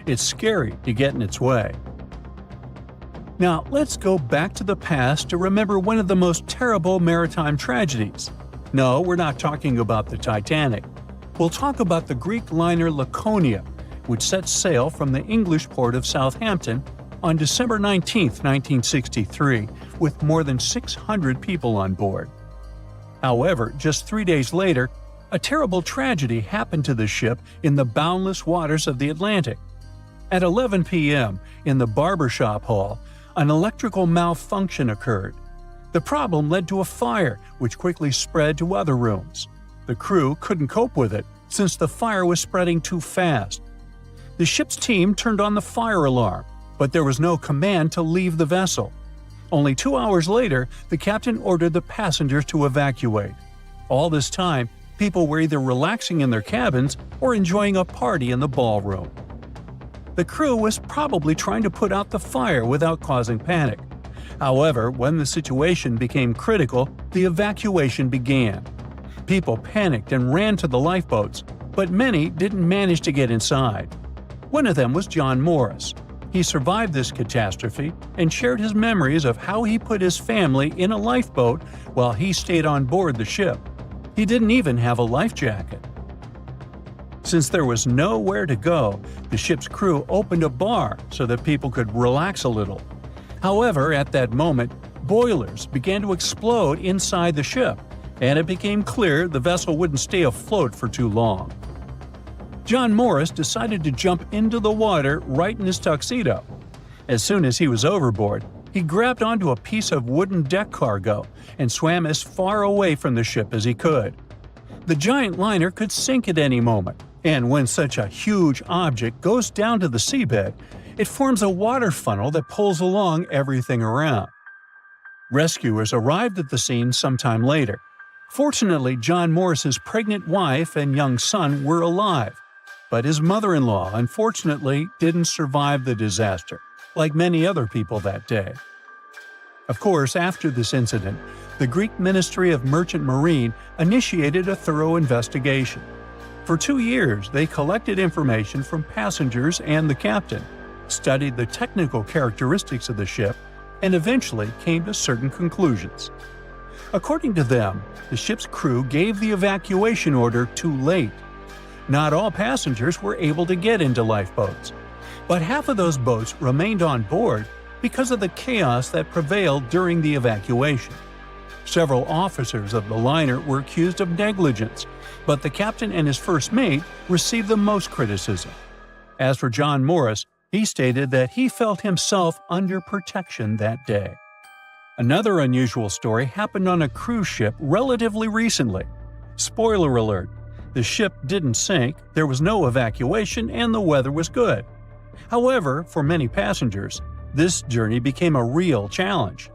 It's scary to get in its way. Now, let's go back to the past to remember one of the most terrible maritime tragedies. No, we're not talking about the Titanic. We'll talk about the Greek liner Laconia, which set sail from the English port of Southampton on December 19, 1963, with more than 600 people on board. However, just 3 days later, a terrible tragedy happened to the ship in the boundless waters of the Atlantic. At 11 p.m., in the barbershop hall, an electrical malfunction occurred. The problem led to a fire, which quickly spread to other rooms. The crew couldn't cope with it, since the fire was spreading too fast. The ship's team turned on the fire alarm, but there was no command to leave the vessel. Only 2 hours later, the captain ordered the passengers to evacuate. All this time, people were either relaxing in their cabins or enjoying a party in the ballroom. The crew was probably trying to put out the fire without causing panic. However, when the situation became critical, the evacuation began. People panicked and ran to the lifeboats, but many didn't manage to get inside. One of them was John Morris. He survived this catastrophe and shared his memories of how he put his family in a lifeboat while he stayed on board the ship. He didn't even have a life jacket. Since there was nowhere to go, the ship's crew opened a bar so that people could relax a little. However, at that moment, boilers began to explode inside the ship, and it became clear the vessel wouldn't stay afloat for too long. John Morris decided to jump into the water right in his tuxedo. As soon as he was overboard, he grabbed onto a piece of wooden deck cargo and swam as far away from the ship as he could. The giant liner could sink at any moment, and when such a huge object goes down to the seabed, it forms a water funnel that pulls along everything around. Rescuers arrived at the scene sometime later. Fortunately, John Morris's pregnant wife and young son were alive, but his mother-in-law unfortunately didn't survive the disaster, like many other people that day. Of course, after this incident, the Greek Ministry of Merchant Marine initiated a thorough investigation. For 2 years, they collected information from passengers and the captain, studied the technical characteristics of the ship, and eventually came to certain conclusions. According to them, the ship's crew gave the evacuation order too late. Not all passengers were able to get into lifeboats, but half of those boats remained on board because of the chaos that prevailed during the evacuation. Several officers of the liner were accused of negligence, but the captain and his first mate received the most criticism. As for John Morris, he stated that he felt himself under protection that day. Another unusual story happened on a cruise ship relatively recently. Spoiler alert, the ship didn't sink, there was no evacuation, and the weather was good. However, for many passengers, this journey became a real challenge.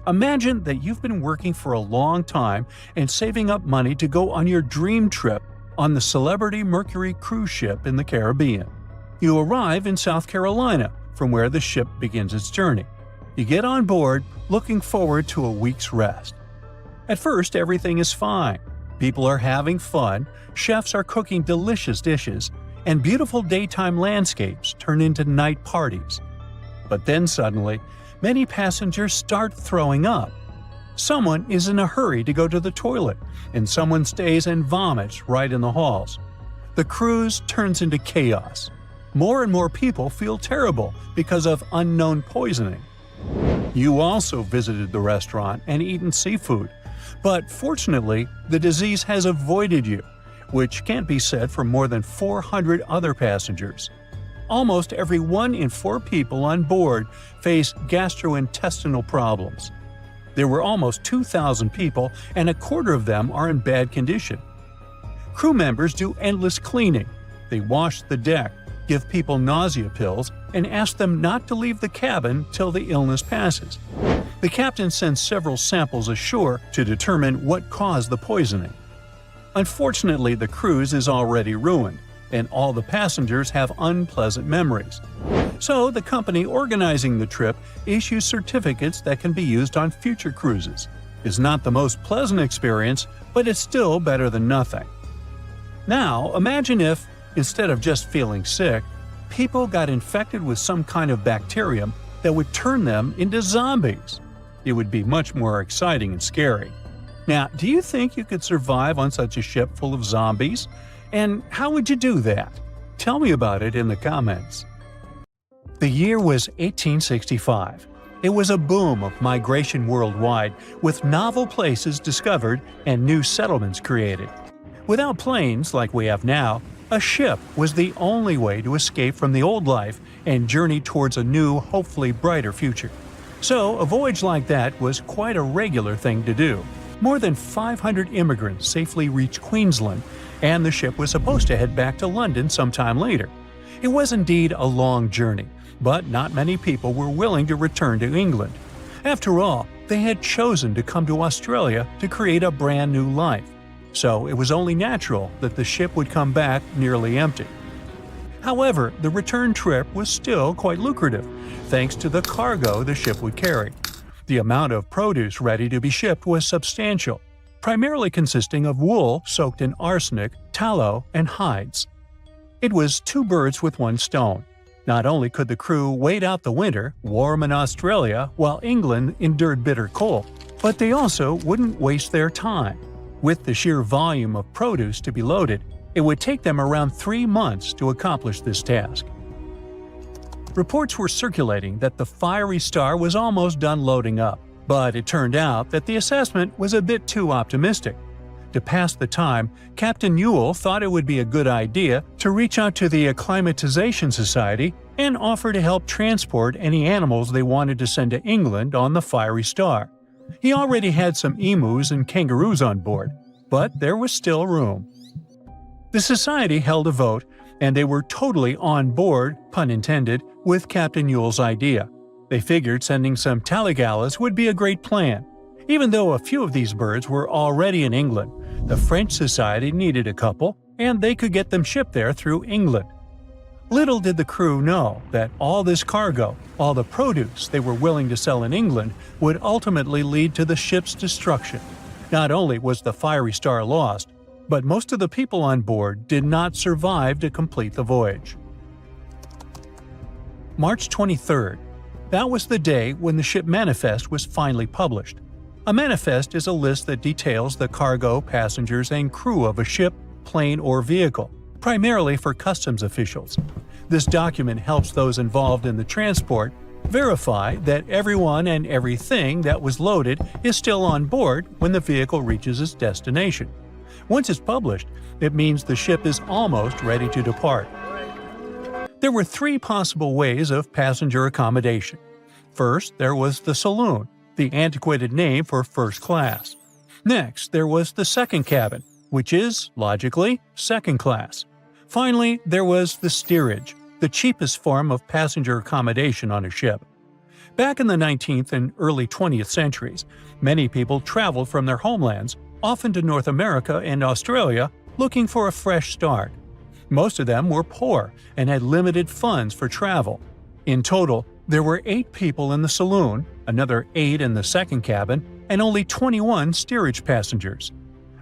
Imagine that you've been working for a long time and saving up money to go on your dream trip on the Celebrity Mercury cruise ship in the Caribbean. You arrive in South Carolina, from where the ship begins its journey. You get on board, looking forward to a week's rest. At first, everything is fine. People are having fun, chefs are cooking delicious dishes, and beautiful daytime landscapes turn into night parties. But then suddenly, many passengers start throwing up. Someone is in a hurry to go to the toilet, and someone stays and vomits right in the halls. The cruise turns into chaos. More and more people feel terrible because of unknown poisoning. You also visited the restaurant and eaten seafood, but fortunately, the disease has avoided you, which can't be said for more than 400 other passengers. Almost every 1 in 4 people on board face gastrointestinal problems. There were almost 2,000 people, and a quarter of them are in bad condition. Crew members do endless cleaning. They wash the deck, give people nausea pills, and ask them not to leave the cabin till the illness passes. The captain sends several samples ashore to determine what caused the poisoning. Unfortunately, the cruise is already ruined, and all the passengers have unpleasant memories. So the company organizing the trip issues certificates that can be used on future cruises. It's not the most pleasant experience, but it's still better than nothing. Now, imagine if, instead of just feeling sick, people got infected with some kind of bacterium that would turn them into zombies. It would be much more exciting and scary. Now, do you think you could survive on such a ship full of zombies? And how would you do that? Tell me about it in the comments. The year was 1865. It was a boom of migration worldwide, with novel places discovered and new settlements created. Without planes like we have now, a ship was the only way to escape from the old life and journey towards a new, hopefully brighter future. So, a voyage like that was quite a regular thing to do. More than 500 immigrants safely reached Queensland, and the ship was supposed to head back to London sometime later. It was indeed a long journey, but not many people were willing to return to England. After all, they had chosen to come to Australia to create a brand new life. So it was only natural that the ship would come back nearly empty. However, the return trip was still quite lucrative, thanks to the cargo the ship would carry. The amount of produce ready to be shipped was substantial, primarily consisting of wool soaked in arsenic, tallow, and hides. It was 2 birds with 1 stone. Not only could the crew wait out the winter, warm in Australia, while England endured bitter cold, but they also wouldn't waste their time. With the sheer volume of produce to be loaded, it would take them around 3 months to accomplish this task. Reports were circulating that the Fiery Star was almost done loading up, but it turned out that the assessment was a bit too optimistic. To pass the time, Captain Ewell thought it would be a good idea to reach out to the Acclimatization Society and offer to help transport any animals they wanted to send to England on the Fiery Star. He already had some emus and kangaroos on board, but there was still room. The society held a vote, and they were totally on board, pun intended, with Captain Ewell's idea. They figured sending some taligalas would be a great plan. Even though a few of these birds were already in England, the French Society needed a couple, and they could get them shipped there through England. Little did the crew know that all this cargo, all the produce they were willing to sell in England, would ultimately lead to the ship's destruction. Not only was the Fiery Star lost, but most of the people on board did not survive to complete the voyage. March 23rd. That was the day when the ship manifest was finally published. A manifest is a list that details the cargo, passengers, and crew of a ship, plane, or vehicle, primarily for customs officials. This document helps those involved in the transport verify that everyone and everything that was loaded is still on board when the vehicle reaches its destination. Once it's published, it means the ship is almost ready to depart. There were three possible ways of passenger accommodation. First, there was the saloon, the antiquated name for first class. Next, there was the second cabin, which is, logically, second class. Finally, there was the steerage, the cheapest form of passenger accommodation on a ship. Back in the 19th and early 20th centuries, many people traveled from their homelands, often to North America and Australia, looking for a fresh start. Most of them were poor and had limited funds for travel. In total, there were 8 people in the saloon, another 8 in the second cabin, and only 21 steerage passengers.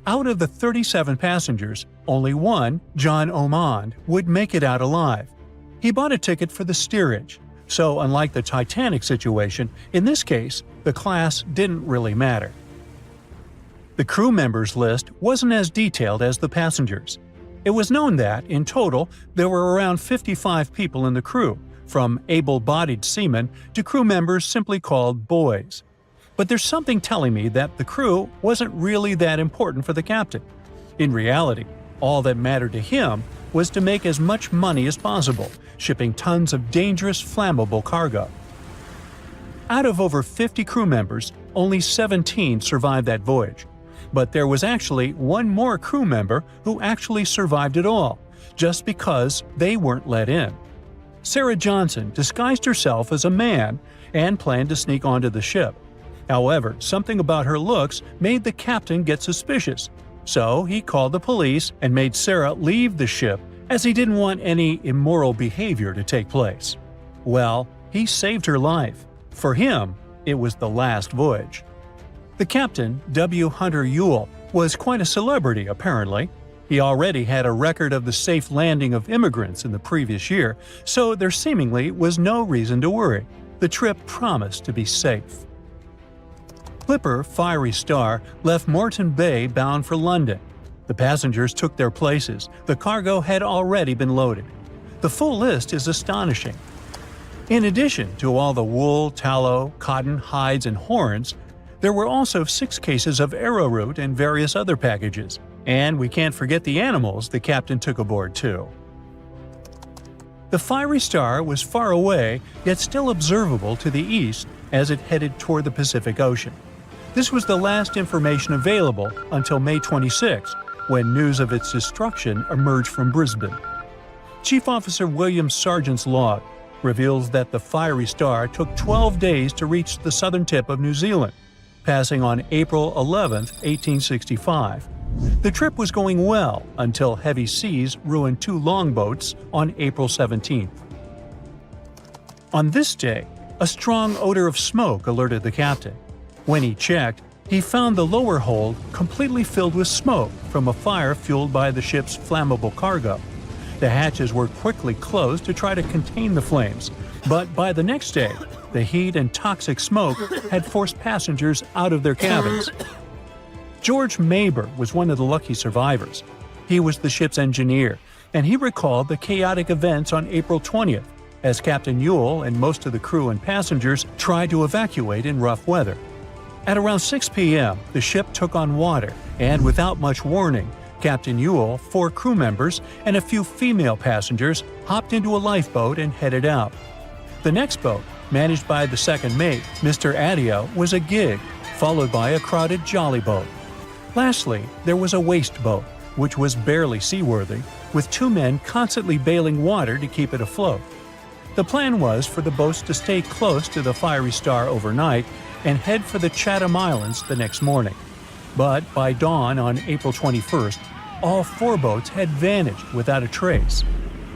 Out of the 37 passengers, only one, John Ormond, would make it out alive. He bought a ticket for the steerage, so unlike the Titanic situation, in this case, the class didn't really matter. The crew members list wasn't as detailed as the passengers. It was known that, in total, there were around 55 people in the crew, from able-bodied seamen to crew members simply called boys. But there's something telling me that the crew wasn't really that important for the captain. In reality, all that mattered to him was to make as much money as possible, shipping tons of dangerous, flammable cargo. Out of over 50 crew members, only 17 survived that voyage. But there was actually one more crew member who actually survived it all, just because they weren't let in. Sarah Johnson disguised herself as a man and planned to sneak onto the ship. However, something about her looks made the captain get suspicious, so he called the police and made Sarah leave the ship as he didn't want any immoral behavior to take place. Well, he saved her life. For him, it was the last voyage. The captain, W. Hunter Ewell, was quite a celebrity apparently. He already had a record of the safe landing of immigrants in the previous year, so there seemingly was no reason to worry. The trip promised to be safe. Clipper Fiery Star left Moreton Bay bound for London. The passengers took their places. The cargo had already been loaded. The full list is astonishing. In addition to all the wool, tallow, cotton, hides, and horns, there were also 6 cases of arrowroot and various other packages. And we can't forget the animals the captain took aboard too. The Fiery Star was far away, yet still observable to the east as it headed toward the Pacific Ocean. This was the last information available until May 26, when news of its destruction emerged from Brisbane. Chief Officer William Sargent's log reveals that the Fiery Star took 12 days to reach the southern tip of New Zealand, passing on April 11, 1865. The trip was going well until heavy seas ruined 2 longboats on April 17th. On this day, a strong odor of smoke alerted the captain. When he checked, he found the lower hold completely filled with smoke from a fire fueled by the ship's flammable cargo. The hatches were quickly closed to try to contain the flames, but by the next day, the heat and toxic smoke had forced passengers out of their cabins. George Maber was one of the lucky survivors. He was the ship's engineer, and he recalled the chaotic events on April 20th, as Captain Ewell and most of the crew and passengers tried to evacuate in rough weather. At around 6 p.m., the ship took on water, and without much warning, Captain Ewell, 4 crew members, and a few female passengers hopped into a lifeboat and headed out. The next boat, managed by the second mate, Mr. Adio, was a gig, followed by a crowded jolly boat. Lastly, there was a waste boat, which was barely seaworthy, with 2 men constantly bailing water to keep it afloat. The plan was for the boats to stay close to the Fiery Star overnight and head for the Chatham Islands the next morning. But by dawn on April 21st, all 4 boats had vanished without a trace.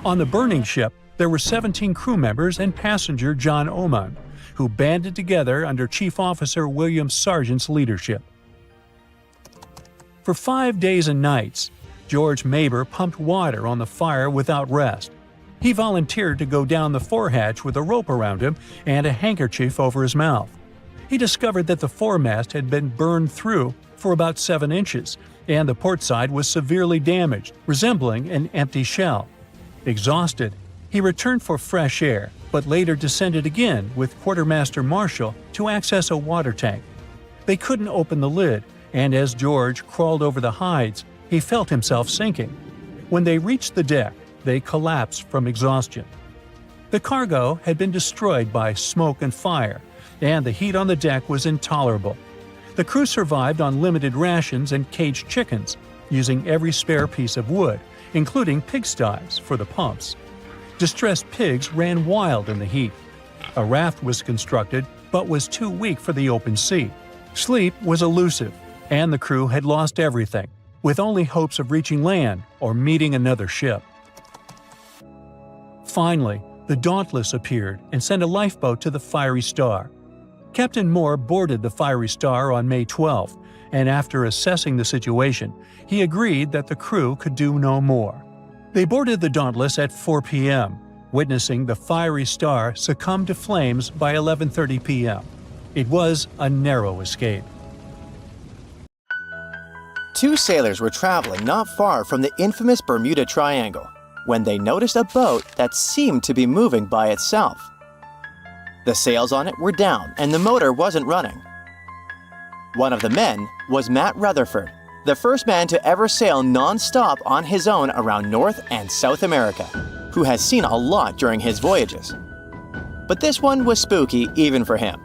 On the burning ship, there were 17 crew members and passenger John Oman, who banded together under Chief Officer William Sargent's leadership. For 5 days and nights, George Maber pumped water on the fire without rest. He volunteered to go down the forehatch with a rope around him and a handkerchief over his mouth. He discovered that the foremast had been burned through for about 7 inches, and the port side was severely damaged, resembling an empty shell. Exhausted, he returned for fresh air, but later descended again with Quartermaster Marshall to access a water tank. They couldn't open the lid, and as George crawled over the hides, he felt himself sinking. When they reached the deck, they collapsed from exhaustion. The cargo had been destroyed by smoke and fire, and the heat on the deck was intolerable. The crew survived on limited rations and caged chickens, using every spare piece of wood, including pigsties for the pumps. Distressed pigs ran wild in the heat. A raft was constructed, but was too weak for the open sea. Sleep was elusive, and the crew had lost everything, with only hopes of reaching land or meeting another ship. Finally, the Dauntless appeared and sent a lifeboat to the Fiery Star. Captain Moore boarded the Fiery Star on May 12th, and after assessing the situation, he agreed that the crew could do no more. They boarded the Dauntless at 4 p.m., witnessing the Fiery Star succumb to flames by 11:30 p.m. It was a narrow escape. 2 sailors were traveling not far from the infamous Bermuda Triangle when they noticed a boat that seemed to be moving by itself. The sails on it were down and the motor wasn't running. One of the men was Matt Rutherford, the first man to ever sail non-stop on his own around North and South America, who has seen a lot during his voyages. But this one was spooky even for him.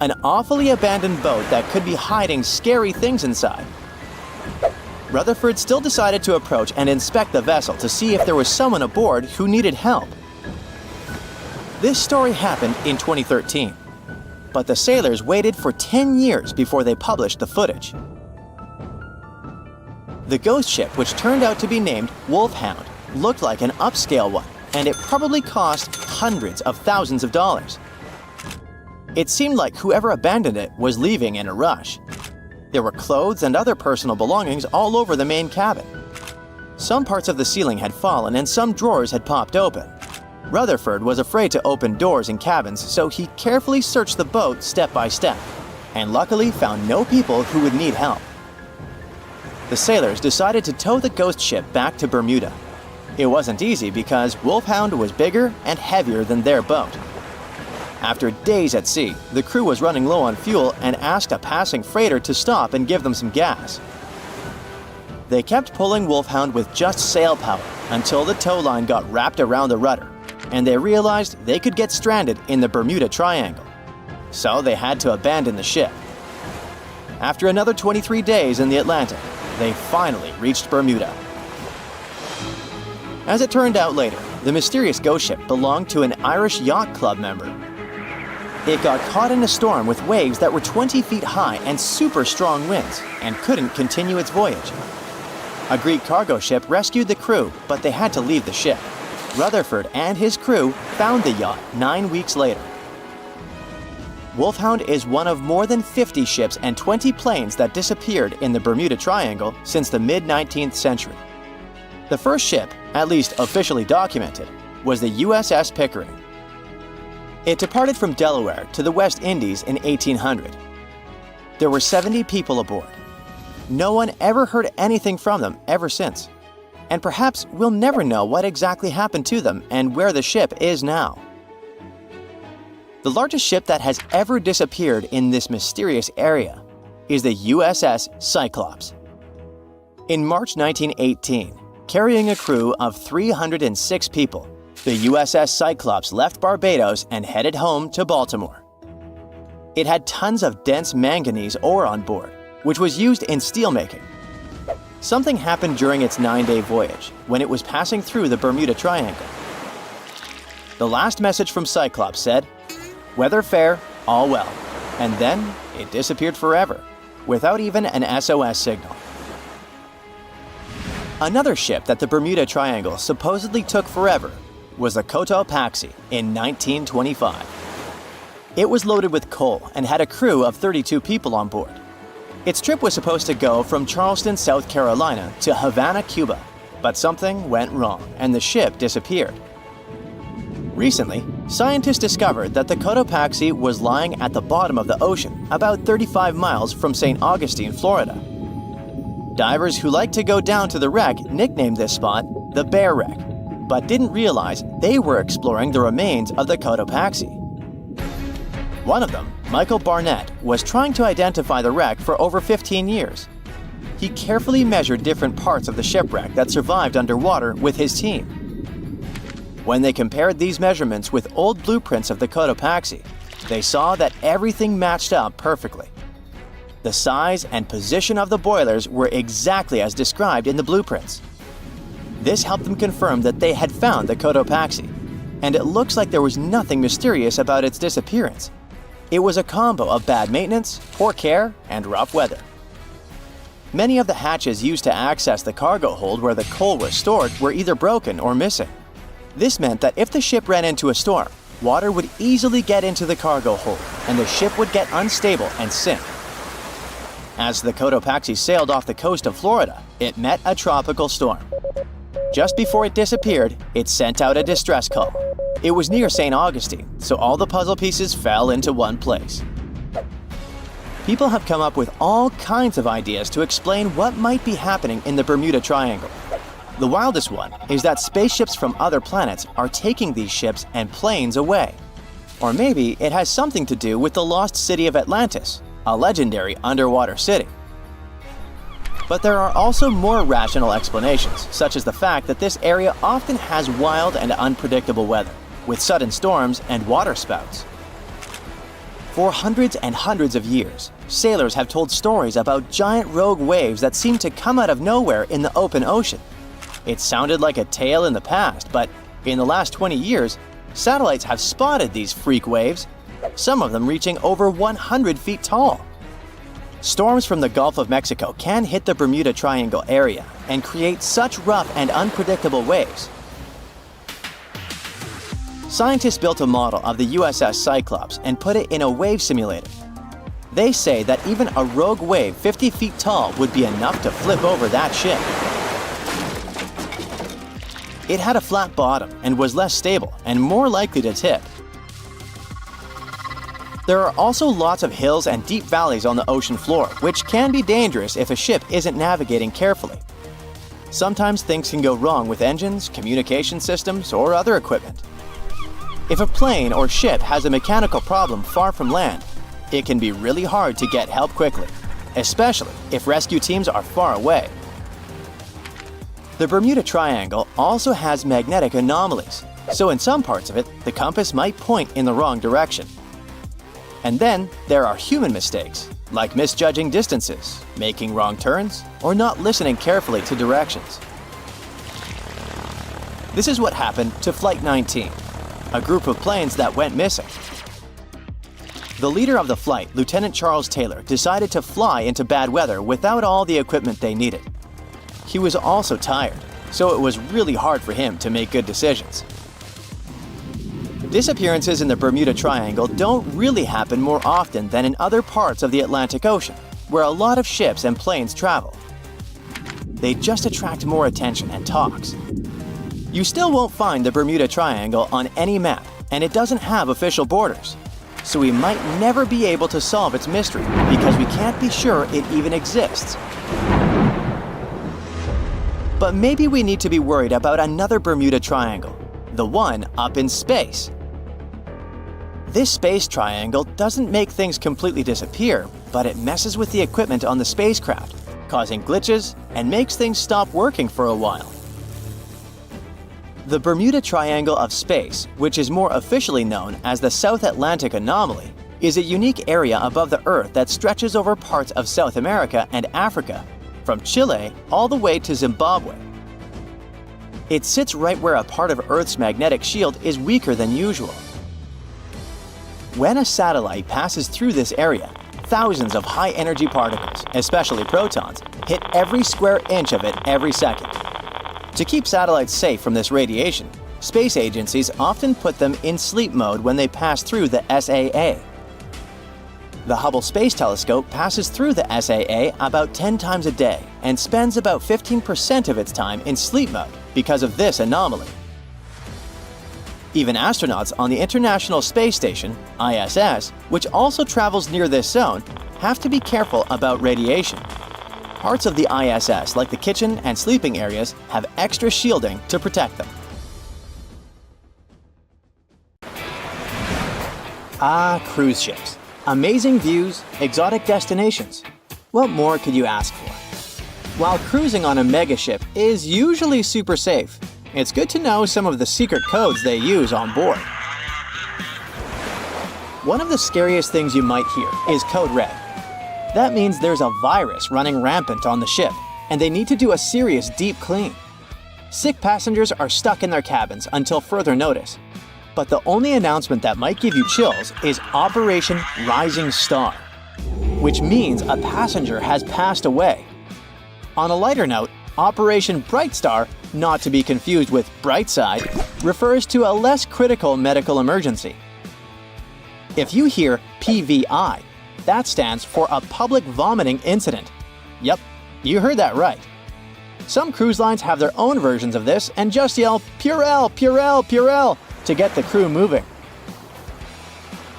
An awfully abandoned boat that could be hiding scary things inside. Rutherford still decided to approach and inspect the vessel to see if there was someone aboard who needed help. This story happened in 2013, but the sailors waited for 10 years before they published the footage. The ghost ship, which turned out to be named Wolfhound, looked like an upscale one, and it probably cost hundreds of thousands of dollars. It seemed like whoever abandoned it was leaving in a rush. There were clothes and other personal belongings all over the main cabin. Some parts of the ceiling had fallen and some drawers had popped open. Rutherford was afraid to open doors in cabins, so he carefully searched the boat step by step, and luckily found no people who would need help. The sailors decided to tow the ghost ship back to Bermuda. It wasn't easy because Wolfhound was bigger and heavier than their boat. After days at sea, the crew was running low on fuel and asked a passing freighter to stop and give them some gas. They kept pulling Wolfhound with just sail power until the tow line got wrapped around the rudder, and they realized they could get stranded in the Bermuda Triangle. So they had to abandon the ship. After another 23 days in the Atlantic, they finally reached Bermuda. As it turned out later, the mysterious ghost ship belonged to an Irish yacht club member. It got caught in a storm with waves that were 20 feet high and super strong winds, and couldn't continue its voyage. A Greek cargo ship rescued the crew, but they had to leave the ship. Rutherford and his crew found the yacht 9 weeks later. Wolfhound is one of more than 50 ships and 20 planes that disappeared in the Bermuda Triangle since the mid-19th century. The first ship, at least officially documented, was the USS Pickering. It departed from Delaware to the West Indies in 1800. There were 70 people aboard. No one ever heard anything from them ever since. And perhaps we'll never know what exactly happened to them and where the ship is now. The largest ship that has ever disappeared in this mysterious area is the USS Cyclops. In March 1918, carrying a crew of 306 people, the USS Cyclops left Barbados and headed home to Baltimore. It had tons of dense manganese ore on board, which was used in steelmaking. Something happened during its 9-day voyage when it was passing through the Bermuda Triangle. The last message from Cyclops said, "Weather fair, all well," and then it disappeared forever, without even an SOS signal. Another ship that the Bermuda Triangle supposedly took forever was the Cotopaxi in 1925. It was loaded with coal and had a crew of 32 people on board. Its trip was supposed to go from Charleston, South Carolina to Havana, Cuba, but something went wrong and the ship disappeared. Recently, scientists discovered that the Cotopaxi was lying at the bottom of the ocean about 35 miles from St. Augustine, Florida. Divers who like to go down to the wreck nicknamed this spot the Bear Wreck, but didn't realize they were exploring the remains of the Cotopaxi. One of them, Michael Barnett, was trying to identify the wreck for over 15 years. He carefully measured different parts of the shipwreck that survived underwater with his team. When they compared these measurements with old blueprints of the Cotopaxi, they saw that everything matched up perfectly. The size and position of the boilers were exactly as described in the blueprints. This helped them confirm that they had found the Cotopaxi, and it looks like there was nothing mysterious about its disappearance. It was a combo of bad maintenance, poor care, and rough weather. Many of the hatches used to access the cargo hold where the coal was stored were either broken or missing. This meant that if the ship ran into a storm, water would easily get into the cargo hold, and the ship would get unstable and sink. As the Cotopaxi sailed off the coast of Florida, it met a tropical storm. Just before it disappeared, it sent out a distress call. It was near St. Augustine, so all the puzzle pieces fell into one place. People have come up with all kinds of ideas to explain what might be happening in the Bermuda Triangle. The wildest one is that spaceships from other planets are taking these ships and planes away. Or maybe it has something to do with the lost city of Atlantis, a legendary underwater city. But there are also more rational explanations, such as the fact that this area often has wild and unpredictable weather, with sudden storms and water spouts. For hundreds and hundreds of years, sailors have told stories about giant rogue waves that seem to come out of nowhere in the open ocean. It sounded like a tale in the past, but in the last 20 years, satellites have spotted these freak waves, some of them reaching over 100 feet tall. Storms from the Gulf of Mexico can hit the Bermuda Triangle area and create such rough and unpredictable waves. Scientists built a model of the USS Cyclops and put it in a wave simulator. They say that even a rogue wave 50 feet tall would be enough to flip over that ship. It had a flat bottom and was less stable and more likely to tip. There are also lots of hills and deep valleys on the ocean floor, which can be dangerous if a ship isn't navigating carefully. Sometimes things can go wrong with engines, communication systems, or other equipment. If a plane or ship has a mechanical problem far from land, it can be really hard to get help quickly, especially if rescue teams are far away. The Bermuda Triangle also has magnetic anomalies, so in some parts of it, the compass might point in the wrong direction. And then there are human mistakes, like misjudging distances, making wrong turns, or not listening carefully to directions. This is what happened to Flight 19, a group of planes that went missing. The leader of the flight, Lieutenant Charles Taylor, decided to fly into bad weather without all the equipment they needed. He was also tired, so it was really hard for him to make good decisions. Disappearances in the Bermuda Triangle don't really happen more often than in other parts of the Atlantic Ocean, where a lot of ships and planes travel. They just attract more attention and talks. You still won't find the Bermuda Triangle on any map, and it doesn't have official borders. So we might never be able to solve its mystery because we can't be sure it even exists. But maybe we need to be worried about another Bermuda Triangle, the one up in space. This space triangle doesn't make things completely disappear, but it messes with the equipment on the spacecraft, causing glitches and makes things stop working for a while. The Bermuda Triangle of Space, which is more officially known as the South Atlantic Anomaly, is a unique area above the Earth that stretches over parts of South America and Africa, from Chile all the way to Zimbabwe. It sits right where a part of Earth's magnetic shield is weaker than usual. When a satellite passes through this area, thousands of high-energy particles, especially protons, hit every square inch of it every second. To keep satellites safe from this radiation, space agencies often put them in sleep mode when they pass through the SAA. The Hubble Space Telescope passes through the SAA about 10 times a day and spends about 15% of its time in sleep mode because of this anomaly. Even astronauts on the International Space Station, ISS, which also travels near this zone, have to be careful about radiation. Parts of the ISS, like the kitchen and sleeping areas, have extra shielding to protect them. Ah, cruise ships. Amazing views, exotic destinations. What more could you ask for? While cruising on a megaship is usually super safe, it's good to know some of the secret codes they use on board. One of the scariest things you might hear is Code Red. That means there's a virus running rampant on the ship, and they need to do a serious deep clean. Sick passengers are stuck in their cabins until further notice. But the only announcement that might give you chills is Operation Rising Star, which means a passenger has passed away. On a lighter note, Operation Bright Star, not to be confused with Brightside, refers to a less critical medical emergency. If you hear PVI, that stands for a public vomiting incident. Yep, you heard that right. Some cruise lines have their own versions of this and just yell Purell, Purell, Purell to get the crew moving.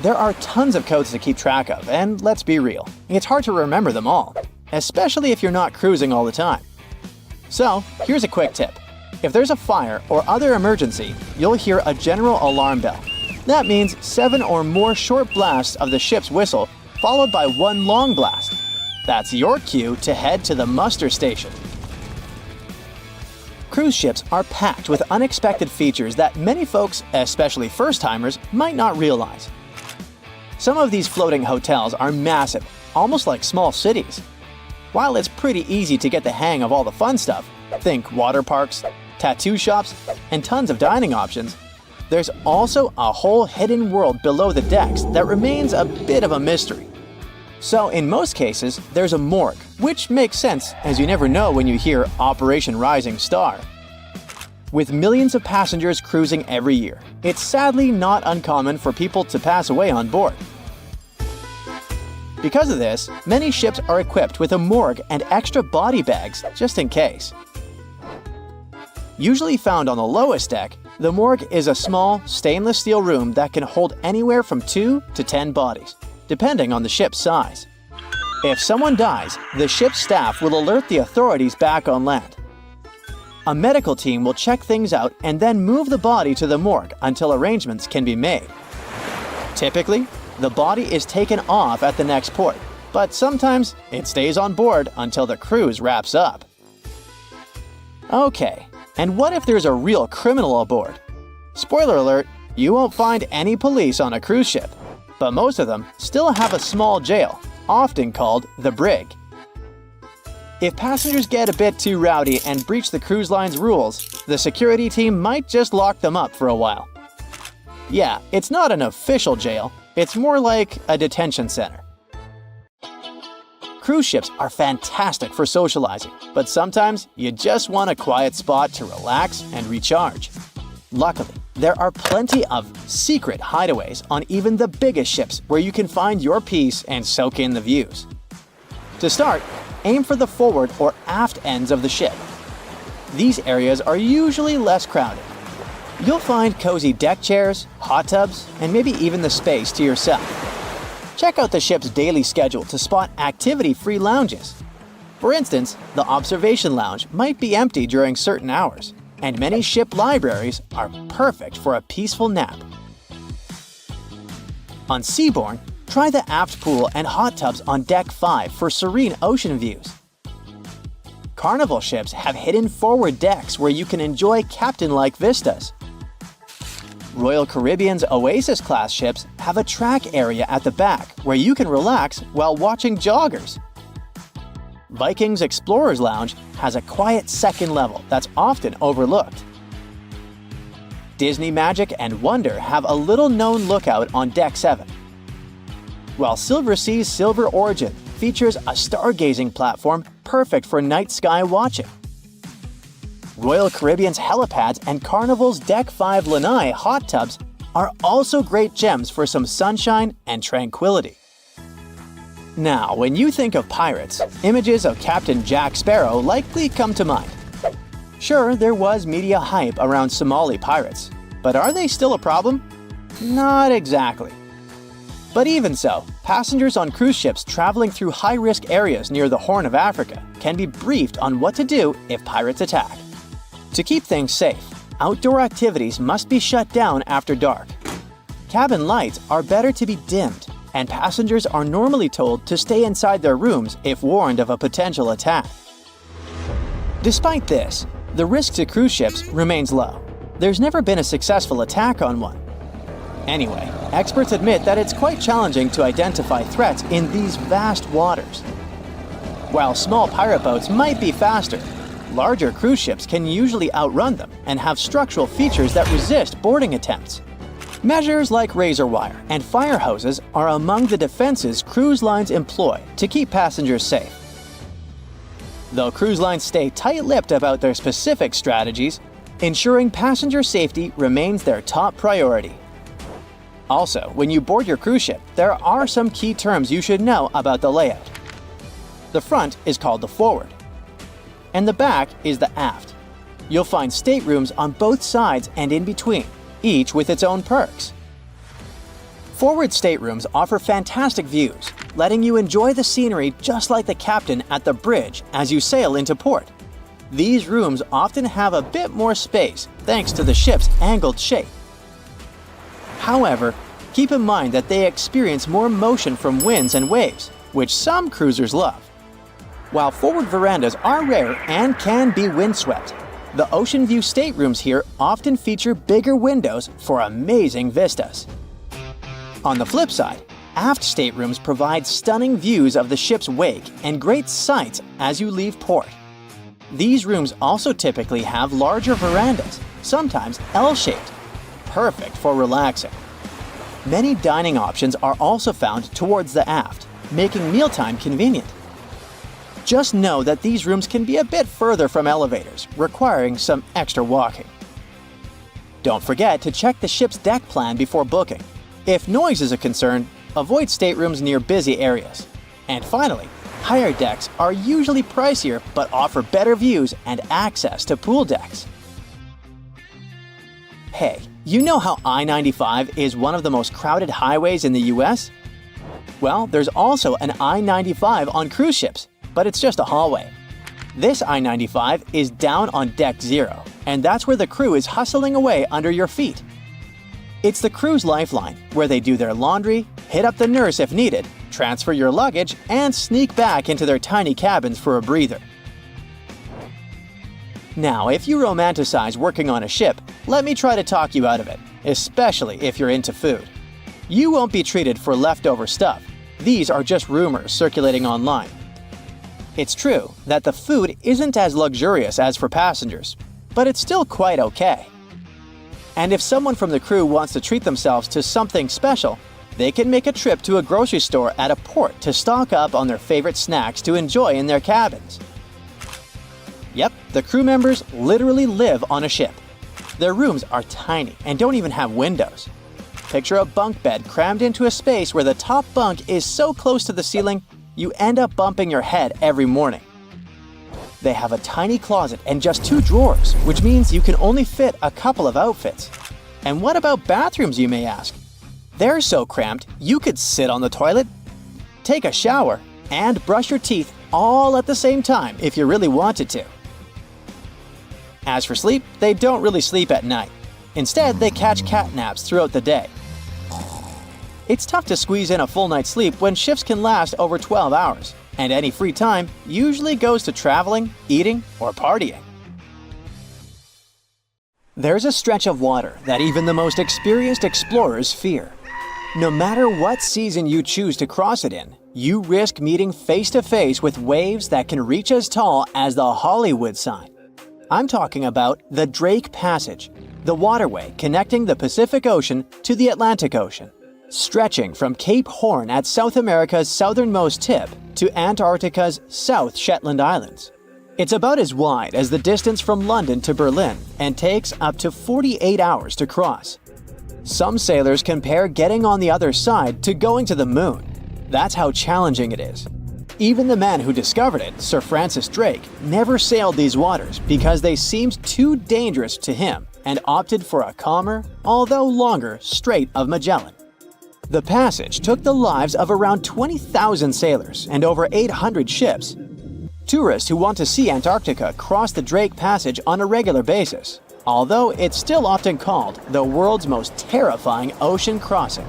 There are tons of codes to keep track of, and let's be real, it's hard to remember them all, especially if you're not cruising all the time. So, here's a quick tip. If there's a fire or other emergency, you'll hear a general alarm bell. That means 7 or more short blasts of the ship's whistle, followed by 1 long blast. That's your cue to head to the muster station. Cruise ships are packed with unexpected features that many folks, especially first-timers, might not realize. Some of these floating hotels are massive, almost like small cities. While it's pretty easy to get the hang of all the fun stuff, think water parks, tattoo shops, and tons of dining options, there's also a whole hidden world below the decks that remains a bit of a mystery. So in most cases, there's a morgue, which makes sense as you never know when you hear Operation Rising Star. With millions of passengers cruising every year, it's sadly not uncommon for people to pass away on board. Because of this, many ships are equipped with a morgue and extra body bags just in case. Usually found on the lowest deck, the morgue is a small, stainless steel room that can hold anywhere from 2 to 10 bodies, depending on the ship's size. If someone dies, the ship's staff will alert the authorities back on land. A medical team will check things out and then move the body to the morgue until arrangements can be made. Typically, the body is taken off at the next port, but sometimes it stays on board until the cruise wraps up. Okay, and what if there's a real criminal aboard? Spoiler alert, you won't find any police on a cruise ship, but most of them still have a small jail, often called the brig. If passengers get a bit too rowdy and breach the cruise line's rules, the security team might just lock them up for a while. Yeah, it's not an official jail, it's more like a detention center. Cruise ships are fantastic for socializing, but sometimes you just want a quiet spot to relax and recharge. Luckily, there are plenty of secret hideaways on even the biggest ships where you can find your peace and soak in the views. To start, aim for the forward or aft ends of the ship. These areas are usually less crowded. You'll find cozy deck chairs, hot tubs, and maybe even the space to yourself. Check out the ship's daily schedule to spot activity-free lounges. For instance, the observation lounge might be empty during certain hours, and many ship libraries are perfect for a peaceful nap. On Seabourn, try the aft pool and hot tubs on Deck 5 for serene ocean views. Carnival ships have hidden forward decks where you can enjoy captain-like vistas. Royal Caribbean's Oasis-class ships have a track area at the back where you can relax while watching joggers. Viking's Explorer's Lounge has a quiet second level that's often overlooked. Disney Magic and Wonder have a little-known lookout on Deck 7. While Silversea's Silver Origin features a stargazing platform perfect for night sky watching. Royal Caribbean's helipads and Carnival's Deck 5 Lanai hot tubs are also great gems for some sunshine and tranquility. Now, when you think of pirates, images of Captain Jack Sparrow likely come to mind. Sure, there was media hype around Somali pirates, but are they still a problem? Not exactly. But even so, passengers on cruise ships traveling through high-risk areas near the Horn of Africa can be briefed on what to do if pirates attack. To keep things safe, outdoor activities must be shut down after dark. Cabin lights are better to be dimmed, and passengers are normally told to stay inside their rooms if warned of a potential attack. Despite this, the risk to cruise ships remains low. There's never been a successful attack on one. Anyway, experts admit that it's quite challenging to identify threats in these vast waters. While small pirate boats might be faster, larger cruise ships can usually outrun them and have structural features that resist boarding attempts. Measures like razor wire and fire hoses are among the defenses cruise lines employ to keep passengers safe. Though cruise lines stay tight-lipped about their specific strategies, ensuring passenger safety remains their top priority. Also, when you board your cruise ship, there are some key terms you should know about the layout. The front is called the forward, and the back is the aft. You'll find staterooms on both sides and in between, each with its own perks. Forward staterooms offer fantastic views, letting you enjoy the scenery just like the captain at the bridge as you sail into port. These rooms often have a bit more space thanks to the ship's angled shape. However, keep in mind that they experience more motion from winds and waves, which some cruisers love. While forward verandas are rare and can be windswept, the ocean view staterooms here often feature bigger windows for amazing vistas. On the flip side, aft staterooms provide stunning views of the ship's wake and great sights as you leave port. These rooms also typically have larger verandas, sometimes L-shaped, perfect for relaxing. Many dining options are also found towards the aft, making mealtime convenient. Just know that these rooms can be a bit further from elevators, requiring some extra walking. Don't forget to check the ship's deck plan before booking. If noise is a concern, avoid staterooms near busy areas. And finally, higher decks are usually pricier but offer better views and access to pool decks. Hey, you know how I-95 is one of the most crowded highways in the US? Well, there's also an I-95 on cruise ships, but it's just a hallway. This I-95 is down on Deck 0, and that's where the crew is hustling away under your feet. It's the crew's lifeline, where they do their laundry, hit up the nurse if needed, transfer your luggage, and sneak back into their tiny cabins for a breather. Now, if you romanticize working on a ship, let me try to talk you out of it, especially if you're into food. You won't be treated for leftover stuff. These are just rumors circulating online. It's true that the food isn't as luxurious as for passengers, but it's still quite okay. And if someone from the crew wants to treat themselves to something special, they can make a trip to a grocery store at a port to stock up on their favorite snacks to enjoy in their cabins. Yep, the crew members literally live on a ship. Their rooms are tiny and don't even have windows. Picture a bunk bed crammed into a space where the top bunk is so close to the ceiling, you end up bumping your head every morning. They have a tiny closet and just 2 drawers, which means you can only fit a couple of outfits. And what about bathrooms, you may ask? They're so cramped, you could sit on the toilet, take a shower, and brush your teeth all at the same time if you really wanted to. As for sleep, they don't really sleep at night. Instead, they catch cat naps throughout the day. It's tough to squeeze in a full night's sleep when shifts can last over 12 hours, and any free time usually goes to traveling, eating, or partying. There's a stretch of water that even the most experienced explorers fear. No matter what season you choose to cross it in, you risk meeting face-to-face with waves that can reach as tall as the Hollywood sign. I'm talking about the Drake Passage, the waterway connecting the Pacific Ocean to the Atlantic Ocean, stretching from Cape Horn at South America's southernmost tip to Antarctica's South Shetland Islands. It's about as wide as the distance from London to Berlin and takes up to 48 hours to cross. Some sailors compare getting on the other side to going to the moon. That's how challenging it is. Even the man who discovered it, Sir Francis Drake, never sailed these waters because they seemed too dangerous to him and opted for a calmer, although longer, Strait of Magellan. The passage took the lives of around 20,000 sailors and over 800 ships. Tourists who want to see Antarctica cross the Drake Passage on a regular basis, although it's still often called the world's most terrifying ocean crossing.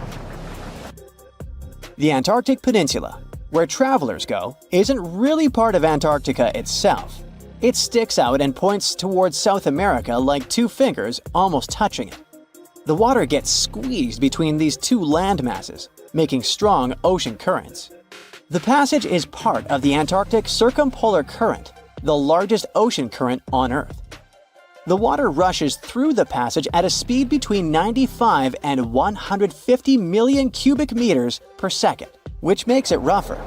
The Antarctic Peninsula, where travelers go, isn't really part of Antarctica itself. It sticks out and points towards South America like two fingers almost touching it. The water gets squeezed between these two land masses, making strong ocean currents. The passage is part of the Antarctic Circumpolar Current, the largest ocean current on Earth. The water rushes through the passage at a speed between 95 and 150 million cubic meters per second, which makes it rougher.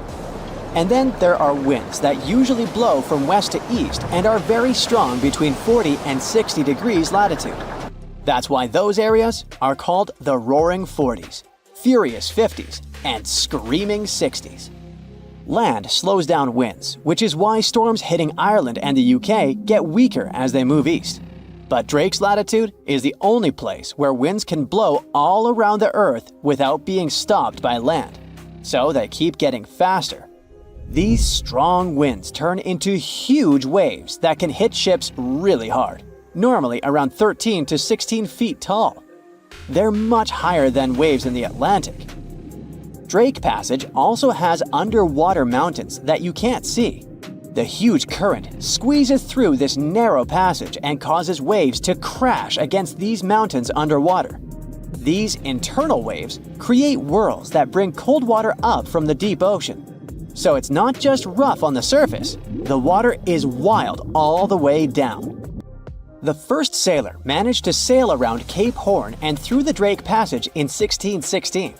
And then there are winds that usually blow from west to east and are very strong between 40 and 60 degrees latitude. That's why those areas are called the Roaring Forties, Furious 50s, and Screaming 60s. Land slows down winds, which is why storms hitting Ireland and the UK get weaker as they move east. But Drake's latitude is the only place where winds can blow all around the Earth without being stopped by land. So they keep getting faster. These strong winds turn into huge waves that can hit ships really hard, normally around 13 to 16 feet tall. They're much higher than waves in the Atlantic. Drake Passage also has underwater mountains that you can't see. The huge current squeezes through this narrow passage and causes waves to crash against these mountains underwater. These internal waves create whirls that bring cold water up from the deep ocean. So it's not just rough on the surface, the water is wild all the way down. The first sailor managed to sail around Cape Horn and through the Drake Passage in 1616.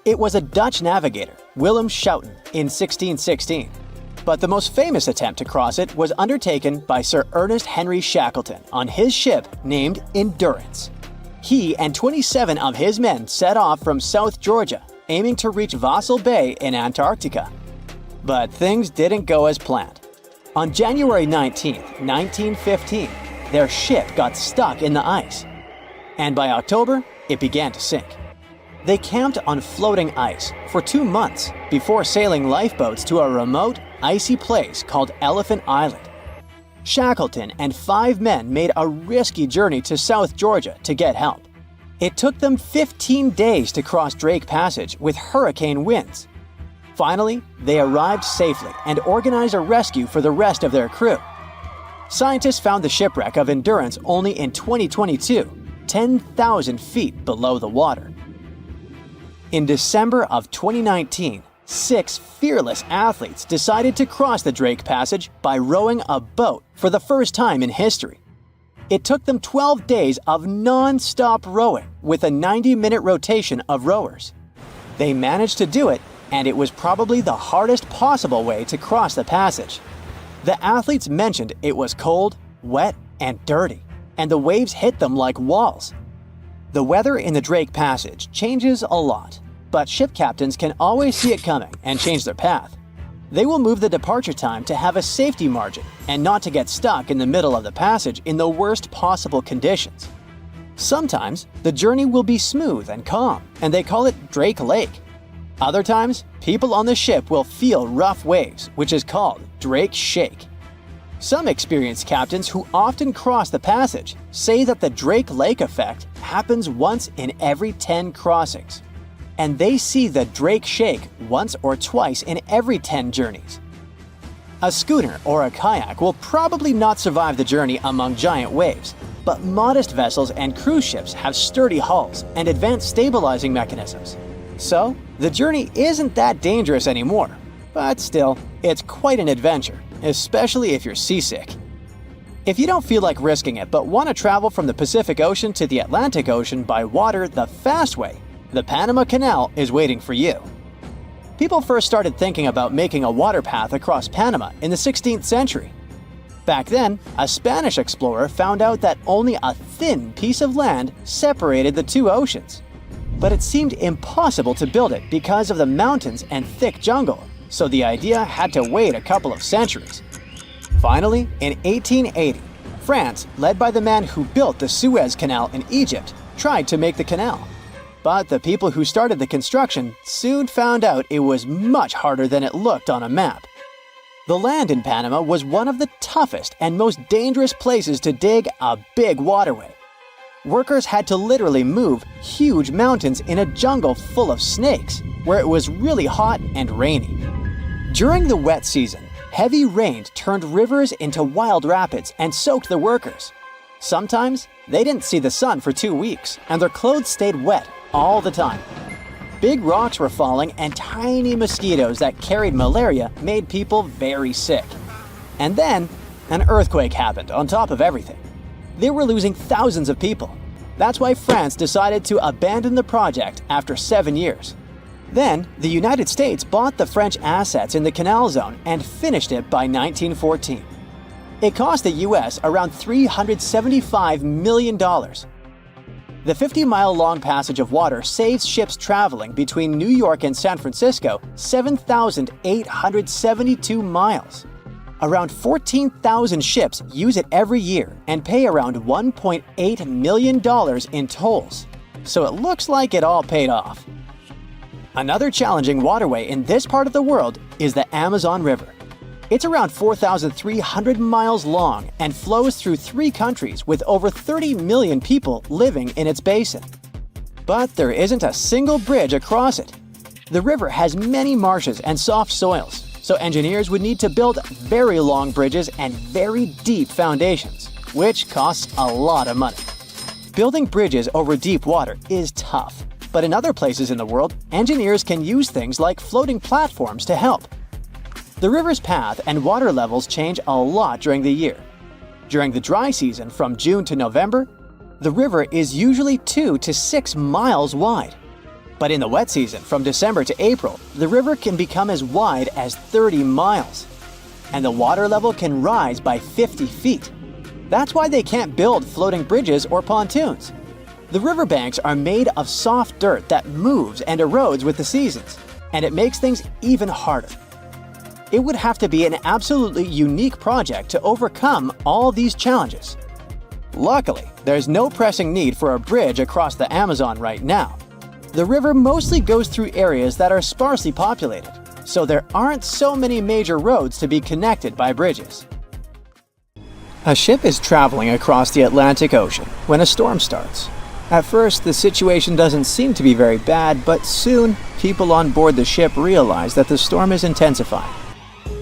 It was a Dutch navigator, Willem Schouten, in 1616. But the most famous attempt to cross it was undertaken by Sir Ernest Henry Shackleton on his ship named Endurance. He and 27 of his men set off from South Georgia, aiming to reach Vassal Bay in Antarctica. But things didn't go as planned. On January 19, 1915, their ship got stuck in the ice. And by October, it began to sink. They camped on floating ice for 2 months before sailing lifeboats to a remote, icy place called Elephant Island. Shackleton and 5 men made a risky journey to South Georgia to get help. It took them 15 days to cross Drake Passage with hurricane winds. Finally, they arrived safely and organized a rescue for the rest of their crew. Scientists found the shipwreck of Endurance only in 2022, 10,000 feet below the water. In December of 2019, 6 fearless athletes decided to cross the Drake Passage by rowing a boat for the first time in history. It took them 12 days of non-stop rowing with a 90-minute rotation of rowers. They managed to do it, and it was probably the hardest possible way to cross the passage. The athletes mentioned it was cold, wet, and dirty, and the waves hit them like walls. The weather in the Drake Passage changes a lot, but ship captains can always see it coming and change their path. They will move the departure time to have a safety margin and not to get stuck in the middle of the passage in the worst possible conditions. Sometimes, the journey will be smooth and calm, and they call it Drake Lake. Other times, people on the ship will feel rough waves, which is called Drake Shake. Some experienced captains who often cross the passage say that the Drake Lake effect happens once in every 10 crossings, and they see the Drake Shake once or twice in every 10 journeys. A schooner or a kayak will probably not survive the journey among giant waves, but modest vessels and cruise ships have sturdy hulls and advanced stabilizing mechanisms. So, the journey isn't that dangerous anymore, but still, it's quite an adventure, especially if you're seasick. If you don't feel like risking it but want to travel from the Pacific Ocean to the Atlantic Ocean by water the fast way, the Panama Canal is waiting for you. People first started thinking about making a water path across Panama in the 16th century. Back then, a Spanish explorer found out that only a thin piece of land separated the two oceans. But it seemed impossible to build it because of the mountains and thick jungle, so the idea had to wait a couple of centuries. Finally, in 1880, France, led by the man who built the Suez Canal in Egypt, tried to make the canal. But the people who started the construction soon found out it was much harder than it looked on a map. The land in Panama was one of the toughest and most dangerous places to dig a big waterway. Workers had to literally move huge mountains in a jungle full of snakes, where it was really hot and rainy. During the wet season, heavy rain turned rivers into wild rapids and soaked the workers. Sometimes, they didn't see the sun for 2 weeks, and their clothes stayed wet all the time. Big rocks were falling, and tiny mosquitoes that carried malaria made people very sick. And then, an earthquake happened on top of everything. They were losing thousands of people. That's why France decided to abandon the project after 7 years. Then, the United States bought the French assets in the canal zone and finished it by 1914. It cost the US around $375 million. The 50-mile-long passage of water saves ships traveling between New York and San Francisco 7,872 miles. Around 14,000 ships use it every year and pay around $1.8 million in tolls. So it looks like it all paid off. Another challenging waterway in this part of the world is the Amazon River. It's around 4,300 miles long and flows through 3 countries with over 30 million people living in its basin. But there isn't a single bridge across it. The river has many marshes and soft soils, so engineers would need to build very long bridges and very deep foundations, which costs a lot of money. Building bridges over deep water is tough, but in other places in the world, engineers can use things like floating platforms to help. The river's path and water levels change a lot during the year. During the dry season from June to November, the river is usually 2 to 6 miles wide. But in the wet season from December to April, the river can become as wide as 30 miles. And the water level can rise by 50 feet. That's why they can't build floating bridges or pontoons. The riverbanks are made of soft dirt that moves and erodes with the seasons, and it makes things even harder. It would have to be an absolutely unique project to overcome all these challenges. Luckily, there's no pressing need for a bridge across the Amazon right now. The river mostly goes through areas that are sparsely populated, so there aren't so many major roads to be connected by bridges. A ship is traveling across the Atlantic Ocean when a storm starts. At first, the situation doesn't seem to be very bad, but soon, people on board the ship realize that the storm is intensifying.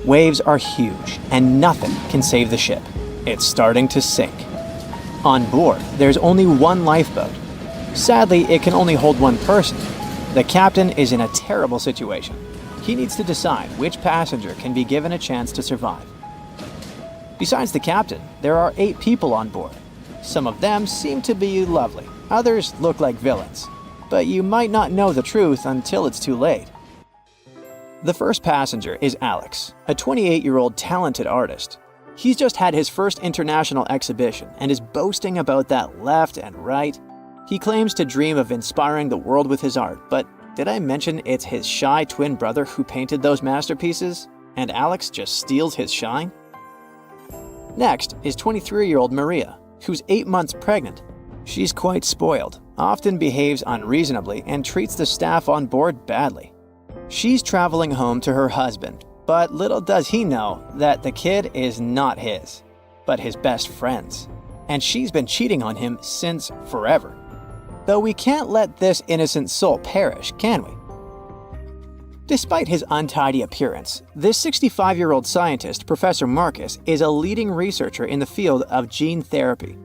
Waves are huge, and nothing can save the ship. It's starting to sink. On board, there's only one lifeboat. Sadly, it can only hold one person. The captain is in a terrible situation. He needs to decide which passenger can be given a chance to survive. Besides the captain, there are 8 people on board. Some of them seem to be lovely. Others look like villains. But you might not know the truth until it's too late. The first passenger is Alex, a 28-year-old talented artist. He's just had his first international exhibition and is boasting about that left and right. He claims to dream of inspiring the world with his art, but did I mention it's his shy twin brother who painted those masterpieces? And Alex just steals his shine? Next is 23-year-old Maria, who's 8 months pregnant. She's quite spoiled, often behaves unreasonably, and treats the staff on board badly. She's traveling home to her husband, but little does he know that the kid is not his, but his best friend's. And she's been cheating on him since forever. Though we can't let this innocent soul perish, can we? Despite his untidy appearance, this 65-year-old scientist, Professor Marcus, is a leading researcher in the field of gene therapy.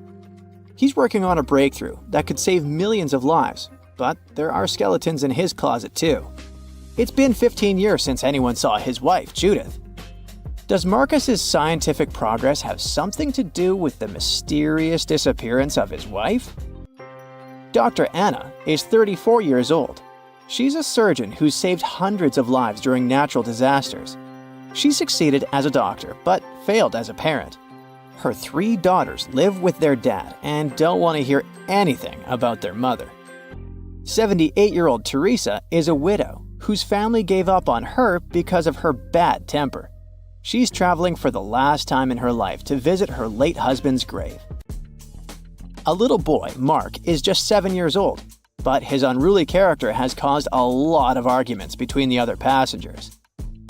He's working on a breakthrough that could save millions of lives, but there are skeletons in his closet too. It's been 15 years since anyone saw his wife, Judith. Does Marcus's scientific progress have something to do with the mysterious disappearance of his wife? Dr. Anna is 34 years old. She's a surgeon who's saved hundreds of lives during natural disasters. She succeeded as a doctor, but failed as a parent. Her 3 daughters live with their dad and don't want to hear anything about their mother. 78-year-old Teresa is a widow whose family gave up on her because of her bad temper. She's traveling for the last time in her life to visit her late husband's grave. A little boy, Mark, is just 7 years old, but his unruly character has caused a lot of arguments between the other passengers.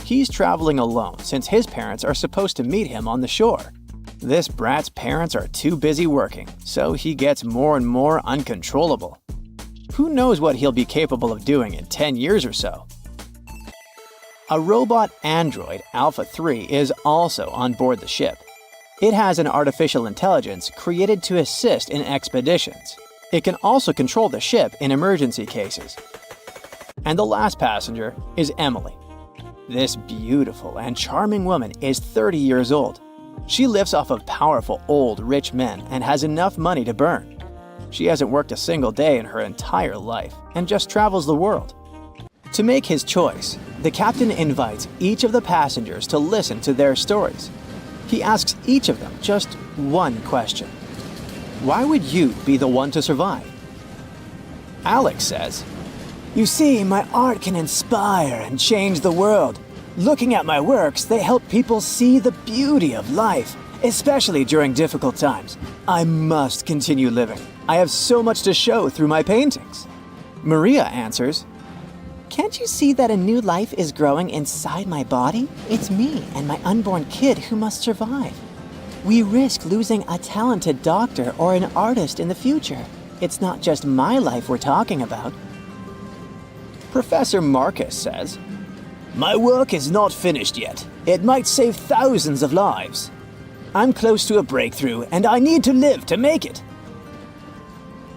He's traveling alone since his parents are supposed to meet him on the shore. This brat's parents are too busy working, so he gets more and more uncontrollable. Who knows what he'll be capable of doing in 10 years or so? A robot android, Alpha 3, is also on board the ship. It has an artificial intelligence created to assist in expeditions. It can also control the ship in emergency cases. And the last passenger is Emily. This beautiful and charming woman is 30 years old. She lives off of powerful, old, rich men and has enough money to burn. She hasn't worked a single day in her entire life and just travels the world. To make his choice, the captain invites each of the passengers to listen to their stories. He asks each of them just one question. Why would you be the one to survive? Alex says, "You see, my art can inspire and change the world. Looking at my works, they help people see the beauty of life, especially during difficult times. I must continue living. I have so much to show through my paintings." Maria answers, "Can't you see that a new life is growing inside my body? It's me and my unborn kid who must survive. We risk losing a talented doctor or an artist in the future. It's not just my life we're talking about." Professor Marcus says, "My work is not finished yet. It might save thousands of lives. I'm close to a breakthrough and I need to live to make it."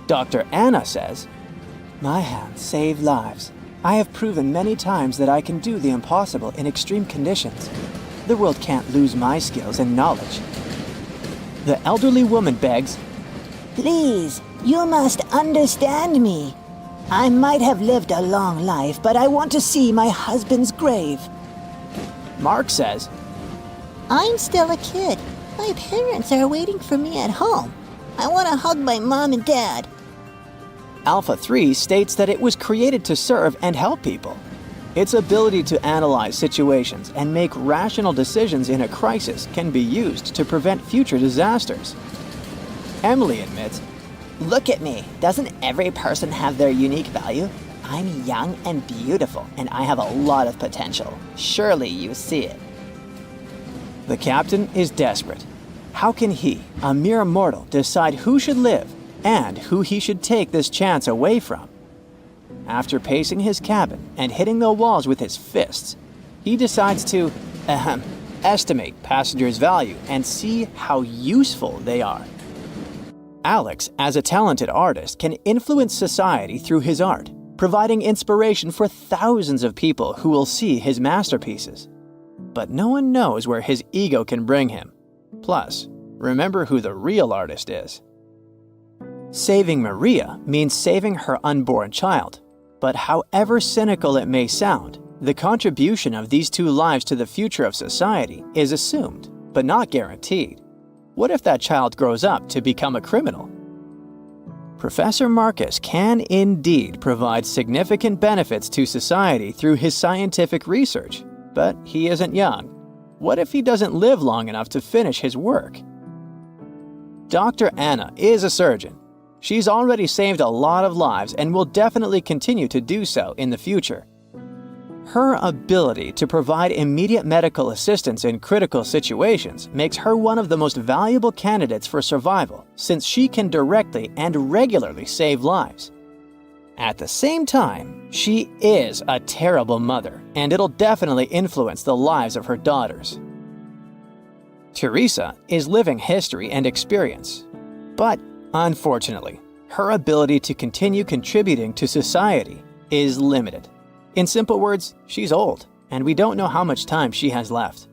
Dr. Anna says, "My hands save lives. I have proven many times that I can do the impossible in extreme conditions. The world can't lose my skills and knowledge." The elderly woman begs, "Please, you must understand me. I might have lived a long life, but I want to see my husband's grave." Mark says, "I'm still a kid. My parents are waiting for me at home. I want to hug my mom and dad." Alpha 3 states that it was created to serve and help people. Its ability to analyze situations and make rational decisions in a crisis can be used to prevent future disasters. Emily admits, "Look at me. Doesn't every person have their unique value? I'm young and beautiful, and I have a lot of potential. Surely you see it." The captain is desperate. How can he, a mere mortal, decide who should live and who he should take this chance away from? After pacing his cabin and hitting the walls with his fists, he decides to estimate passengers' value and see how useful they are. Alex, as a talented artist, can influence society through his art, providing inspiration for thousands of people who will see his masterpieces. But no one knows where his ego can bring him. Plus, remember who the real artist is. Saving Maria means saving her unborn child. But however cynical it may sound, the contribution of these 2 lives to the future of society is assumed, but not guaranteed. What if that child grows up to become a criminal? Professor Marcus can indeed provide significant benefits to society through his scientific research, but he isn't young. What if he doesn't live long enough to finish his work? Dr. Anna is a surgeon. She's already saved a lot of lives and will definitely continue to do so in the future. Her ability to provide immediate medical assistance in critical situations makes her one of the most valuable candidates for survival, since she can directly and regularly save lives. At the same time, she is a terrible mother, and it'll definitely influence the lives of her daughters. Teresa is living history and experience, but unfortunately, her ability to continue contributing to society is limited. In simple words, she's old, and we don't know how much time she has left.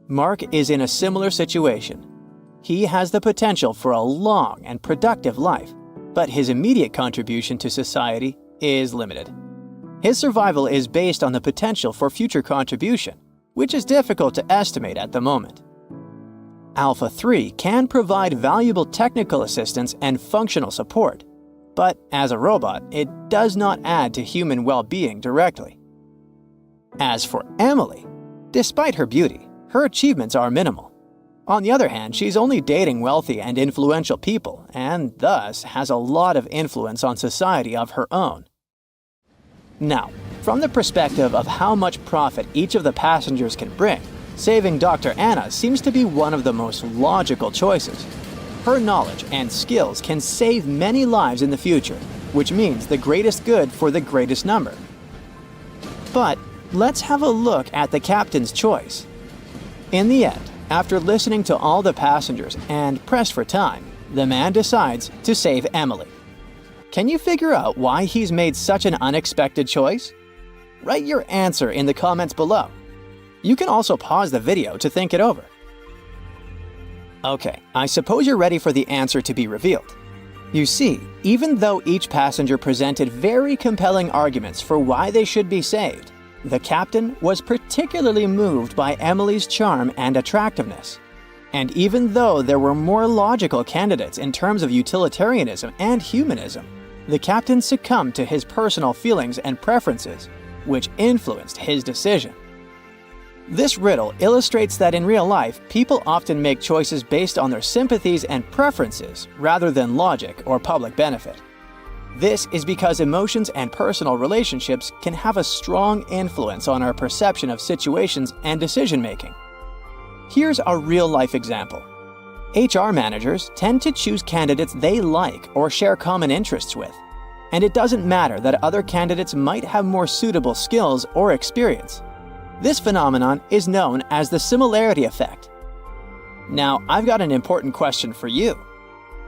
Mark is in a similar situation. He has the potential for a long and productive life, but his immediate contribution to society is limited. His survival is based on the potential for future contribution, which is difficult to estimate at the moment. Alpha 3 can provide valuable technical assistance and functional support, but as a robot, it does not add to human well-being directly. As for Emily, despite her beauty, her achievements are minimal. On the other hand, she's only dating wealthy and influential people, and thus has a lot of influence on society of her own. Now, from the perspective of how much profit each of the passengers can bring, saving Dr. Anna seems to be one of the most logical choices. Her knowledge and skills can save many lives in the future, which means the greatest good for the greatest number. But let's have a look at the captain's choice. In the end, after listening to all the passengers and pressed for time, the man decides to save Emily. Can you figure out why he's made such an unexpected choice? Write your answer in the comments below. You can also pause the video to think it over. Okay, I suppose you're ready for the answer to be revealed. You see, even though each passenger presented very compelling arguments for why they should be saved, the captain was particularly moved by Emily's charm and attractiveness. And even though there were more logical candidates in terms of utilitarianism and humanism, the captain succumbed to his personal feelings and preferences, which influenced his decision. This riddle illustrates that in real life, people often make choices based on their sympathies and preferences rather than logic or public benefit. This is because emotions and personal relationships can have a strong influence on our perception of situations and decision-making. Here's a real-life example. HR managers tend to choose candidates they like or share common interests with, and it doesn't matter that other candidates might have more suitable skills or experience. This phenomenon is known as the similarity effect. Now, I've got an important question for you.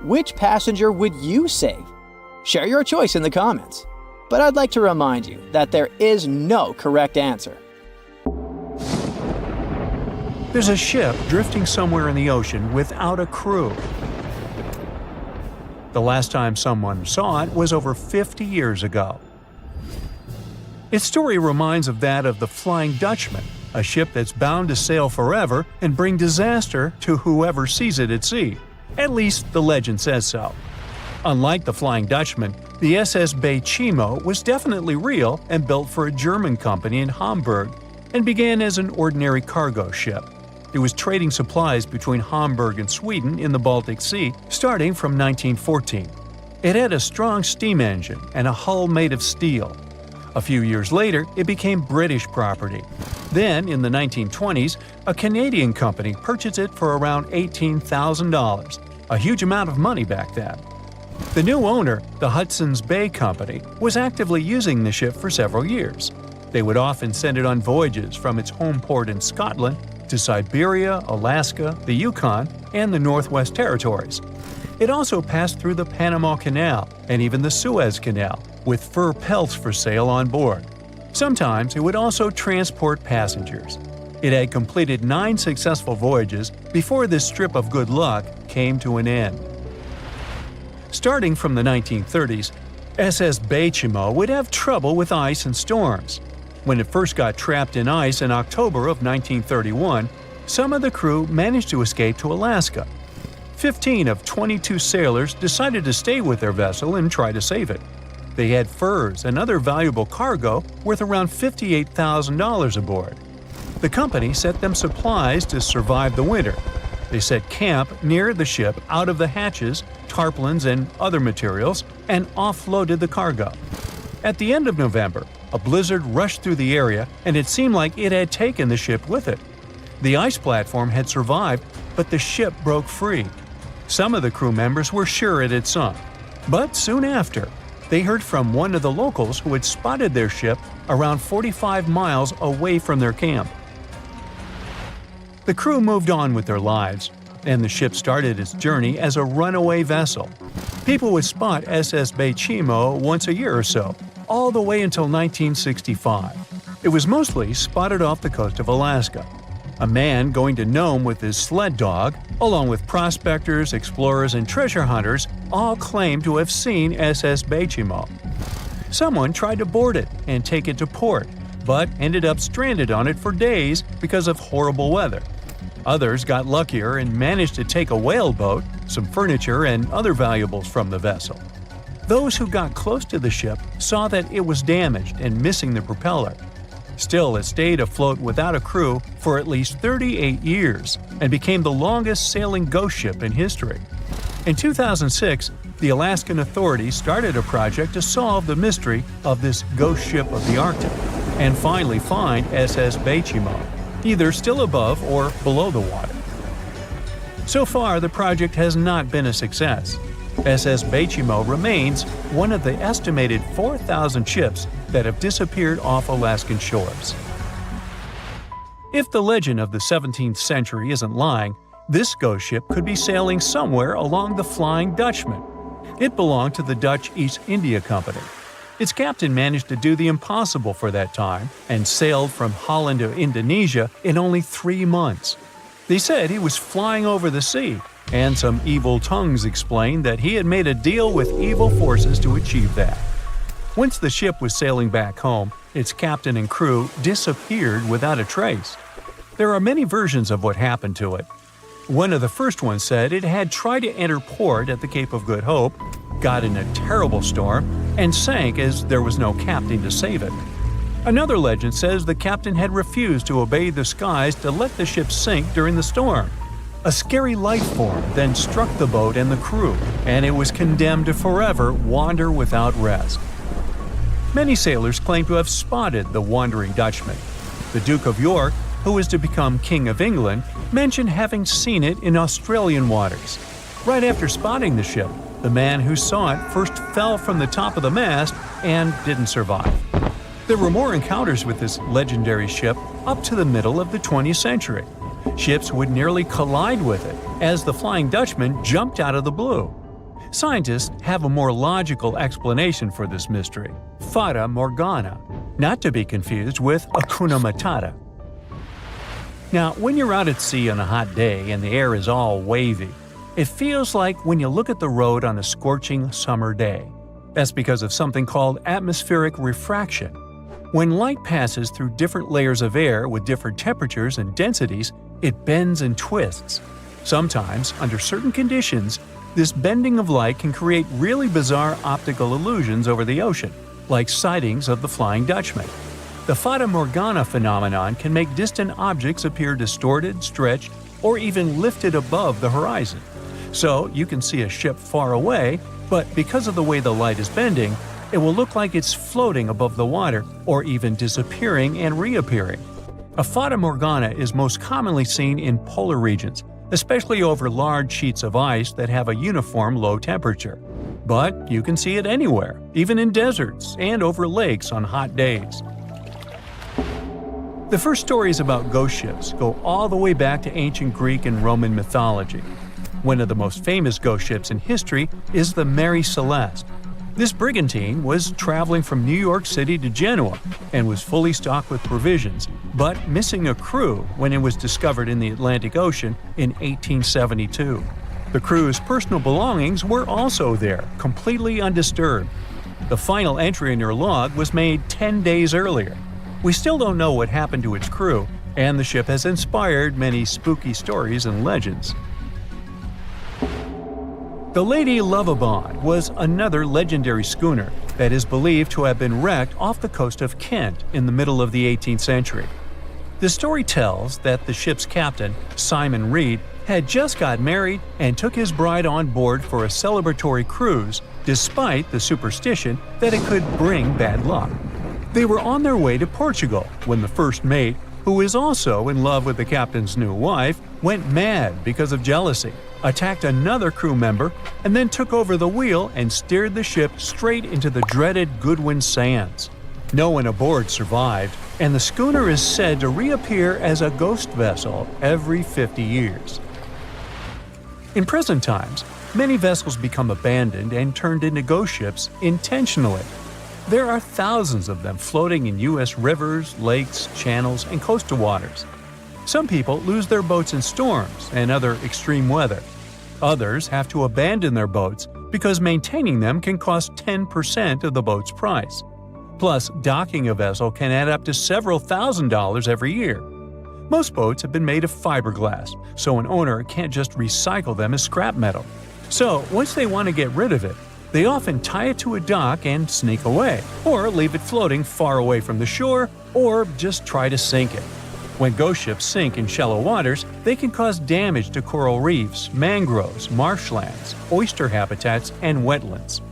Which passenger would you save? Share your choice in the comments. But I'd like to remind you that there is no correct answer. There's a ship drifting somewhere in the ocean without a crew. The last time someone saw it was over 50 years ago. Its story reminds of that of the Flying Dutchman, a ship that's bound to sail forever and bring disaster to whoever sees it at sea. At least the legend says so. Unlike the Flying Dutchman, the SS Bay Chimo was definitely real and built for a German company in Hamburg and began as an ordinary cargo ship. It was trading supplies between Hamburg and Sweden in the Baltic Sea starting from 1914. It had a strong steam engine and a hull made of steel. A few years later, it became British property. Then, in the 1920s, a Canadian company purchased it for around $18,000, a huge amount of money back then. The new owner, the Hudson's Bay Company, was actively using the ship for several years. They would often send it on voyages from its home port in Scotland to Siberia, Alaska, the Yukon, and the Northwest Territories. It also passed through the Panama Canal and even the Suez Canal, with fur pelts for sale on board. Sometimes it would also transport passengers. It had completed 9 successful voyages before this strip of good luck came to an end. Starting from the 1930s, SS Bay Chimo would have trouble with ice and storms. When it first got trapped in ice in October of 1931, some of the crew managed to escape to Alaska. 15 of 22 sailors decided to stay with their vessel and try to save it. They had furs and other valuable cargo worth around $58,000 aboard. The company sent them supplies to survive the winter. They set camp near the ship out of the hatches, tarpaulins, and other materials, and offloaded the cargo. At the end of November, a blizzard rushed through the area, and it seemed like it had taken the ship with it. The ice platform had survived, but the ship broke free. Some of the crew members were sure it had sunk. But soon after, they heard from one of the locals who had spotted their ship around 45 miles away from their camp. The crew moved on with their lives, and the ship started its journey as a runaway vessel. People would spot SS Bay Chimo once a year or so, all the way until 1965. It was mostly spotted off the coast of Alaska. A man going to Nome with his sled dog, along with prospectors, explorers, and treasure hunters, all claimed to have seen SS Bay Chimo. Someone tried to board it and take it to port, but ended up stranded on it for days because of horrible weather. Others got luckier and managed to take a whaleboat, some furniture, and other valuables from the vessel. Those who got close to the ship saw that it was damaged and missing the propeller. Still, it stayed afloat without a crew for at least 38 years and became the longest sailing ghost ship in history. In 2006, the Alaskan authorities started a project to solve the mystery of this ghost ship of the Arctic and finally find SS Beichimo, either still above or below the water. So far, the project has not been a success. SS Beichimo remains one of the estimated 4,000 ships that have disappeared off Alaskan shores. If the legend of the 17th century isn't lying, this ghost ship could be sailing somewhere along the Flying Dutchman. It belonged to the Dutch East India Company. Its captain managed to do the impossible for that time and sailed from Holland to Indonesia in only 3 months. They said he was flying over the sea, and some evil tongues explained that he had made a deal with evil forces to achieve that. Once the ship was sailing back home, its captain and crew disappeared without a trace. There are many versions of what happened to it. One of the first ones said it had tried to enter port at the Cape of Good Hope, got in a terrible storm, and sank as there was no captain to save it. Another legend says the captain had refused to obey the skies to let the ship sink during the storm. A scary life form then struck the boat and the crew, and it was condemned to forever wander without rest. Many sailors claim to have spotted the Wandering Dutchman. The Duke of York, who was to become King of England, mentioned having seen it in Australian waters. Right after spotting the ship, the man who saw it first fell from the top of the mast and didn't survive. There were more encounters with this legendary ship up to the middle of the 20th century. Ships would nearly collide with it as the Flying Dutchman jumped out of the blue. Scientists have a more logical explanation for this mystery: Fata Morgana, not to be confused with Hakuna Matata. Now, when you're out at sea on a hot day and the air is all wavy, it feels like when you look at the road on a scorching summer day. That's because of something called atmospheric refraction. When light passes through different layers of air with different temperatures and densities, it bends and twists. Sometimes, under certain conditions, this bending of light can create really bizarre optical illusions over the ocean, like sightings of the Flying Dutchman. The Fata Morgana phenomenon can make distant objects appear distorted, stretched, or even lifted above the horizon. So you can see a ship far away, but because of the way the light is bending, it will look like it's floating above the water or even disappearing and reappearing. A Fata Morgana is most commonly seen in polar regions, especially over large sheets of ice that have a uniform low temperature. But you can see it anywhere, even in deserts and over lakes on hot days. The first stories about ghost ships go all the way back to ancient Greek and Roman mythology. One of the most famous ghost ships in history is the Mary Celeste. This brigantine was traveling from New York City to Genoa and was fully stocked with provisions, but missing a crew when it was discovered in the Atlantic Ocean in 1872. The crew's personal belongings were also there, completely undisturbed. The final entry in her log was made 10 days earlier. We still don't know what happened to its crew, and the ship has inspired many spooky stories and legends. The Lady Lovibond was another legendary schooner that is believed to have been wrecked off the coast of Kent in the middle of the 18th century. The story tells that the ship's captain, Simon Reed, had just got married and took his bride on board for a celebratory cruise, despite the superstition that it could bring bad luck. They were on their way to Portugal when the first mate, who is also in love with the captain's new wife, went mad because of jealousy, attacked another crew member, and then took over the wheel and steered the ship straight into the dreaded Goodwin Sands. No one aboard survived, and the schooner is said to reappear as a ghost vessel every 50 years. In present times, many vessels become abandoned and turned into ghost ships intentionally. There are thousands of them floating in U.S. rivers, lakes, channels, and coastal waters. Some people lose their boats in storms and other extreme weather. Others have to abandon their boats because maintaining them can cost 10% of the boat's price. Plus, docking a vessel can add up to several $1,000s every year. Most boats have been made of fiberglass, so an owner can't just recycle them as scrap metal. So, once they want to get rid of it, they often tie it to a dock and sneak away, or leave it floating far away from the shore, or just try to sink it. When ghost ships sink in shallow waters, they can cause damage to coral reefs, mangroves, marshlands, oyster habitats, and wetlands.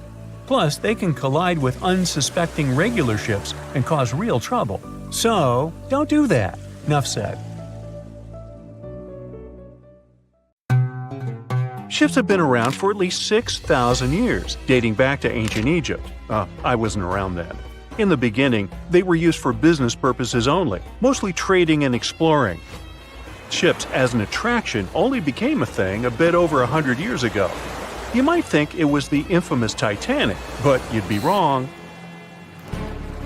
Plus, they can collide with unsuspecting regular ships and cause real trouble. So, don't do that. Enough said. Ships have been around for at least 6,000 years, dating back to ancient Egypt. I wasn't around then. In the beginning, they were used for business purposes only, mostly trading and exploring. Ships as an attraction only became a thing a bit over 100 years ago. You might think it was the infamous Titanic, but you'd be wrong.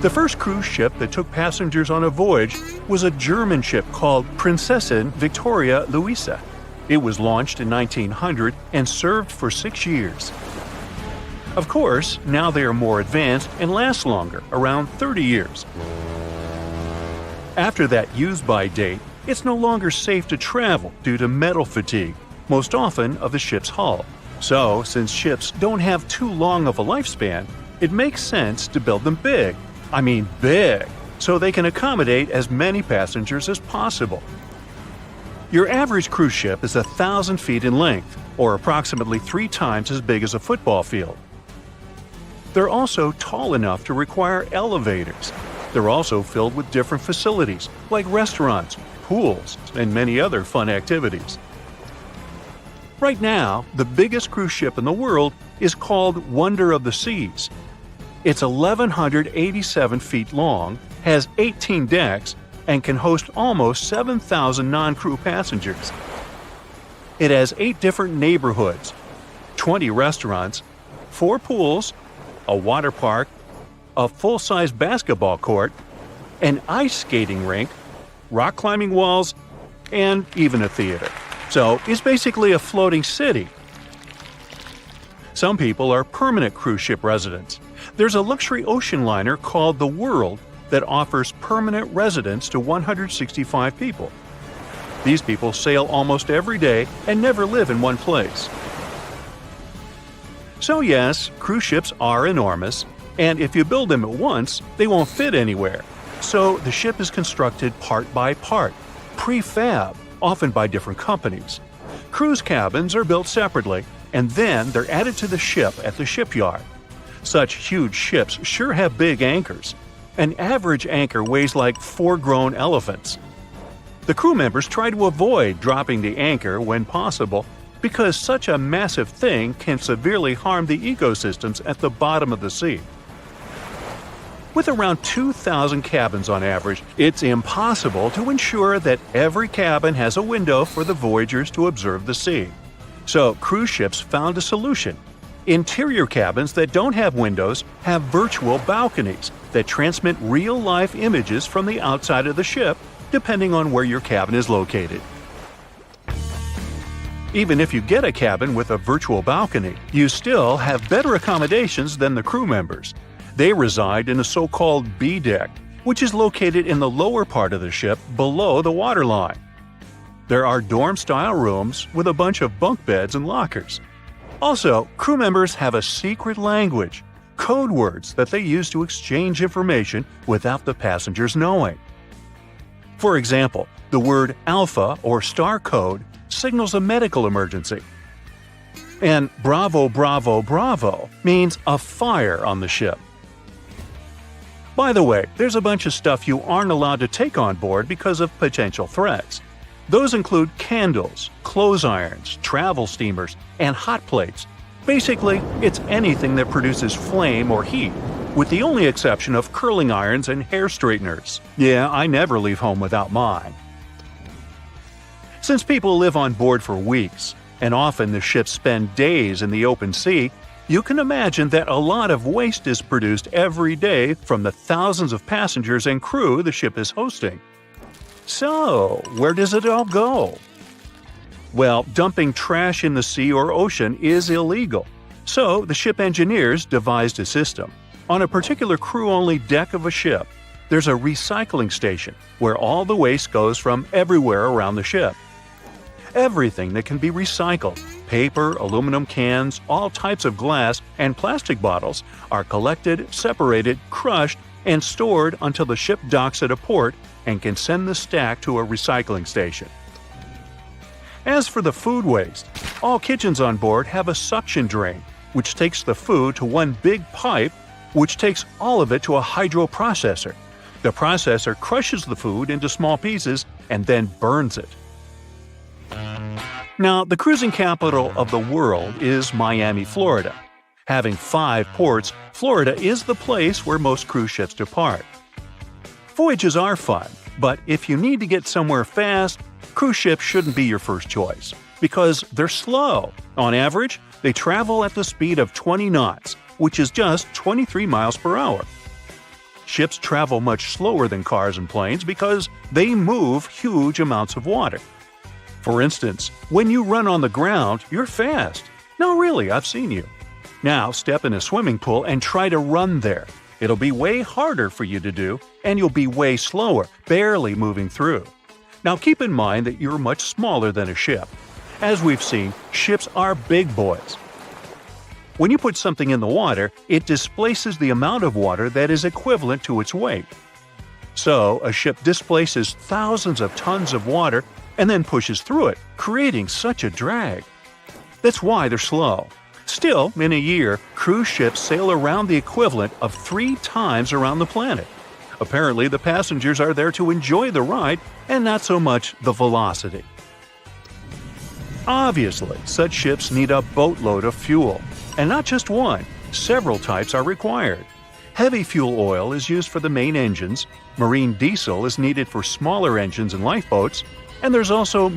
The first cruise ship that took passengers on a voyage was a German ship called Prinzessin Victoria Luisa. It was launched in 1900 and served for 6 years. Of course, now they are more advanced and last longer, around 30 years. After that use-by date, it's no longer safe to travel due to metal fatigue, most often of the ship's hull. So, since ships don't have too long of a lifespan, it makes sense to build them big. I mean big, so they can accommodate as many passengers as possible. Your average cruise ship is 1,000 feet in length, or approximately 3 times as big as a football field. They're also tall enough to require elevators. They're also filled with different facilities, like restaurants, pools, and many other fun activities. Right now, the biggest cruise ship in the world is called Wonder of the Seas. It's 1,187 feet long, has 18 decks, and can host almost 7,000 non-crew passengers. It has 8 different neighborhoods, 20 restaurants, 4 pools, a water park, a full-size basketball court, an ice skating rink, rock climbing walls, and even a theater. So it's basically a floating city. Some people are permanent cruise ship residents. There's a luxury ocean liner called the World that offers permanent residence to 165 people. These people sail almost every day and never live in one place. So yes, cruise ships are enormous, and if you build them at once, they won't fit anywhere. So the ship is constructed part by part, prefab, often by different companies. Cruise cabins are built separately, and then they're added to the ship at the shipyard. Such huge ships sure have big anchors. An average anchor weighs like 4 grown elephants. The crew members try to avoid dropping the anchor when possible because such a massive thing can severely harm the ecosystems at the bottom of the sea. With around 2,000 cabins on average, it's impossible to ensure that every cabin has a window for the voyagers to observe the sea. So cruise ships found a solution. Interior cabins that don't have windows have virtual balconies that transmit real-life images from the outside of the ship, depending on where your cabin is located. Even if you get a cabin with a virtual balcony, you still have better accommodations than the crew members. They reside in a so-called B deck, which is located in the lower part of the ship below the waterline. There are dorm-style rooms with a bunch of bunk beds and lockers. Also, crew members have a secret language, code words that they use to exchange information without the passengers knowing. For example, the word Alpha or Star code signals a medical emergency. And Bravo, Bravo, Bravo means a fire on the ship. By the way, there's a bunch of stuff you aren't allowed to take on board because of potential threats. Those include candles, clothes irons, travel steamers, and hot plates. Basically, it's anything that produces flame or heat, with the only exception of curling irons and hair straighteners. Yeah, I never leave home without mine. Since people live on board for weeks, and often the ships spend days in the open sea, you can imagine that a lot of waste is produced every day from the thousands of passengers and crew the ship is hosting. So, where does it all go? Well, dumping trash in the sea or ocean is illegal. So, the ship engineers devised a system. On a particular crew-only deck of a ship, there's a recycling station where all the waste goes from everywhere around the ship. Everything that can be recycled, paper, aluminum cans, all types of glass, and plastic bottles are collected, separated, crushed, and stored until the ship docks at a port and can send the stack to a recycling station. As for the food waste, all kitchens on board have a suction drain, which takes the food to one big pipe, which takes all of it to a hydroprocessor. The processor crushes the food into small pieces and then burns it. Now, the cruising capital of the world is Miami, Florida. Having 5 ports, Florida is the place where most cruise ships depart. Voyages are fun, but if you need to get somewhere fast, cruise ships shouldn't be your first choice, because they're slow. On average, they travel at the speed of 20 knots, which is just 23 miles per hour. Ships travel much slower than cars and planes because they move huge amounts of water. For instance, when you run on the ground, you're fast. No, really, I've seen you. Now step in a swimming pool and try to run there. It'll be way harder for you to do, and you'll be way slower, barely moving through. Now keep in mind that you're much smaller than a ship. As we've seen, ships are big boys. When you put something in the water, it displaces the amount of water that is equivalent to its weight. So, a ship displaces thousands of tons of water and then pushes through it, creating such a drag. That's why they're slow. Still, in a year, cruise ships sail around the equivalent of 3 times around the planet. Apparently, the passengers are there to enjoy the ride and not so much the velocity. Obviously, such ships need a boatload of fuel. And not just one, several types are required. Heavy fuel oil is used for the main engines, marine diesel is needed for smaller engines and lifeboats, and there's also